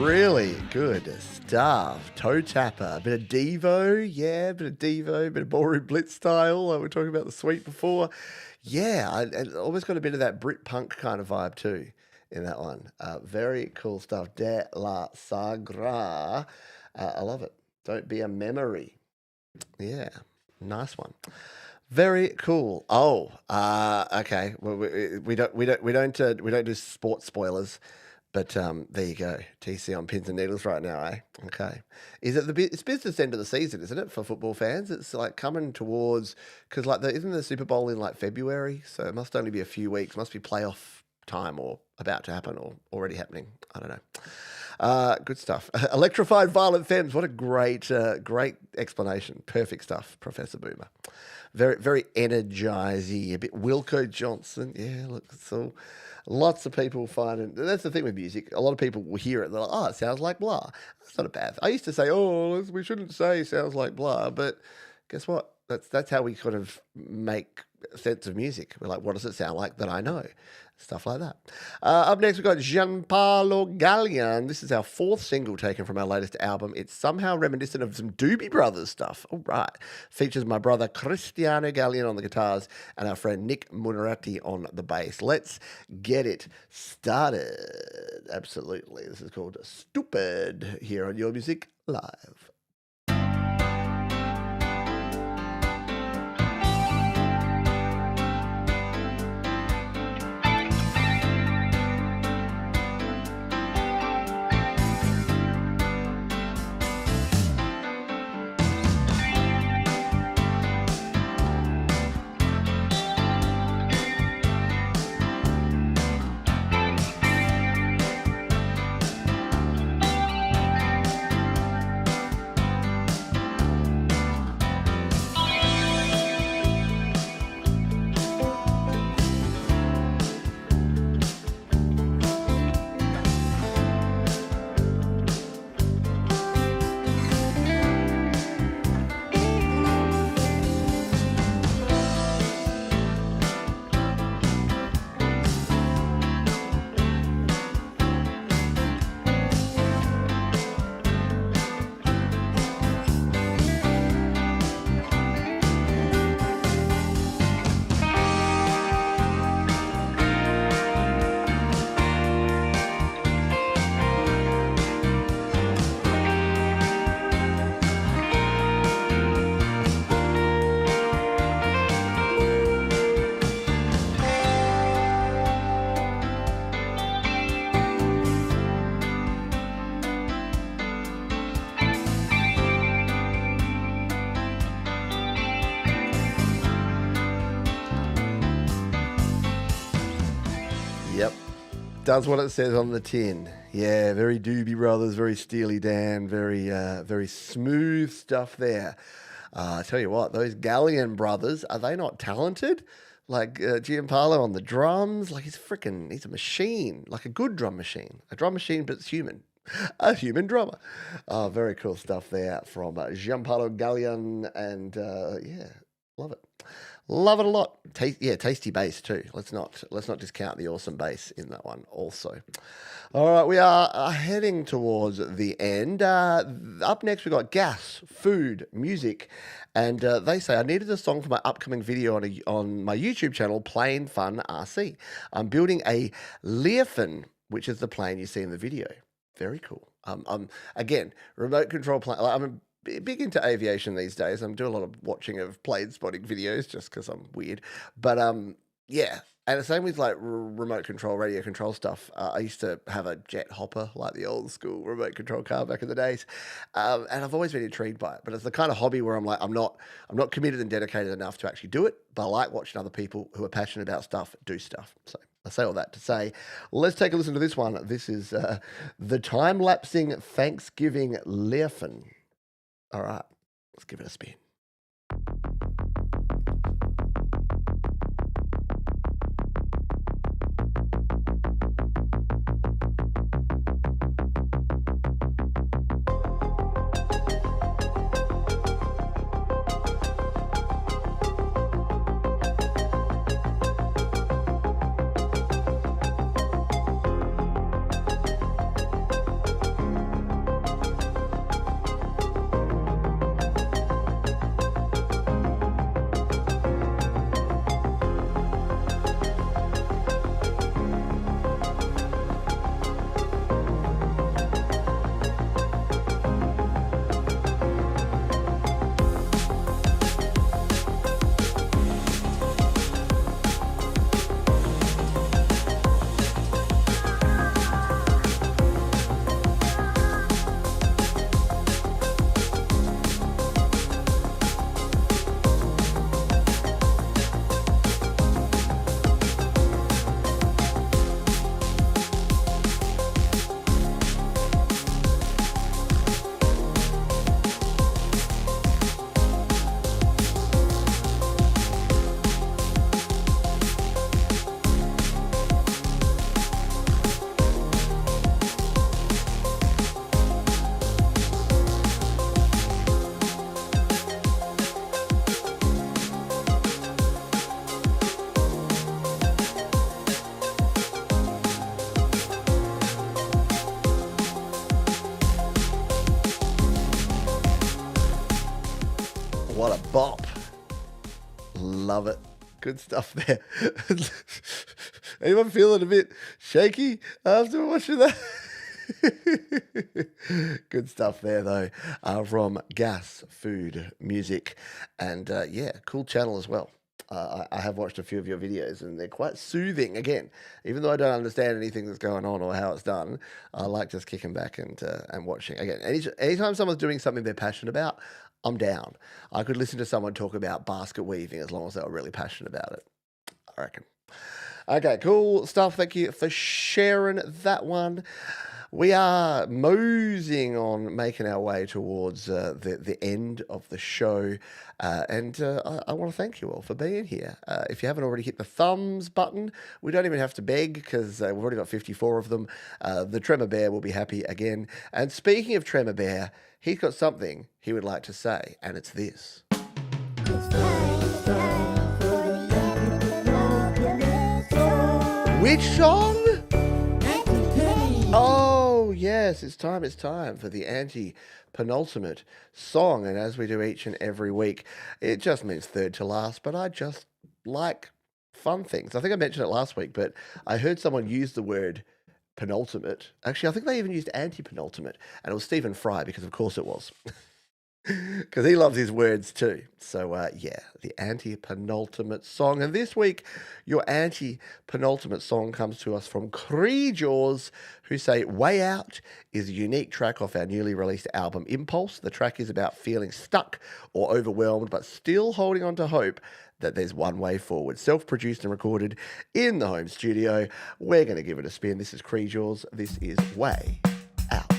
Really good stuff. Toe Tapper, a bit of Devo, yeah, a bit of Devo, a bit of Ballroom Blitz style. We were talking about the Sweet before. Yeah, I almost got a bit of that Brit punk kind of vibe too in that one. Very cool stuff. De La Sagra. I love it. Don't Be a Memory. Yeah, nice one. Very cool. Oh, okay. Well, we don't do sports spoilers. But there you go. TC on pins and needles right now, eh? Okay. Is it it's business end of the season, isn't it, for football fans? It's like coming towards, because like isn't the Super Bowl in like February? So it must only be a few weeks. Must be playoff time or about to happen or already happening. I don't know. Good stuff. Electrified Violent Femmes. What a great explanation. Perfect stuff, Professor Boomer. Very, very energizing. A bit Wilco Johnson. Yeah, look, so lots of people find it. That's the thing with music. A lot of people will hear it. They're like, oh, it sounds like blah. That's not a bad thing. I used to say, oh, we shouldn't say sounds like blah. But guess what? That's how we kind of make sense of music. We're like, what does it sound like that I know? Stuff like that. Up next, we've got Gianpaolo Gallian. This is our fourth single taken from our latest album. It's somehow reminiscent of some Doobie Brothers stuff. All right. Features my brother Cristiano Gallian on the guitars and our friend Nick Munerati on the bass. Let's get it started. Absolutely. This is called Stupid here on Your Music Live. does what it says on the tin. Yeah, very Doobie Brothers, very Steely Dan, very smooth stuff there. I tell you what, those Gallian brothers, are they not talented? Like Gianpaolo on the drums, like he's a machine, like a good drum machine. A drum machine, but it's human. A human drummer. Oh, very cool stuff there from Gianpaolo Gallian, and yeah, love it. Love it a lot. Tasty bass too. Let's not discount the awesome bass in that one also. All right, we are heading towards the end. Up next, we got gas, food, music, and they say I needed a song for my upcoming video on my YouTube channel, Plane Fun RC. I'm building a Learfin, which is the plane you see in the video. Very cool. Again, remote control plane. I'm big into aviation these days. I'm doing a lot of watching of plane spotting videos just because I'm weird. But yeah, and the same with like remote control, radio control stuff. I used to have a jet hopper, like the old school remote control car back in the days, and I've always been intrigued by it. But it's the kind of hobby where I'm like, I'm not committed and dedicated enough to actually do it. But I like watching other people who are passionate about stuff do stuff. So I say all that to say, let's take a listen to this one. This is the time-lapsing Thanksgiving Learfin. All right, let's give it a spin. What a bop. Love it. Good stuff there. Anyone feeling a bit shaky after watching that? Good stuff there, though, from Gas, Food, Music, and yeah, cool channel as well. I have watched a few of your videos, and they're quite soothing. Again, even though I don't understand anything that's going on or how it's done, I like just kicking back and watching. Again, anytime someone's doing something they're passionate about, I'm down. I could listen to someone talk about basket weaving as long as they were really passionate about it, I reckon. Okay, cool stuff. Thank you for sharing that one. We are moseying on, making our way towards the end of the show. And I want to thank you all for being here. If you haven't already hit the thumbs button, we don't even have to beg because we've already got 54 of them. The Tremor Bear will be happy again. And speaking of Tremor Bear, he's got something he would like to say, and it's this. Which song? Oh, yes, it's time for the anti-penultimate song. And as we do each and every week, it just means third to last, but I just like fun things. I think I mentioned it last week, but I heard someone use the word penultimate. Actually, I think they even used anti-penultimate, and it was Stephen Fry, because of course it was. Because he loves his words too. So, yeah, the anti-penultimate song. And this week, your anti-penultimate song comes to us from Cree Jaws, who say Way Out is a unique track off our newly released album Impulse. The track is about feeling stuck or overwhelmed, but still holding on to hope that there's one way forward. Self-produced and recorded in the home studio. We're going to give it a spin. This is Cree Jaws. This is Way Out.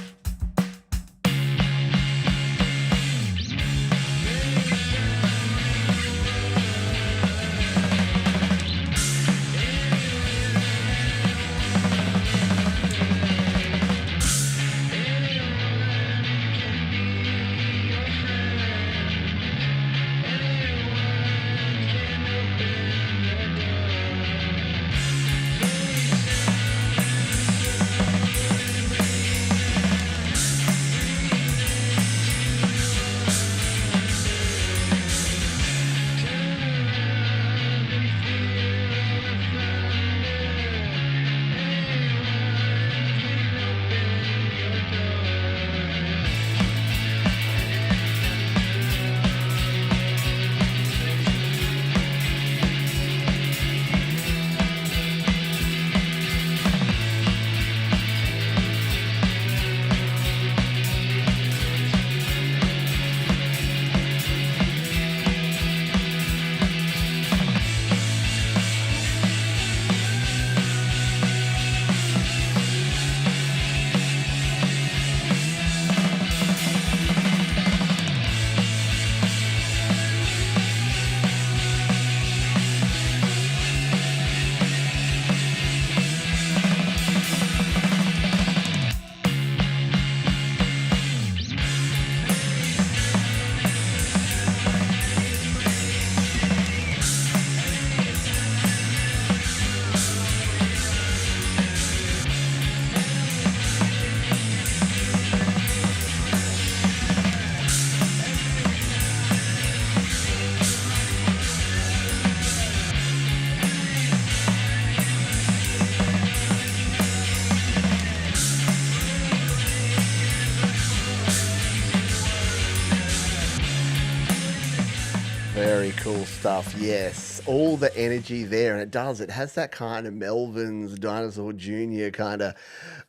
Very cool stuff, yes. All the energy there, and it does. It has that kind of Melvin's Dinosaur Jr. kind of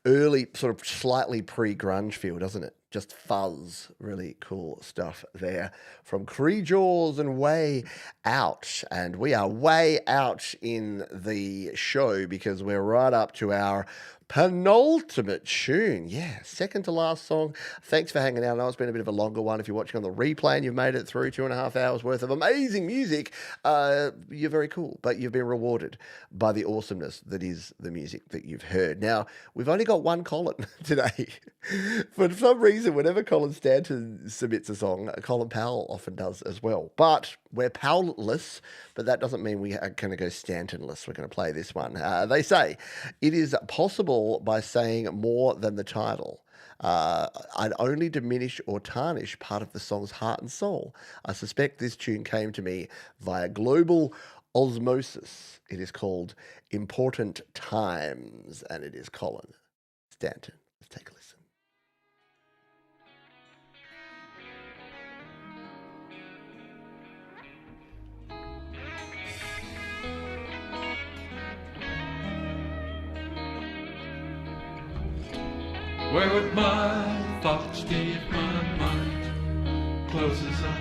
early, sort of slightly pre-grunge feel, doesn't it? Just fuzz. Really cool stuff there from Cree Jaws and Way Out. And we are way out in the show because we're right up to our penultimate tune. Yeah, second to last song. Thanks for hanging out. I know it's been a bit of a longer one. If you're watching on the replay and you've made it through 2.5 hours worth of amazing music, you're very cool, but you've been rewarded by the awesomeness that is the music that you've heard. Now, we've only got one Colin today. For some reason, whenever Colin Stanton submits a song, Colin Powell often does as well. But we're Powell-less, but that doesn't mean we are going to go Stanton-less. We're going to play this one. They say, it is possible by saying more than the title. I'd only diminish or tarnish part of the song's heart and soul. I suspect this tune came to me via global osmosis. It is called Important Times, and it is Colin Stanton. Let's take a listen. Where would my thoughts be if my mind closes up?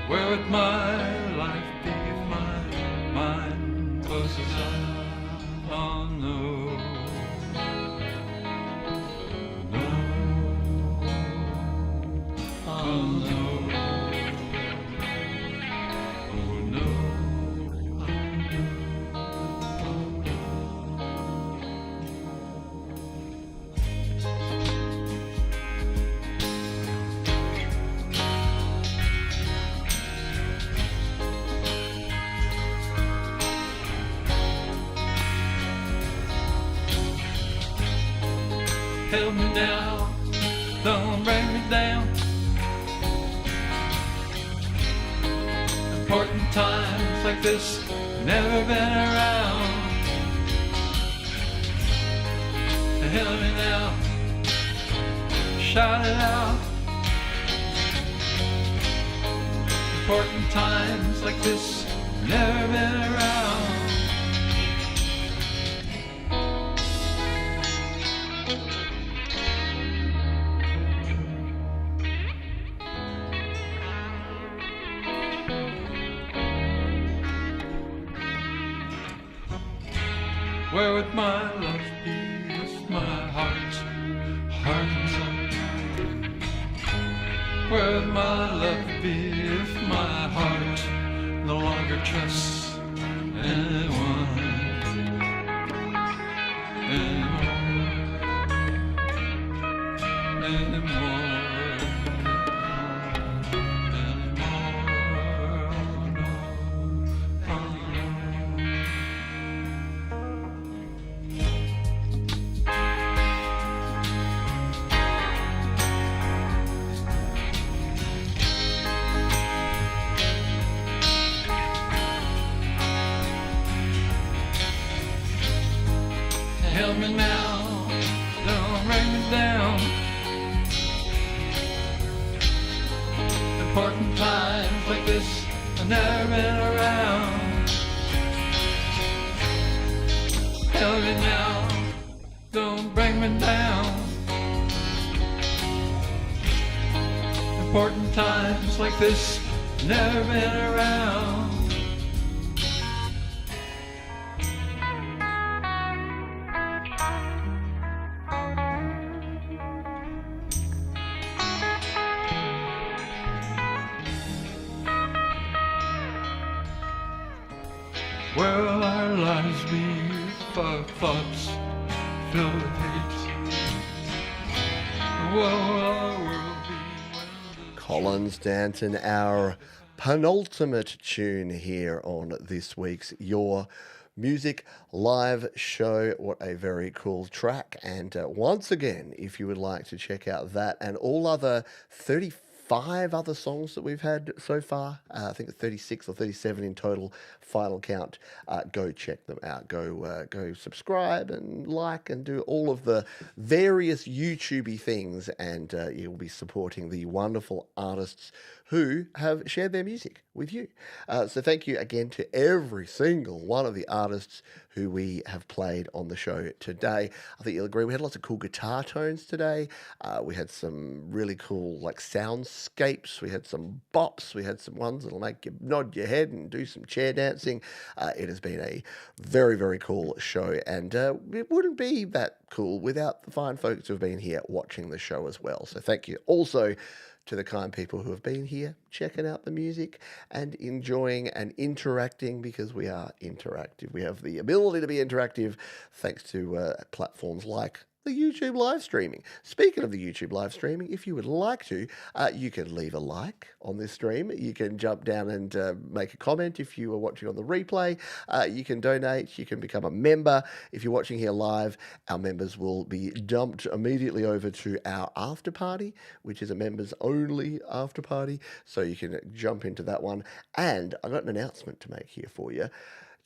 Where would my life be if my mind closes up? Oh no, no, oh no. Help me now, don't bring me down. Important times like this, never been around. Help me now, shout it out, Important times like this never been around. Where would my love be if my heart and soul? Where would my love be if my heart no longer trusts anyone anymore? Help me now, don't bring me down. Important times like this I've never been around. Help me now, don't bring me down. Important times like this never been around. Where will our lives be if our thoughts filled with hate? What will our world be? Collins Danton, our penultimate tune here on this week's Your Music Live show. What a very cool track. And once again, if you would like to check out that and all other 35 other songs that we've had so far, I think 36 or 37 in total, final count, go check them out. Go subscribe and like and do all of the various YouTubey things, and you'll be supporting the wonderful artists who have shared their music with you. So thank you again to every single one of the artists who we have played on the show today. I think you'll agree we had lots of cool guitar tones today. We had some really cool like soundscapes. We had some bops. We had some ones that'll make you nod your head and do some chair dancing. It has been a very, very cool show, and it wouldn't be that cool without the fine folks who have been here watching the show as well. So thank you also to the kind people who have been here checking out the music and enjoying and interacting, because we are interactive. We have the ability to be interactive thanks to platforms like the YouTube live streaming. Speaking of the YouTube live streaming, if you would like to, you can leave a like on this stream. You can jump down and make a comment if you are watching on the replay. You can donate. You can become a member. If you're watching here live, our members will be dumped immediately over to our after party, which is a members only after party. So you can jump into that one. And I got an announcement to make here for you.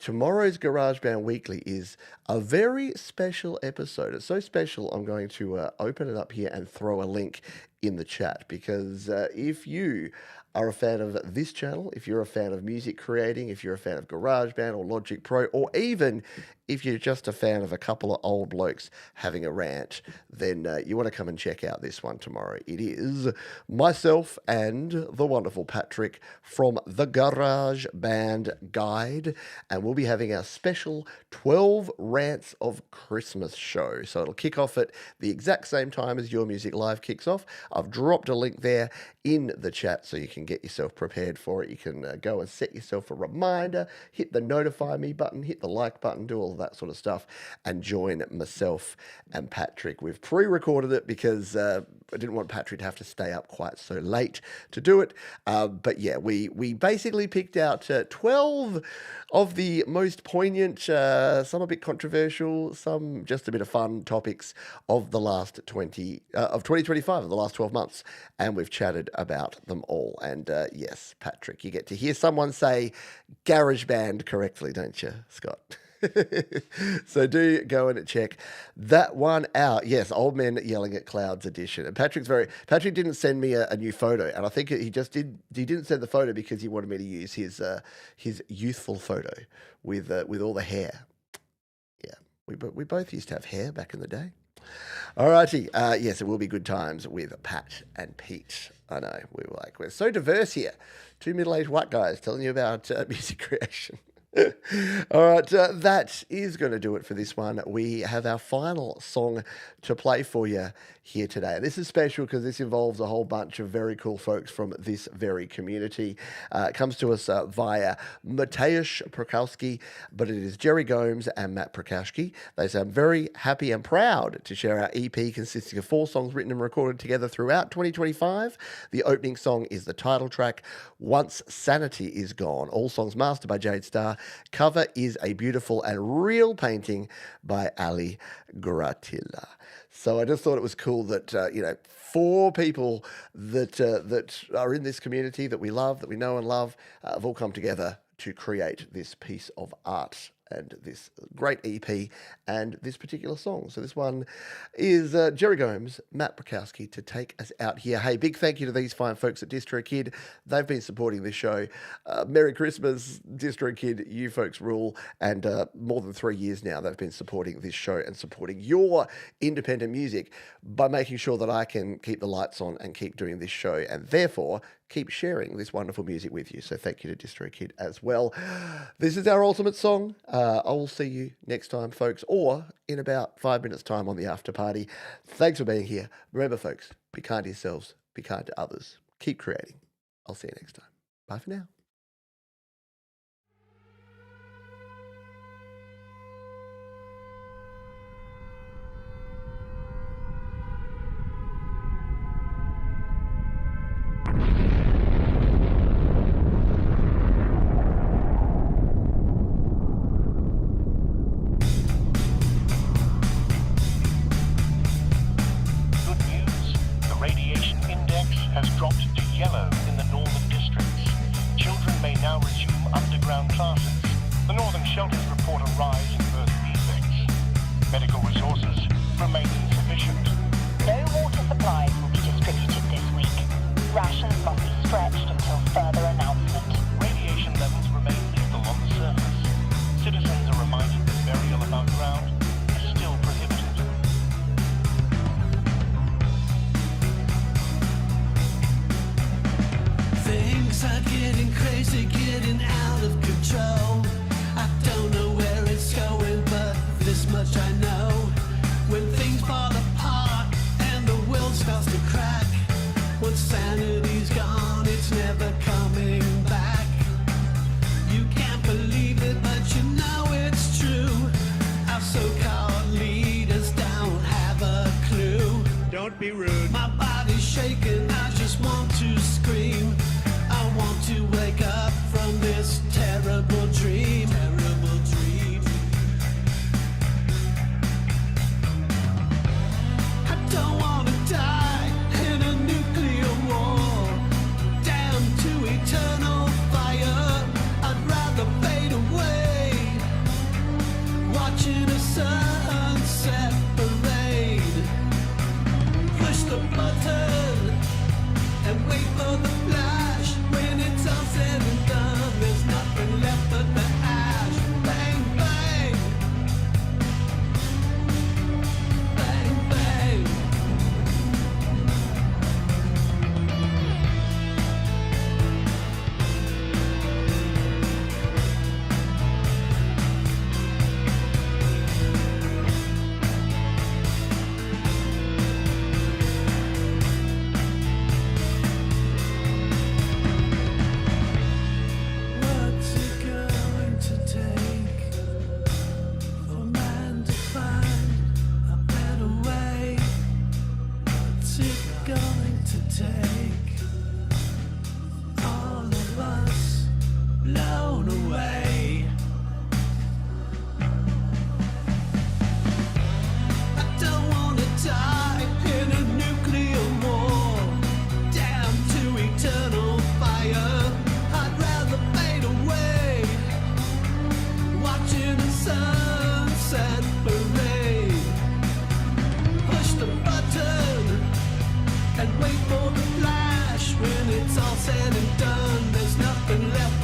Tomorrow's GarageBand Weekly is a very special episode. It's so special, I'm going to open it up here and throw a link in the chat, because if you are a fan of this channel, if you're a fan of music creating, if you're a fan of GarageBand or Logic Pro, or even if you're just a fan of a couple of old blokes having a rant, then you want to come and check out this one tomorrow. It is myself and the wonderful Patrick from the GarageBand Guide, and we'll be having our special 12 Rants of Christmas show. So it'll kick off at the exact same time as Your Music Live kicks off. I've dropped a link there in the chat so you can get yourself prepared for it. You can go and set yourself a reminder, hit the notify me button, hit the like button, do all of that sort of stuff, and join myself and Patrick. We've pre-recorded it because I didn't want Patrick to have to stay up quite so late to do it. But yeah, we basically picked out 12 of the most poignant, some a bit controversial, some just a bit of fun topics of the last 2025, of the last 12 months, and we've chatted about them all. And yes, Patrick, you get to hear someone say GarageBand correctly, don't you, Scott? So do go and check that one out. Yes, Old Men Yelling at Clouds edition. And Patrick didn't send me a new photo, and I think he didn't send the photo because he wanted me to use his youthful photo with all the hair. Yeah, we both used to have hair back in the day. Alrighty, yes, it will be good times with Pat and Pete. I know, we're so diverse here. Two middle-aged white guys telling you about music creation. All right, that is going to do it for this one. We have our final song to play for you here today. This is special because this involves a whole bunch of very cool folks from this very community. It comes to us via Mateusz Prokowski, but it is Jerry Gomes and Matt Prokowski. They say, I'm very happy and proud to share our EP consisting of 4 songs written and recorded together throughout 2025. The opening song is the title track, Once Sanity Is Gone. All songs mastered by Jade Starr. Cover is a beautiful and real painting by Ali Gratilla. So I just thought it was cool that 4 people that are in this community that we love, that we know and love, have all come together to create this piece of art and this great EP and this particular song. So this one is Jerry Gomes, Matt Prokowski to take us out here. Hey, big thank you to these fine folks at DistroKid. They've been supporting this show. Merry Christmas, DistroKid. You folks rule. And more than 3 years now, they've been supporting this show and supporting your independent music by making sure that I can keep the lights on and keep doing this show and therefore keep sharing this wonderful music with you. So thank you to DistroKid as well. This is our ultimate song. I will see you next time, folks, or in about 5 minutes' time on the after party. Thanks for being here. Remember, folks, be kind to yourselves, be kind to others. Keep creating. I'll see you next time. Bye for now. has dropped to yellow in the northern districts. Children may now resume underground classes. The northern shelters report a rise in birth defects. Medical resources remain insufficient. No water supplies will be distributed this week. Rations must be stretched until further announcement. Radiation levels remain lethal on the surface. Citizens are reminded that burial above ground is still prohibited. Things are getting crazy, getting out of control. I don't know where it's going, but this much I know. When things fall apart and the world starts to crack, once sanity's gone, it's never coming back. You can't believe it, but you know it's true. Our so-called leaders don't have a clue. Don't be rude. My body's shaking, I just want to scream. I want to wake up from this terrible dream. Terrible dream. I don't want to die in a nuclear war. Damn to eternal fire. I'd rather fade away. Watching a sunset parade. Push the button and wait for the flag. and wait for the flash. When it's all said and done, there's nothing left